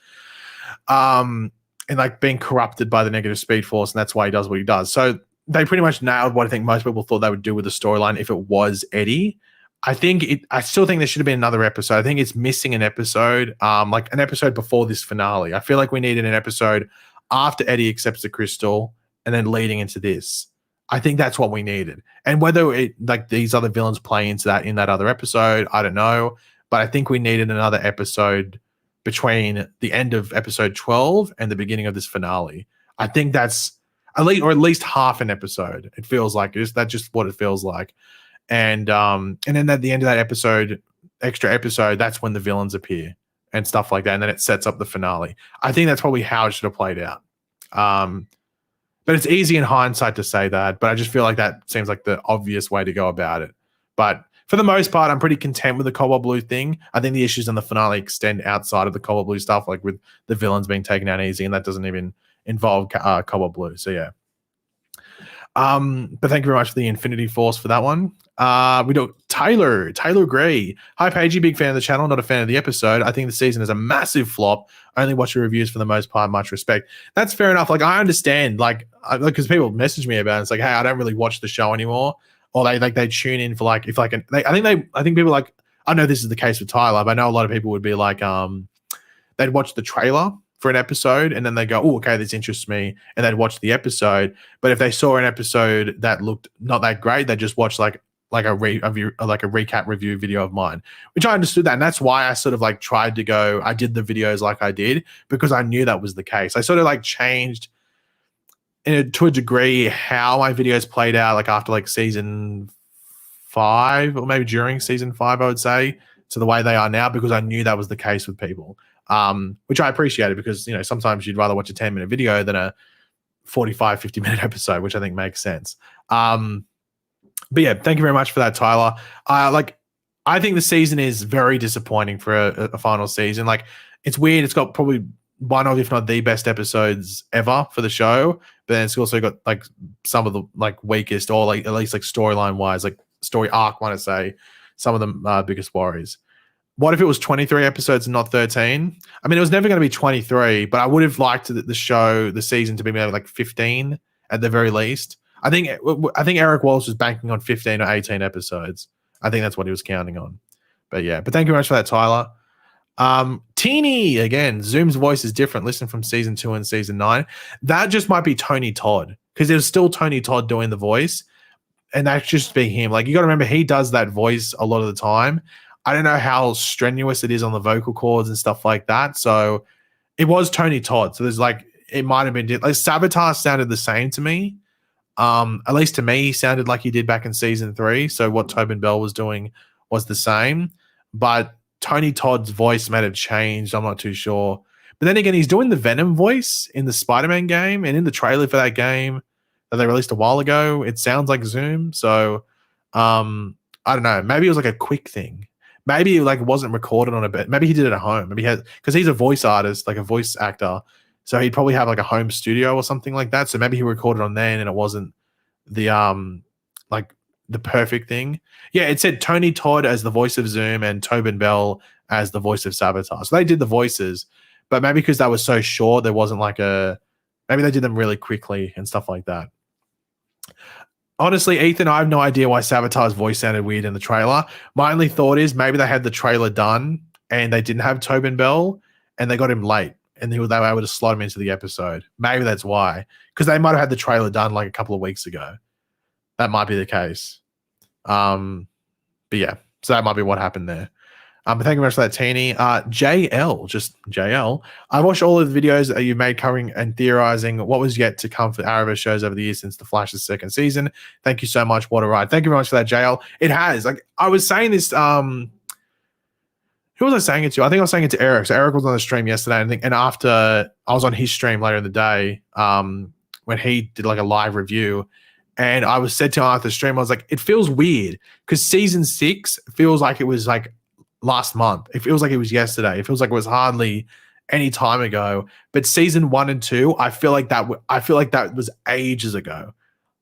And like being corrupted by the negative Speed Force, and that's why he does what he does. So they pretty much nailed what I think most people thought they would do with the storyline if it was Eddie. I still think there should have been another episode. I think it's missing an episode, like an episode before this finale. I feel like we needed an episode after Eddie accepts the crystal and then leading into this. I think that's what we needed. And whether it like these other villains play into that in that other episode, I don't know. But I think we needed another episode between the end of episode 12 and the beginning of this finale. I think that's at least half an episode. It feels like that's just what it feels like. And then at the end of that episode, extra episode, that's when the villains appear and stuff like that. And then it sets up the finale. I think that's probably how it should have played out. But it's easy in hindsight to say that, but I just feel like that seems like the obvious way to go about it. But for the most part, I'm pretty content with the Cobalt Blue thing. I think the issues in the finale extend outside of the Cobalt Blue stuff, like with the villains being taken out easy, and that doesn't even involve Cobalt Blue. So yeah. But thank you very much for the Infinity Force for that one. We do Taylor Gray. Hi, Pagey, big fan of the channel, not a fan of the episode. I think the season is a massive flop. Only watch your reviews for the most part. Much respect. That's fair enough. Like, I understand, like, because people message me about it. It's like, hey, I don't really watch the show anymore. Or they tune in for like, if like, I think people like, I know this is the case with Tyler, but I know a lot of people would be like, they'd watch the trailer for an episode and then they go, oh, okay, this interests me, and they'd watch the episode. But if they saw an episode that looked not that great, they'd just watch like a recap review video of mine, which I understood that, and that's why I sort of like tried to go. I did the videos like I did because I knew that was the case. I sort of like changed to a degree how my videos played out, like after like season 5 or maybe during season 5, I would say, to the way they are now, because I knew that was the case with people. Which I appreciated, because, you know, sometimes you'd rather watch a 10-minute video than a 45, 50-minute episode, which I think makes sense. But yeah, thank you very much for that, Tyler. I think the season is very disappointing for a final season. Like, it's weird. It's got probably one of, if not the best episodes ever for the show, but then it's also got like some of the like weakest, or like at least like storyline wise, like story arc, want to say, some of the biggest worries. What if it was 23 episodes and not 13? I mean, it was never going to be 23, but I would have liked the season to be maybe like 15 at the very least. I think Eric Walsh was banking on 15 or 18 episodes. I think that's what he was counting on. But yeah, but thank you very much for that, Tyler. Teeny again, Zoom's voice is different. Listen from season 2 and season 9. That just might be Tony Todd, because there's still Tony Todd doing the voice, and that's just be him. Like, you got to remember, he does that voice a lot of the time. I don't know how strenuous it is on the vocal cords and stuff like that. So it was Tony Todd. So there's like, it might have been like Sabotage sounded the same to me. At least to me, he sounded like he did back in season 3. So what Tobin Bell was doing was the same, but Tony Todd's voice might have changed. I'm not too sure. But then again, he's doing the Venom voice in the Spider-Man game, and in the trailer for that game that they released a while ago, it sounds like Zoom. So I don't know. Maybe it was like a quick thing. Maybe like it wasn't recorded on a bit. Maybe he did it at home. Maybe he had, because he's a voice artist, like a voice actor. So he'd probably have like a home studio or something like that. So maybe he recorded on there and it wasn't the like the perfect thing. Yeah, it said Tony Todd as the voice of Zoom and Tobin Bell as the voice of Sabotage. So they did the voices, but maybe because that was so short, there wasn't like maybe they did them really quickly and stuff like that. Honestly, Ethan, I have no idea why Sabatage's voice sounded weird in the trailer. My only thought is maybe they had the trailer done and they didn't have Tobin Bell and they got him late and they were able to slot him into the episode. Maybe that's why. Because they might have had the trailer done like a couple of weeks ago. That might be the case. But yeah, so that might be what happened there. But thank you very much for that, Teeny. JL, just JL. I watched all of the videos that you made covering and theorizing what was yet to come for Arrowverse shows over the years since The Flash's second season. Thank you so much. What a ride. Thank you very much for that, JL. It has. Like, I was saying this, who was I saying it to? I think I was saying it to Eric. So Eric was on the stream yesterday, and after I was on his stream later in the day, when he did like a live review, and I was said to him after the stream, I was like, it feels weird because season 6 feels like it was like last month. It feels like it was yesterday. It feels like it was hardly any time ago. But season 1 and 2, I feel like that was ages ago.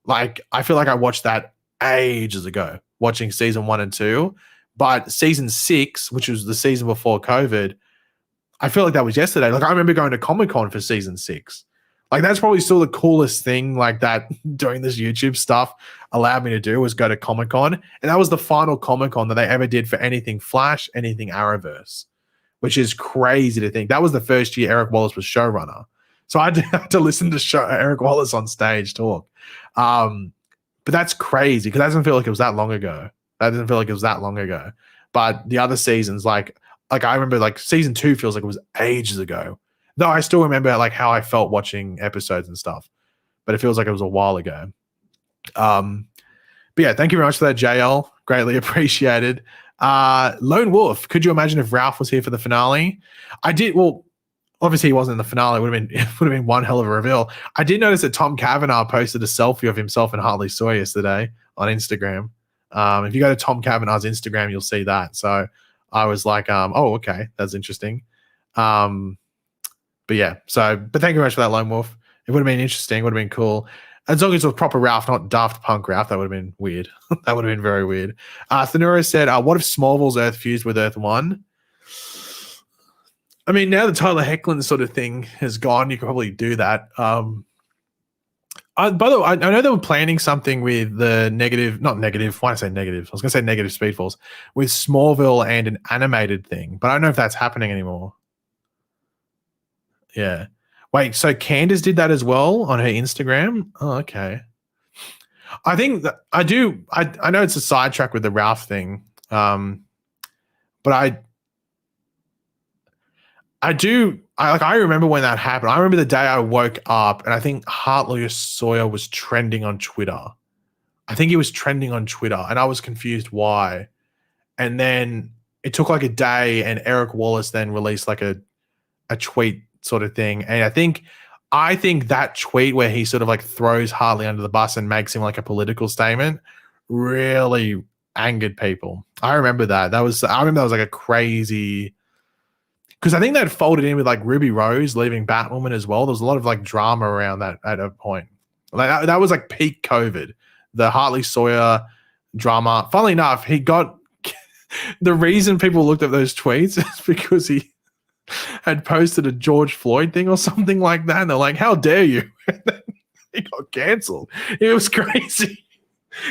Like, I feel like I watched that ages ago, watching season 1 and 2. But season 6, which was the season before COVID, I feel like that was yesterday. Like, I remember going to Comic-Con for season 6. Like, that's probably still the coolest thing, like, that doing this YouTube stuff allowed me to do, was go to Comic-Con. And that was the final Comic-Con that they ever did for anything Flash, anything Arrowverse, which is crazy to think. That was the first year Eric Wallace was showrunner. So I had to listen to Eric Wallace on stage talk. But that's crazy because that doesn't feel like it was that long ago. But the other seasons, like I remember, like, season 2 feels like it was ages ago. Though I still remember like how I felt watching episodes and stuff, but it feels like it was a while ago. But yeah, thank you very much for that, JL. Greatly appreciated. Lone Wolf, could you imagine if Ralph was here for the finale? I did. Well, obviously he wasn't in the finale. It would have been one hell of a reveal. I did notice that Tom Cavanaugh posted a selfie of himself and Hartley Sawyer yesterday on Instagram. If you go to Tom Cavanaugh's Instagram, you'll see that. So I was like, oh, okay, that's interesting. But yeah, but thank you very much for that, Lone Wolf. It would have been interesting, would have been cool. As long as it was proper Ralph, not Daft Punk Ralph, that would have been weird. That would have been very weird. Thanura said, what if Smallville's Earth fused with Earth 1? I mean, now the Tyler Hoechlin sort of thing has gone, you could probably do that. By the way, I know they were planning something with the not negative, why did I say negative? I was going to say negative Speedfalls, with Smallville and an animated thing, but I don't know if that's happening anymore. Yeah. Wait, so Candace did that as well on her Instagram? Oh, okay. I think that I know it's a sidetrack with the Ralph thing. But I remember when that happened. I remember the day I woke up and I think Hartley Sawyer was trending on Twitter. I think he was trending on Twitter and I was confused why. And then it took like a day and Eric Wallace then released like a tweet sort of thing. And I think that tweet where he sort of like throws Hartley under the bus and makes him like a political statement really angered people. I remember that. I remember that was like a crazy, because I think that folded in with like Ruby Rose leaving Batwoman as well. There was a lot of like drama around that at a point. Like that was like peak COVID. The Hartley Sawyer drama. Funnily enough, he got the reason people looked at those tweets is because he had posted a George Floyd thing or something like that. And they're like, how dare you? He got cancelled. It was crazy.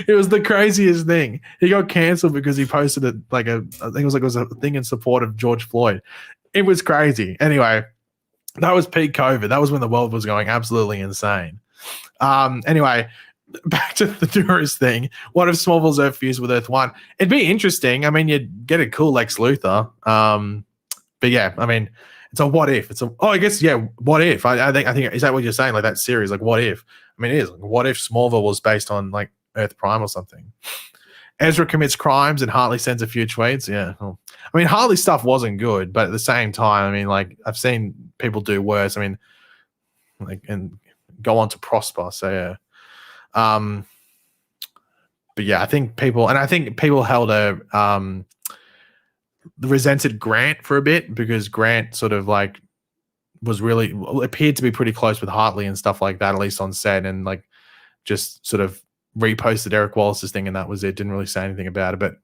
It was the craziest thing. He got cancelled because he posted it like I think it was a thing in support of George Floyd. It was crazy. Anyway, that was peak COVID. That was when the world was going absolutely insane. Anyway, back to the Duras thing. What if Smallville's Earth fused with Earth 1? It'd be interesting. I mean, you'd get a cool Lex Luthor. But yeah, I mean, it's a what if. I guess, yeah, what if? I think is that what you're saying? Like that series, like what if? I mean, it is. Like, what if Smallville was based on like Earth Prime or something? Ezra commits crimes and Hartley sends a few tweets. Yeah. Well, I mean, Hartley's stuff wasn't good, but at the same time, I mean, like I've seen people do worse. I mean, like, and go on to prosper. So yeah. But yeah, I think people held resented Grant for a bit because Grant sort of like appeared to be pretty close with Hartley and stuff like that, at least on set, and like just sort of reposted Eric Wallace's thing and that was it. Didn't really say anything about it. But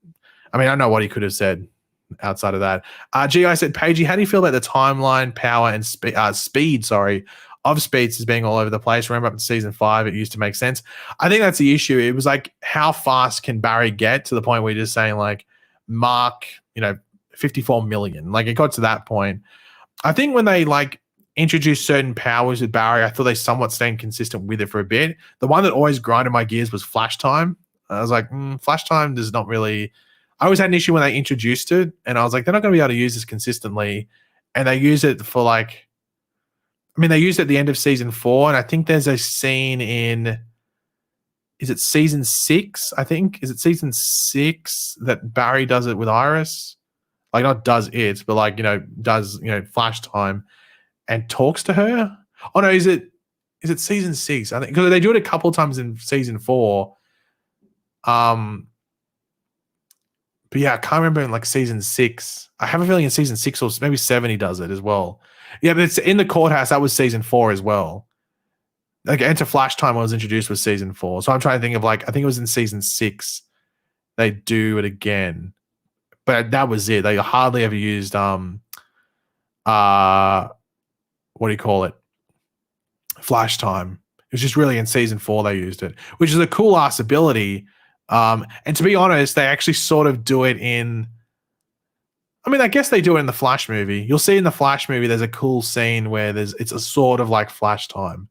I mean, I don't know what he could have said outside of that. G.I. said, Paigey, how do you feel about the timeline, power, and speed of Speeds as being all over the place? Remember up in season 5, it used to make sense. I think that's the issue. It was like, how fast can Barry get to the point where you're just saying like, Mark, 54 million. Like it got to that point. I think when they like introduced certain powers with Barry, I thought they somewhat stayed consistent with it for a bit. The one that always grinded my gears was Flash Time. I was like, Flash Time does not really, I always had an issue when they introduced it, and I was like, they're not going to be able to use this consistently. And they use it for like, I mean, they used it at the end of season 4, and I think there's a scene in, is it season 6? I think, is it season 6 that Barry does it with Iris? Like, not does it, but like, does, flash time and talks to her. Oh no, is it season 6? I think because they do it a couple times in season 4. But yeah, I can't remember in like season 6. I have a feeling in season 6 or maybe 7 he does it as well. Yeah, but it's in the courthouse. That was season 4 as well. Like Enter Flash Time was introduced with season 4. So I'm trying to think of like, I think it was in season 6 they do it again. But that was it. They hardly ever used what do you call it? Flash Time. It was just really in season 4 they used it, which is a cool ass ability. And to be honest, they actually sort of do it in, I mean, I guess they do it in the Flash movie. You'll see in the Flash movie, there's a cool scene where it's a sort of like Flash Time.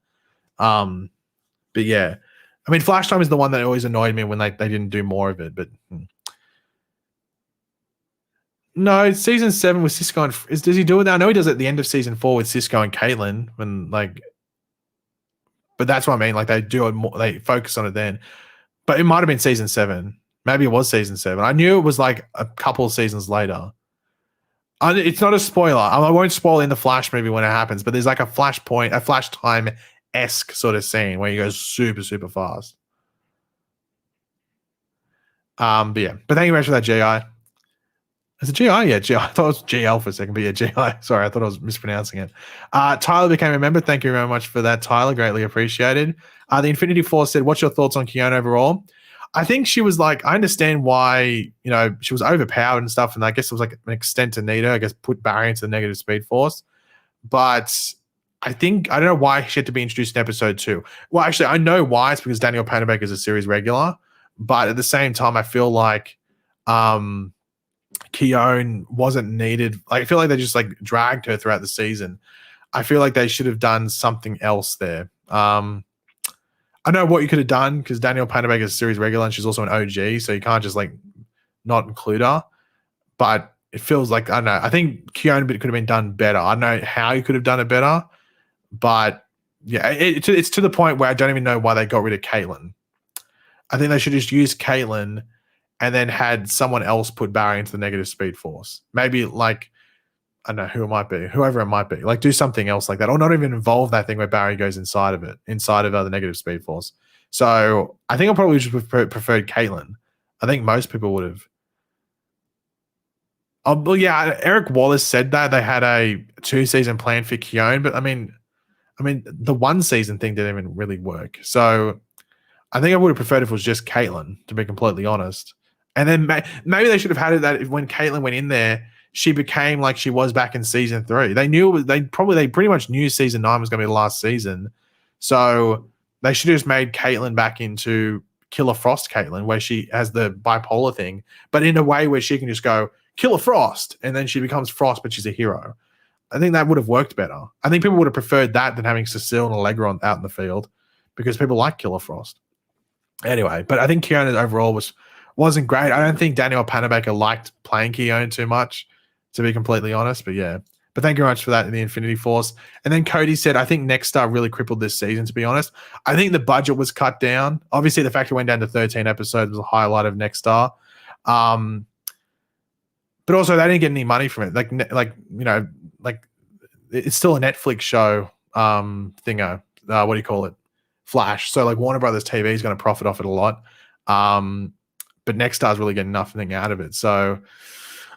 But yeah, I mean, Flash Time is the one that always annoyed me when they didn't do more of it, but no, it's season 7 with Cisco and does he do it now? I know he does it at the end of season 4 with Cisco and Caitlin when like, but that's what I mean. Like they do it more, they focus on it then. But it might have been season 7. Maybe it was season 7. I knew it was like a couple of seasons later. It's not a spoiler. I won't spoil in the Flash movie when it happens, but there's like a Flash Time-esque sort of scene where he goes super, super fast. But yeah. But thank you very much for that, GI. Is it GI? Yeah, GI. I thought it was GL for a second, but yeah, GI. Sorry, I thought I was mispronouncing it. Tyler became a member. Thank you very much for that, Tyler. Greatly appreciated. The Infinity Force said, what's your thoughts on Keone overall? I think she was like, I understand why, she was overpowered and stuff, and I guess it was like an extent to need her, I guess put Barry into the negative speed force. But I don't know why she had to be introduced in episode 2. Well, actually, I know why. It's because Daniel Panabaker is a series regular. But at the same time, I feel like Keone wasn't needed. Like, I feel like they just like dragged her throughout the season. I feel like they should have done something else there. I know what you could have done because Daniel Panabaker is a series regular and she's also an OG, so you can't just like not include her. But it feels like, I don't know. I think Keone could have been done better. I don't know how you could have done it better, but yeah, it's to the point where I don't even know why they got rid of Caitlin. I think they should just use Caitlin and then had someone else put Barry into the negative speed force. Maybe like, I don't know who it might be, whoever it might be. Like do something else like that, or not even involve that thing where Barry goes inside of the negative speed force. So I think I probably just preferred Caitlin. I think most people would have. Oh, well, yeah, Eric Wallace said that they had a 2-season plan for Keone, but I mean, the 1-season thing didn't even really work. So I think I would have preferred if it was just Caitlin, to be completely honest. And then maybe they should have had it that when Caitlin went in there, she became like she was back in season 3. They knew they pretty much knew season 9 was going to be the last season. So they should have just made Caitlin back into Killer Frost Caitlin, where she has the bipolar thing, but in a way where she can just go Killer Frost, and then she becomes Frost, but she's a hero. I think that would have worked better. I think people would have preferred that than having Cecile and Allegra out in the field, because people like Killer Frost. Anyway, but I think Keone overall wasn't great. I don't think Daniel Panabaker liked playing Keone too much, to be completely honest. But yeah. But thank you very much for that in the Infinity Force. And then Cody said, I think Next Star really crippled this season, to be honest. I think the budget was cut down. Obviously, the fact it went down to 13 episodes was a highlight of Next Star. But also, they didn't get any money from it. Like it's still a Netflix show thingo. What do you call it? Flash. So like Warner Brothers TV is going to profit off it a lot. But Next Star's really getting nothing out of it. So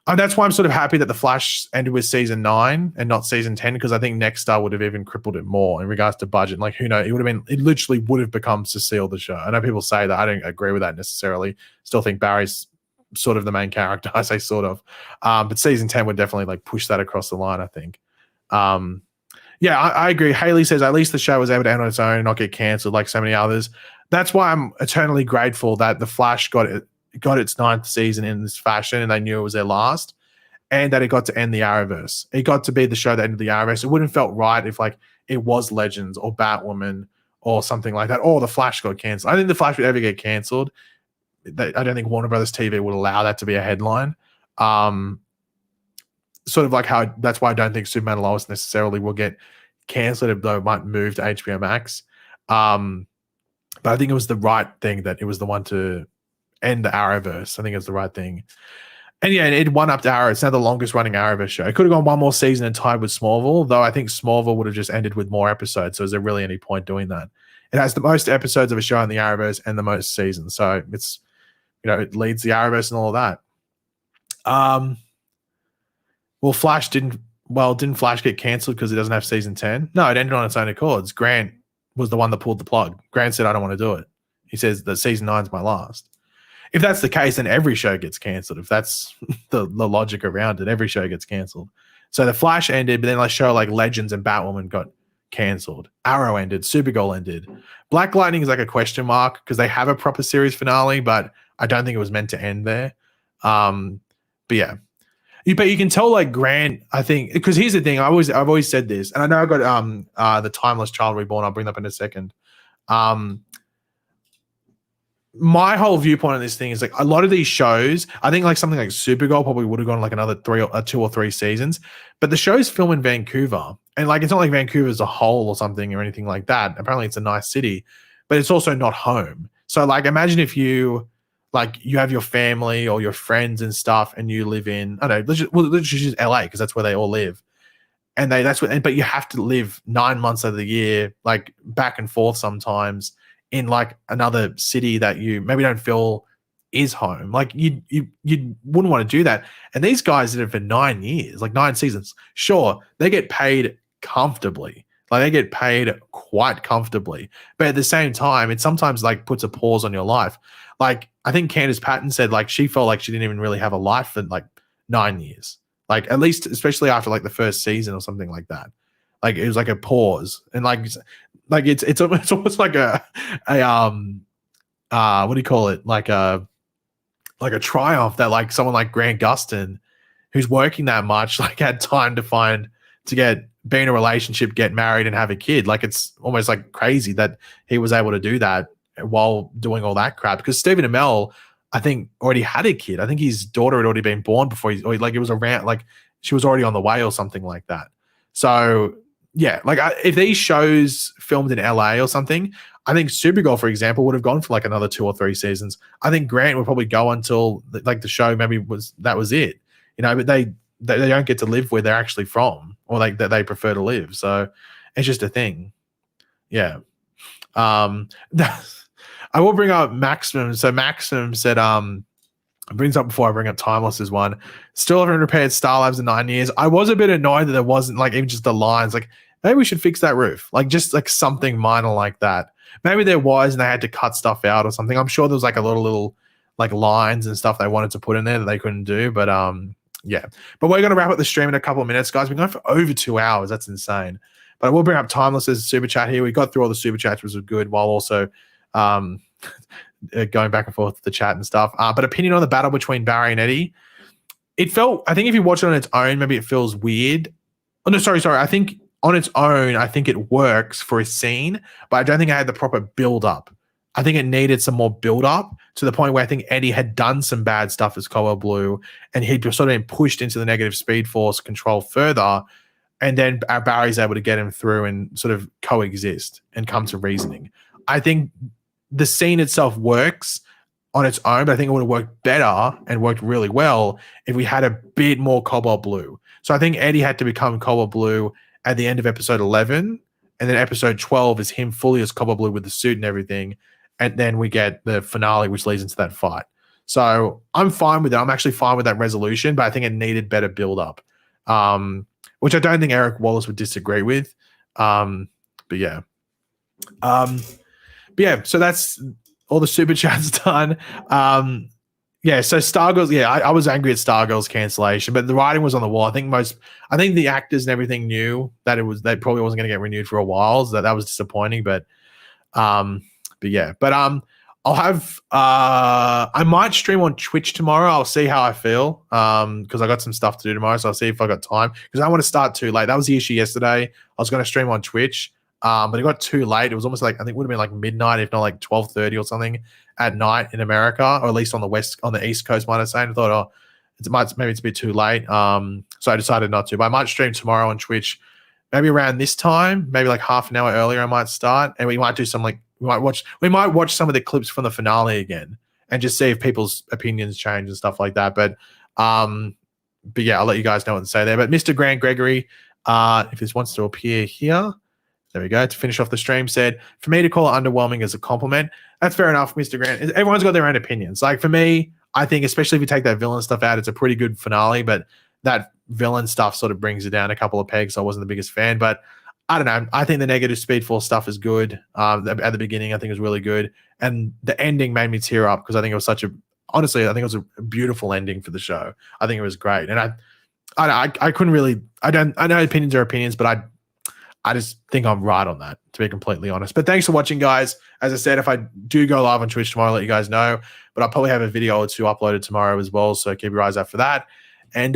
that's why I'm sort of happy that the Flash ended with season 9 and not season 10, because I think Next Star would have even crippled it more in regards to budget. Like, who knows? It literally would have become Cecile the show. I know people say that. I don't agree with that necessarily. Still think Barry's sort of the main character. I say sort of. But season 10 would definitely like push that across the line, I think. Yeah, I agree. Haley says at least the show was able to end on its own and not get cancelled like so many others. That's why I'm eternally grateful that the Flash got its 9th season in this fashion, and they knew it was their last, and that it got to end the Arrowverse. It got to be the show that ended the Arrowverse. It wouldn't have felt right if like it was Legends or Batwoman or something like that, or the Flash got cancelled. I think the Flash would ever get cancelled I don't think Warner Brothers TV would allow that to be a headline. Sort of like how that's why I don't think Superman and Lois necessarily will get cancelled, though it might move to HBO Max. But I think it was the right thing that it was the one to end the Arrowverse. I think it's the right thing. And yeah, it won up to Arrow. It's now the longest running Arrowverse show. It could have gone one more season and tied with Smallville, though I think Smallville would have just ended with more episodes. So is there really any point doing that? It has the most episodes of a show in the Arrowverse and the most seasons. So it's, it leads the Arrowverse and all of that. Well, Flash didn't Flash get cancelled because it doesn't have season 10? No, it ended on its own accords. Grant was the one that pulled the plug. Grant said, I don't want to do it. He says that season 9's my last. If that's the case, then every show gets cancelled. If that's the logic around it, every show gets cancelled. So the Flash ended, but then a show like Legends and Batwoman got cancelled. Arrow ended. Supergirl ended. Black Lightning is like a question mark because they have a proper series finale, but I don't think it was meant to end there. But yeah. But you can tell like Grant, I think, because here's the thing. I've always said this, and I know I got the Timeless Child Reborn. I'll bring that up in a second. My whole viewpoint on this thing is like a lot of these shows, I think like something like Supergirl probably would have gone like another 2 or 3 seasons, but the show's filmed in Vancouver, and like it's not like Vancouver's a hole or something or anything like that. Apparently it's a nice city, but it's also not home. So like imagine if you have your family or your friends and stuff, and you live in, I don't know, let's just use LA because that's where they all live. And but you have to live 9 months of the year, like back and forth sometimes in like another city that you maybe don't feel is home. Like you wouldn't want to do that. And these guys did it for 9 years, like 9 seasons. Sure, they get paid comfortably. Like they get paid quite comfortably. But at the same time, it sometimes like puts a pause on your life. Like I think Candace Patton said like she felt like she didn't even really have a life for like 9 years. Like at least, especially after like the first season or something like that. Like it was like a pause. And like it's almost like a what do you call it? Like a triumph that like someone like Grant Gustin, who's working that much, like had time to be in a relationship, get married, and have a kid. Like it's almost like crazy that he was able to do that while doing all that crap. Because Stephen Amell, I think, already had a kid. I think his daughter had already been born before it was around, like she was already on the way or something like that. So yeah, like if these shows filmed in LA or something, I think Supergirl, for example, would have gone for like another 2 or 3 seasons. I think Grant would probably go until like the show maybe was it, but they don't get to live where they're actually from, or like that they prefer to live. So it's just a thing. Yeah. I will bring up Maximum. So Maximum said, brings up before I bring up Timeless as one. Still haven't repaired Star Labs in 9 years. I was a bit annoyed that there wasn't like even just the lines. Like maybe we should fix that roof. Like just like something minor like that. Maybe there was, and they had to cut stuff out or something. I'm sure there was like a little like lines and stuff they wanted to put in there that they couldn't do. But yeah. But we're gonna wrap up the stream in a couple of minutes, guys. We're going for over 2 hours. That's insane. But I will bring up Timeless's super chat here. We got through all the super chats, which was good, while also going back and forth with the chat and stuff. But opinion on the battle between Barry and Eddie. It felt, I think if you watch it on its own, maybe it feels weird. Oh, no, sorry. I think on its own, I think it works for a scene, but I don't think it had the proper build up. I think it needed some more build up to the point where I think Eddie had done some bad stuff as Cobalt Blue, and he'd sort of been pushed into the negative Speed Force control further. And then Barry's able to get him through and sort of coexist and come to reasoning. I think the scene itself works on its own, but I think it would have worked better and worked really well if we had a bit more Cobalt Blue. So I think Eddie had to become Cobalt Blue at the end of episode 11, and then episode 12 is him fully as Cobalt Blue with the suit and everything, and then we get the finale, which leads into that fight. So I'm fine with that. I'm actually fine with that resolution, but I think it needed better build-up, which I don't think Eric Wallace would disagree with. But yeah. So that's all the super chats done. So Stargirl's, I was angry at Stargirl's cancellation, but the writing was on the wall. I think the actors and everything knew that they probably wasn't going to get renewed for a while, so that was disappointing. But yeah. I'll have I might stream on Twitch tomorrow. I'll see how I feel because I got some stuff to do tomorrow, so I'll see if I got time because I don't want to start too late. That was the issue yesterday. I was going to stream on Twitch. but it got too late. It was almost like, I think it would have been like midnight, if not like 12:30 or something at night in America, or at least on the East Coast, might I say. And I thought, oh, maybe it's a bit too late. So I decided not to. But I might stream tomorrow on Twitch, maybe around this time, maybe like half an hour earlier. I might start, and we might do some we might watch some of the clips from the finale again, and just see if people's opinions change and stuff like that. But yeah, I'll let you guys know what to say there. But Mr. Grant Gregory, if this wants to appear here, there we go. To finish off the stream, said, for me to call it underwhelming as a compliment, that's fair enough, Mr. Grant. Everyone's got their own opinions. Like for me, I think especially if you take that villain stuff out, it's a pretty good finale, but that villain stuff sort of brings it down a couple of pegs. So I wasn't the biggest fan, but I don't know. I think the negative Speedfall stuff is good. At the beginning, I think it was really good. And the ending made me tear up because I think it was honestly, I think it was a beautiful ending for the show. I think it was great. And I couldn't really, I know opinions are opinions, but I just think I'm right on that, to be completely honest. But thanks for watching, guys. As I said, if I do go live on Twitch tomorrow, I'll let you guys know. But I'll probably have a video or two uploaded tomorrow as well, so keep your eyes out for that. And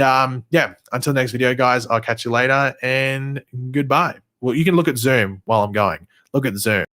yeah, until the next video, guys, I'll catch you later, and goodbye. Well, you can look at Zoom while I'm going. Look at Zoom.